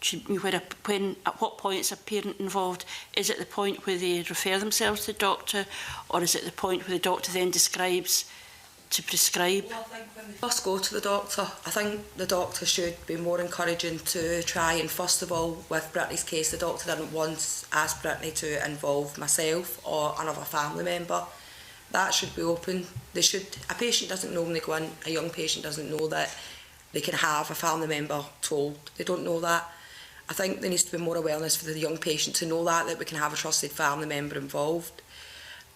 should, at what point is a parent involved? Is it the point where they refer themselves to the doctor, or is it the point where the doctor then describes to prescribe? Well, I think when they first go to the doctor, I think the doctor should be more encouraging to try, and first of all, with Brittany's case, the doctor didn't once ask Brittany to involve myself or another family member. That should be open. They should. A patient doesn't know when they go in, a young patient doesn't know that they can have a family member told. They don't know that. I think there needs to be more awareness for the young patient to know that we can have a trusted family member involved.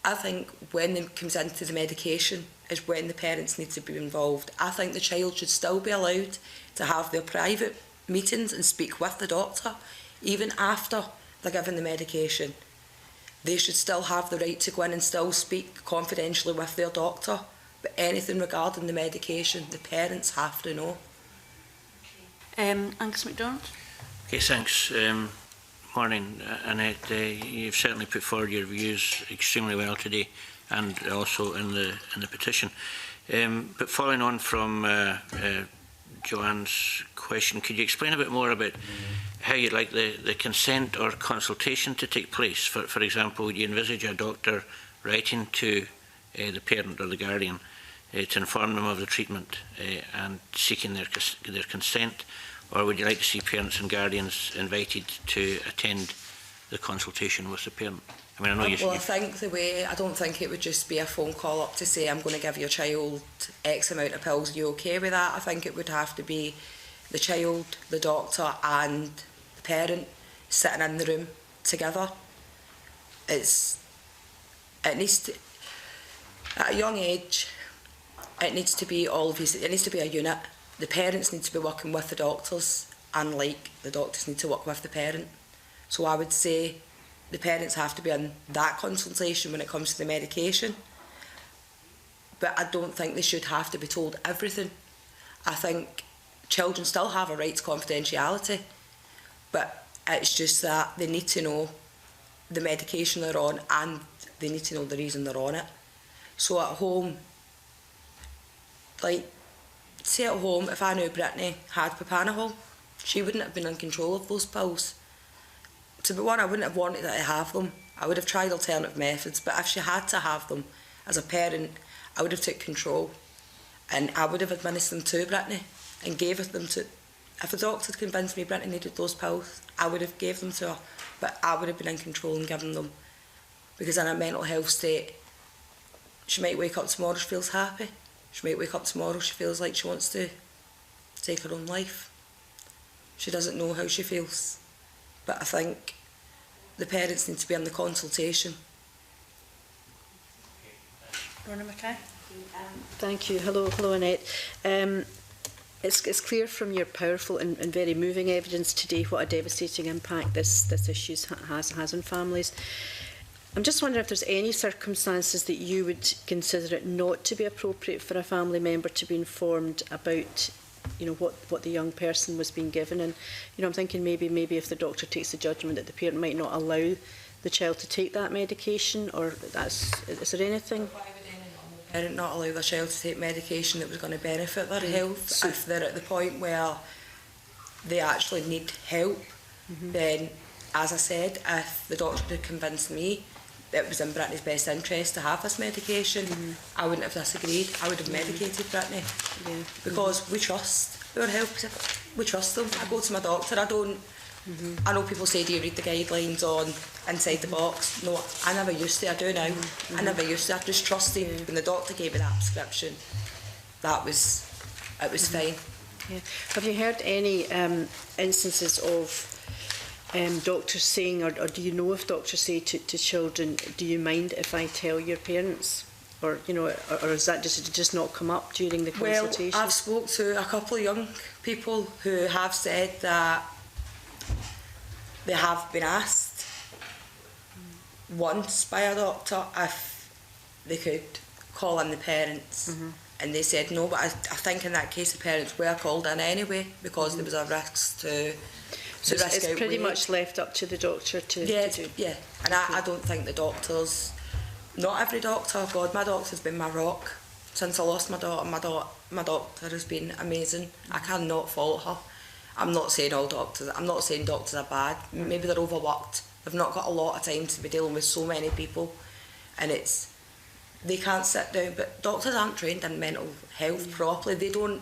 I think when it comes into the medication is when the parents need to be involved. I think the child should still be allowed to have their private meetings and speak with the doctor, even after they're given the medication. They should still have the right to go in and still speak confidentially with their doctor, but anything regarding the medication, the parents have to know. Angus MacDonald. Okay, thanks. Morning, Annette. You've certainly put forward your views extremely well today, and also in the petition. But following on from Joanne's question, could you explain a bit more about how you'd like the consent or consultation to take place? For example, would you envisage a doctor writing to the parent or the guardian to inform them of the treatment and seeking their consent? Or would you like to see parents and guardians invited to attend the consultation with the parent? I mean, I know you. Well, I think the way, I don't think it would just be a phone call up to say, I'm going to give your child X amount of pills. Are you okay with that? I think it would have to be the child, the doctor, and the parent sitting in the room together. It needs to, at a young age, it needs to be all of these. It needs to be a unit. The parents need to be working with the doctors, and like the doctors need to work with the parent. So I would say the parents have to be in that consultation when it comes to the medication. But I don't think they should have to be told everything. I think children still have a right to confidentiality, but it's just that they need to know the medication they're on, and they need to know the reason they're on it. So at home, like, say at home, if I knew Brittany had propanol, she wouldn't have been in control of those pills. To be one, I wouldn't have wanted her to have them. I would have tried alternative methods, but if she had to have them, as a parent, I would have took control, and I would have administered them to Brittany and gave them to. If a doctor had convinced me Brittany needed those pills, I would have gave them to her, but I would have been in control and given them, because in a mental health state, she might wake up tomorrow, she feels happy. She might wake up tomorrow, she feels like she wants to take her own life. She doesn't know how she feels. But I think the parents need to be in the consultation. Rona Mackay. Thank you. Hello, Annette. It's clear from your powerful and very moving evidence today what a devastating impact this issue has on families. I'm just wondering if there's any circumstances that you would consider it not to be appropriate for a family member to be informed about, you know, what the young person was being given. And, you know, I'm thinking maybe if the doctor takes the judgment that the parent might not allow the child to take that medication, or is there anything? Why would any normal parent not allow their child to take medication that was going to benefit their health? If they're at the point where they actually need help, then, as I said, if the doctor had convinced me it was in Brittany's best interest to have this medication, I wouldn't have disagreed. I would have medicated Brittany, because we trust our health. We trust them. I go to my doctor. I don't. I know people say, do you read the guidelines on inside the box? No, I never used to. I do now. I never used to. I just trusted when the doctor gave me that prescription. It was fine. Yeah. Have you heard any instances of doctors saying, or do you know if doctors say to children, do you mind if I tell your parents? Or, you know, or is that just not come up during the consultation? Well, I've spoke to a couple of young people who have said that they have been asked once by a doctor if they could call in the parents, and they said no, but I think in that case the parents were called in anyway, because there was a risk to So the risk it's pretty outweighed. much left up to the doctor to do. Yeah, and I don't think the doctors, not every doctor, God, my doctor's been my rock. Since I lost my daughter, my doctor has been amazing. I cannot fault her. I'm not saying all doctors, I'm not saying doctors are bad. Maybe they're overworked. They've not got a lot of time to be dealing with so many people. And they can't sit down. But doctors aren't trained in mental health properly. They don't,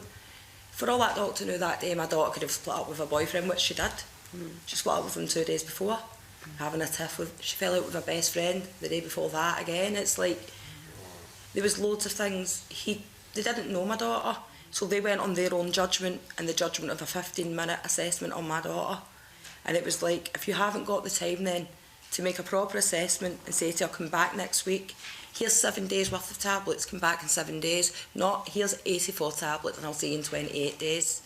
for all that doctor knew that day, my daughter could have split up with her boyfriend, which she did. She split up with him 2 days before, having a tiff with, she fell out with her best friend the day before that again. It's like, there was loads of things. They didn't know my daughter, so they went on their own judgment and the judgment of a 15-minute assessment on my daughter. And it was like, if you haven't got the time then to make a proper assessment and say to her, come back next week, here's 7 days worth of tablets, come back in 7 days. Not, here's 84 tablets and I'll see you in 28 days.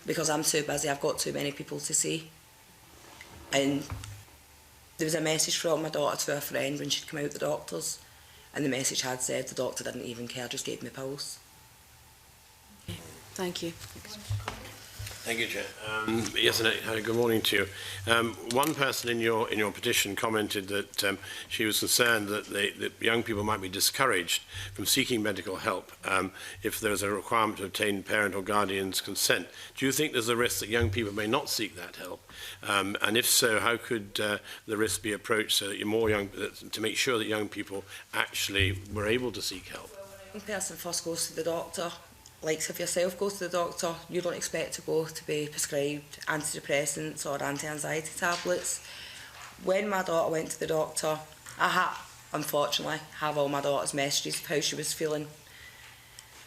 Because I'm too busy, I've got too many people to see. And there was a message from my daughter to her friend when she'd come out the doctor's, and the message had said the doctor didn't even care, just gave me pills. Thank you. Thank you, Chair. Yes, and good morning to you. One person in your petition commented that she was concerned that young people might be discouraged from seeking medical help if there is a requirement to obtain parent or guardian's consent. Do you think there's a risk that young people may not seek that help? And if so, how could the risk be approached so that you're more young, to make sure that young people actually were able to seek help? Well, when a young person first goes to the doctor, like if yourself goes to the doctor, you don't expect to go to be prescribed antidepressants or anti-anxiety tablets. When my daughter went to the doctor, unfortunately, have all my daughter's messages of how she was feeling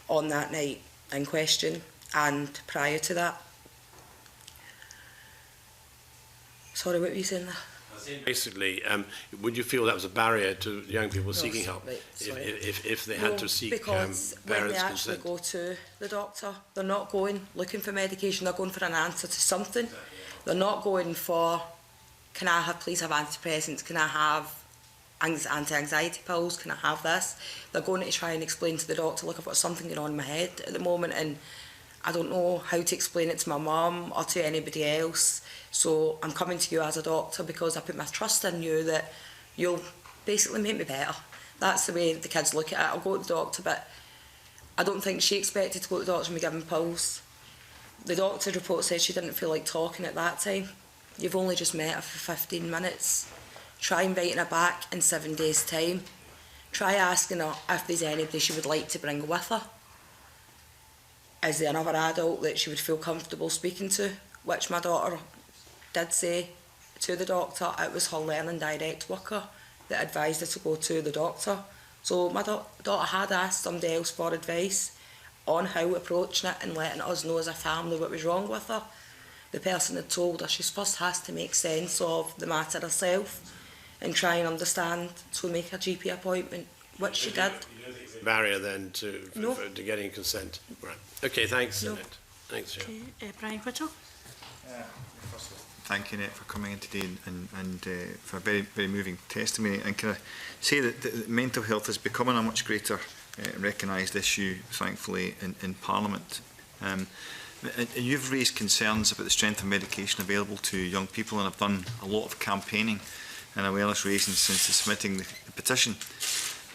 on that night in question and prior to that. Sorry, what were you saying there? Basically, would you feel that was a barrier to young people seeking help if they had to seek because when they parents' actually consent? go to the doctor, they're not going looking for medication, they're going for an answer to something. They're not going for, can I please have antidepressants, can I have anti-anxiety pills, can I have this? They're going to try and explain to the doctor, look, I've got something going on in my head at the moment and I don't know how to explain it to my mum or to anybody else. So I'm coming to you as a doctor because I put my trust in you that you'll basically make me better. That's the way the kids look at it. I'll go to the doctor, but I don't think she expected to go to the doctor and be given pills. The doctor's report said she didn't feel like talking at that time. You've only just met her for 15 minutes. Try inviting her back in 7 days' time. Try asking her if there's anybody she would like to bring with her. Is there another adult that she would feel comfortable speaking to? Which my daughter did say to the doctor. It was her learning direct worker that advised her to go to the doctor. So my daughter had asked somebody else for advice on how approaching it and letting us know as a family what was wrong with her. The person had told her she first has to make sense of the matter herself and try and understand to make a GP appointment, which she did. Barrier then to getting consent. Right. Okay, thanks, No. Annette. Thanks, Chair. Okay, Brian Whittle. Thank you, Annette, for coming in today and for a very, very moving testimony. And can I say that mental health is becoming a much greater recognised issue, thankfully, in Parliament. And you've raised concerns about the strength of medication available to young people, and have done a lot of campaigning and awareness raising since submitting the petition.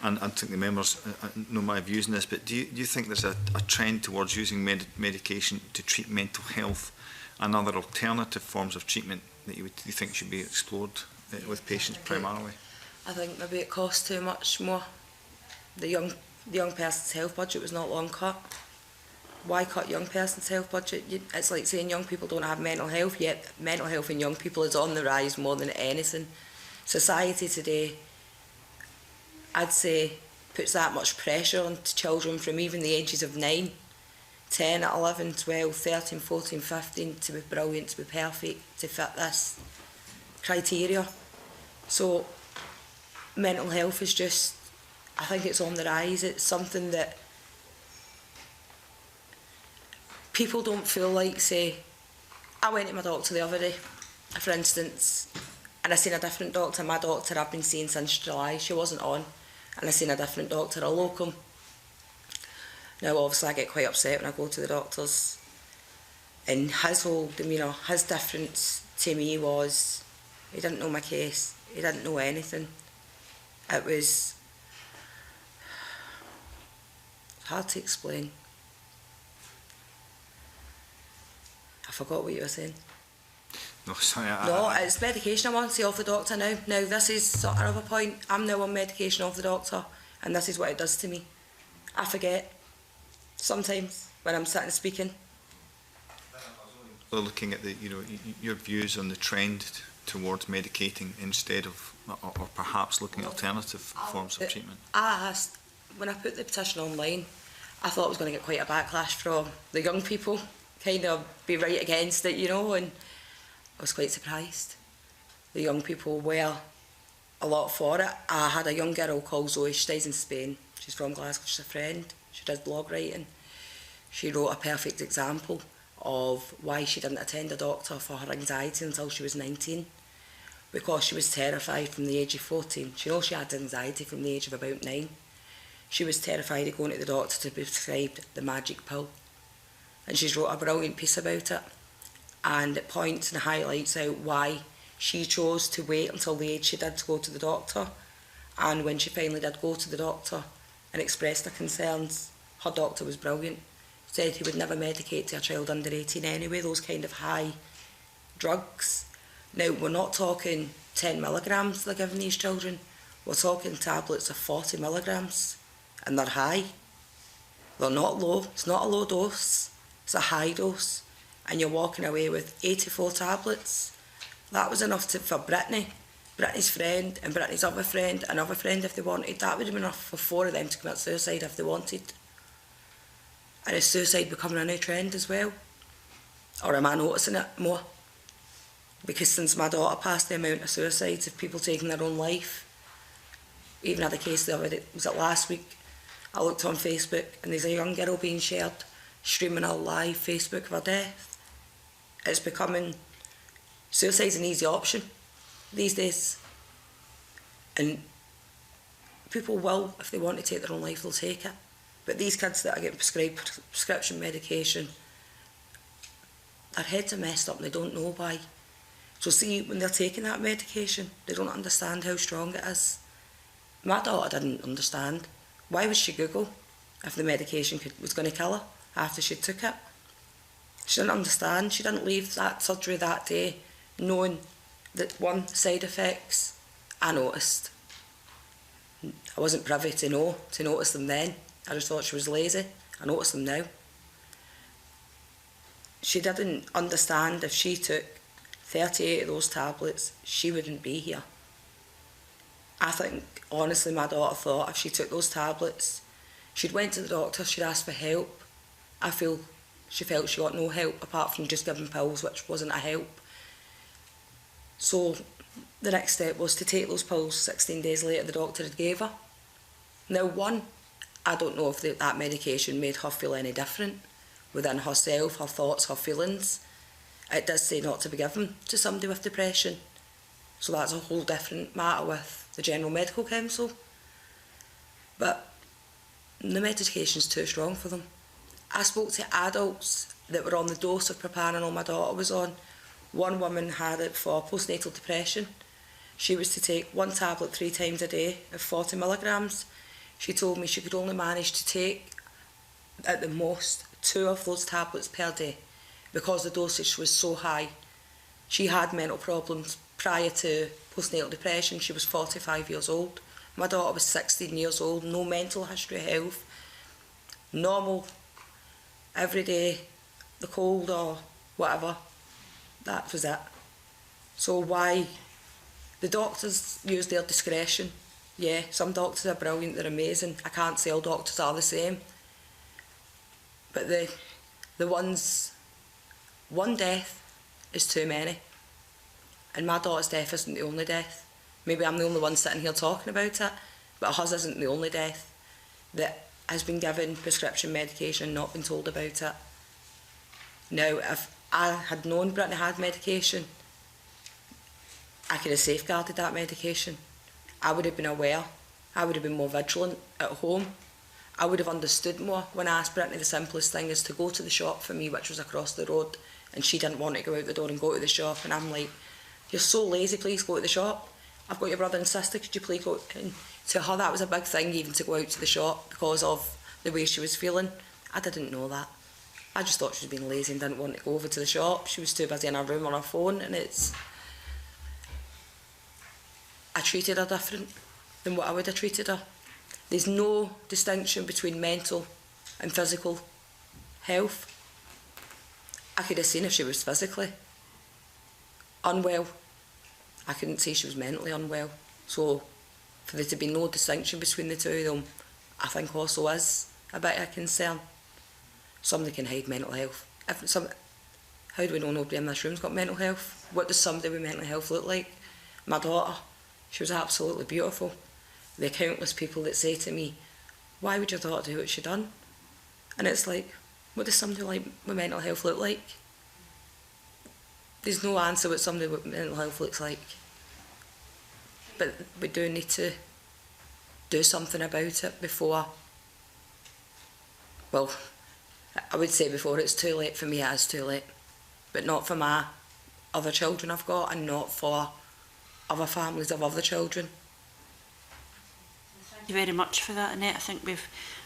And I think the members know my views on this, but do you think there's a trend towards using medication to treat mental health and other alternative forms of treatment that you think should be explored with patients primarily? I think maybe it costs too much more. The young person's health budget was not long cut. Why cut young person's health budget? It's like saying young people don't have mental health, yet mental health in young people is on the rise more than anything. Society today, I'd say, puts that much pressure on children from even the ages of 9, 10, 11, 12, 13, 14, 15 to be brilliant, to be perfect, to fit this criteria. So mental health is just, I think it's on the rise. It's something that people don't feel like, say, I went to my doctor the other day, for instance, and I seen a different doctor. My doctor I've been seeing since July, she wasn't on. And I seen a different doctor, a locum. Now obviously I get quite upset when I go to the doctors. And his whole demeanour, his difference to me was, he didn't know my case, he didn't know anything. It was hard to explain. I forgot what you were saying. No, sorry. No, it's medication I'm on, see off the doctor now. Now this is sort of another point. I'm now on medication off the doctor, and this is what it does to me. I forget sometimes when I'm sitting speaking. Looking at the, your views on the trend towards medicating instead of, or perhaps looking at alternative forms of treatment. I asked, when I put the petition online, I thought I was going to get quite a backlash from the young people, kind of be right against it, and I was quite surprised. The young people were a lot for it. I had a young girl called Zoe, she stays in Spain. She's from Glasgow, she's a friend. She does blog writing. She wrote a perfect example of why she didn't attend a doctor for her anxiety until she was 19. Because she was terrified from the age of 14. She knows she had anxiety from the age of about 9. She was terrified of going to the doctor to be prescribed the magic pill. And she's wrote a brilliant piece about it. And it points and highlights out why she chose to wait until the age she did to go to the doctor. And when she finally did go to the doctor and expressed her concerns, her doctor was brilliant. Said he would never medicate to a child under 18 anyway, those kind of high drugs. Now, we're not talking 10 milligrams they're giving these children. We're talking tablets of 40 milligrams, and they're high. They're not low. It's not a low dose. It's a high dose. And you're walking away with 84 tablets. That was enough for Brittany, Brittany's friend, and Brittany's other friend, another friend if they wanted. That would have been enough for 4 of them to commit suicide if they wanted. And is suicide becoming a new trend as well? Or am I noticing it more? Because since my daughter passed, the amount of suicides of people taking their own life, even had a case the other day, was it last week? I looked on Facebook and there's a young girl being shared, streaming a live Facebook of her death. It's becoming, suicide's an easy option these days. And people will, if they want to take their own life, they'll take it. But these kids that are getting prescribed prescription medication, their heads are messed up and they don't know why. So see, when they're taking that medication, they don't understand how strong it is. My daughter didn't understand. Why would she Google if the medication was going to kill her after she took it? She didn't understand. She didn't leave that surgery that day knowing that one side effects I noticed. I wasn't privy to notice them then. I just thought she was lazy. I notice them now. She didn't understand if she took 38 of those tablets, she wouldn't be here. I think, honestly, my daughter thought if she took those tablets, she'd went to the doctor, she'd asked for help. I feel she felt she got no help apart from just giving pills, which wasn't a help. So the next step was to take those pills. 16 days later, the doctor had gave her. Now, one, I don't know if that medication made her feel any different within herself, her thoughts, her feelings. It does say not to be given to somebody with depression. So that's a whole different matter with the General Medical Council. But the medication's too strong for them. I spoke to adults that were on the dose of propranolol my daughter was on. One woman had it for postnatal depression. She was to take 1 tablet 3 times a day of 40 milligrams. She told me she could only manage to take, at the most, 2 of those tablets per day because the dosage was so high. She had mental problems prior to postnatal depression. She was 45 years old. My daughter was 16 years old, no mental history of health, normal, every day, the cold or whatever. That was it. So why? The doctors use their discretion. Yeah, some doctors are brilliant, they're amazing. I can't say all doctors are the same. But the ones, one death is too many. And my daughter's death isn't the only death. Maybe I'm the only one sitting here talking about it, but hers isn't the only death that has been given prescription medication and not been told about it. Now, if I had known Brittany had medication, I could have safeguarded that medication. I would have been aware. I would have been more vigilant at home. I would have understood more when I asked Brittany the simplest thing is to go to the shop for me, which was across the road, and she didn't want to go out the door and go to the shop, and I'm like, you're so lazy, please go to the shop. I've got your brother and sister, could you please go? And to her that was a big thing, even to go out to the shop because of the way she was feeling. I didn't know that. I just thought she was being lazy and didn't want to go over to the shop. She was too busy in her room on her phone, and I treated her different than what I would have treated her. There's no distinction between mental and physical health. I could have seen if she was physically unwell. I couldn't say she was mentally unwell. So for there to be no distinction between the two of them, I think also is a bit of a concern. Somebody can hide mental health. How do we know nobody in this room's got mental health? What does somebody with mental health look like? My daughter, she was absolutely beautiful. There are countless people that say to me, why would your daughter do what she done? And it's like, what does somebody like with mental health look like? There's no answer what somebody with mental health looks like. But we do need to do something about it before, well, I would say before it's too late. For me it is too late, but not for my other children I've got, and not for other families of other children. Thank you very much for that, Annette. I think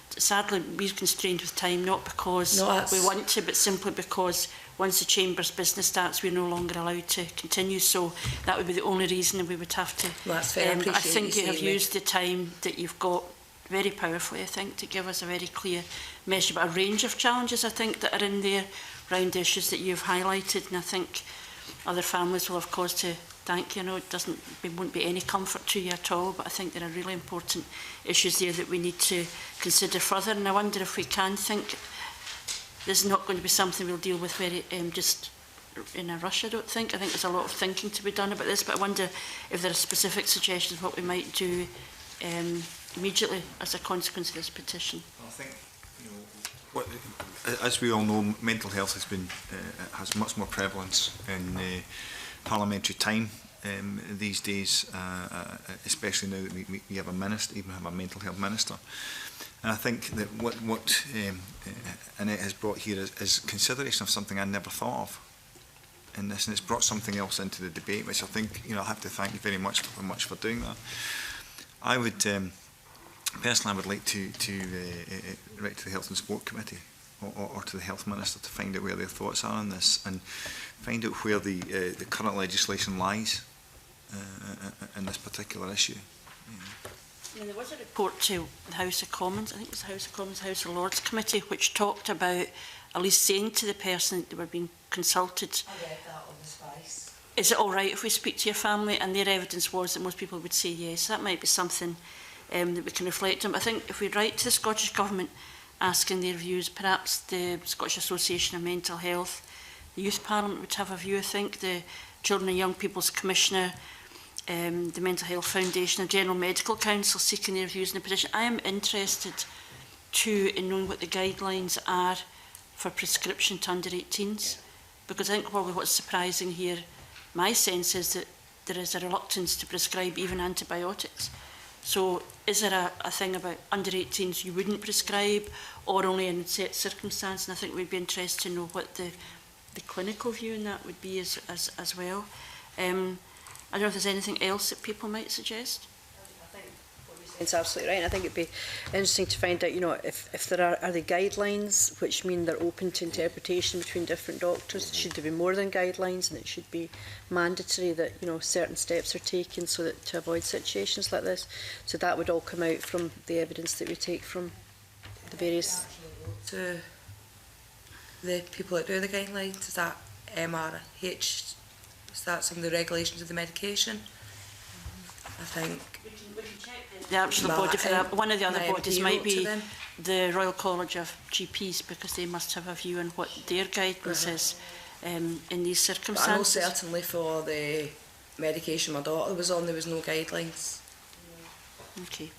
sadly we're constrained with time, not because we want to, but simply because once the Chamber's business starts, we're no longer allowed to continue. So that would be the only reason we would have to. Well, that's fair. I think you have used the time that you've got very powerfully, I think, to give us a very clear message about a range of challenges, I think, that are in there around the issues that you've highlighted. And I think other families will have cause to thank you. I know it won't be any comfort to you at all, but I think there are really important issues there that we need to consider further. And I wonder if we can think this is not going to be something we'll deal with very just in a rush, I don't think. I think there's a lot of thinking to be done about this, but I wonder if there are specific suggestions of what we might do immediately as a consequence of this petition. I think, as we all know, mental health has much more prevalence in parliamentary time these days, especially now that we have a minister, even have a mental health minister. And I think that what Annette has brought here is consideration of something I never thought of in this, and it's brought something else into the debate, which I think, I have to thank you very much for doing that. I would personally, I would like to write to the Health and Sport Committee or to the Health Minister to find out where their thoughts are on this, and find out where the current legislation lies in this particular issue. I mean, there was a report to the House of Commons, I think it was the House of Commons, House of Lords Committee, which talked about at least saying to the person that they were being consulted, I read that on the Spice. Is it all right if we speak to your family? And their evidence was that most people would say yes. That might be something that we can reflect on. But I think if we write to the Scottish Government asking their views, perhaps the Scottish Association of Mental Health, the Youth Parliament would have a view. I think the Children and Young People's Commissioner, the Mental Health Foundation, the General Medical Council seeking their views in the petition. I am interested too in knowing what the guidelines are for prescription to under 18s, because I think probably what's surprising here, my sense is that there is a reluctance to prescribe even antibiotics. So is there a thing about under 18s you wouldn't prescribe, or only in set circumstances? And I think we'd be interested to know what the clinical view in that would be as well. I don't know if there's anything else that people might suggest. I think what you're saying is absolutely right. And I think it'd be interesting to find out, if there are the guidelines which mean they're open to interpretation between different doctors. Should there be more than guidelines, and it should be mandatory that certain steps are taken so that to avoid situations like this? So that would all come out from the evidence that we take from the various. To the people that do the guidelines, is that MRH? Is that some of the regulations of the medication? I think we can check the actual body for that. One of the other bodies might be the Royal College of GPs, because they must have a view on what their guidance is in these circumstances. But I know certainly for the medication my daughter was on, there was no guidelines. Okay.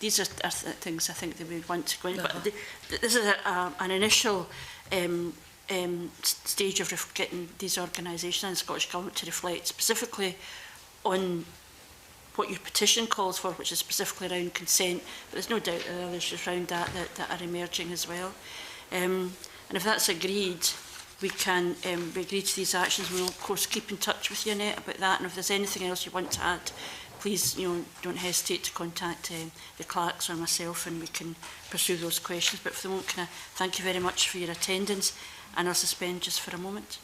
These are things I think that we would want to go into. But this is an initial stage of getting these organisations and the Scottish Government to reflect specifically on what your petition calls for, which is specifically around consent. But there's no doubt there are issues around that are emerging as well. And if that's agreed, we can we agree to these actions. We'll of course keep in touch with you, Annette, about that, and if there's anything else you want to add, please don't hesitate to contact the clerks or myself, and we can pursue those questions. But for the moment, can I thank you very much for your attendance, and I'll suspend just for a moment.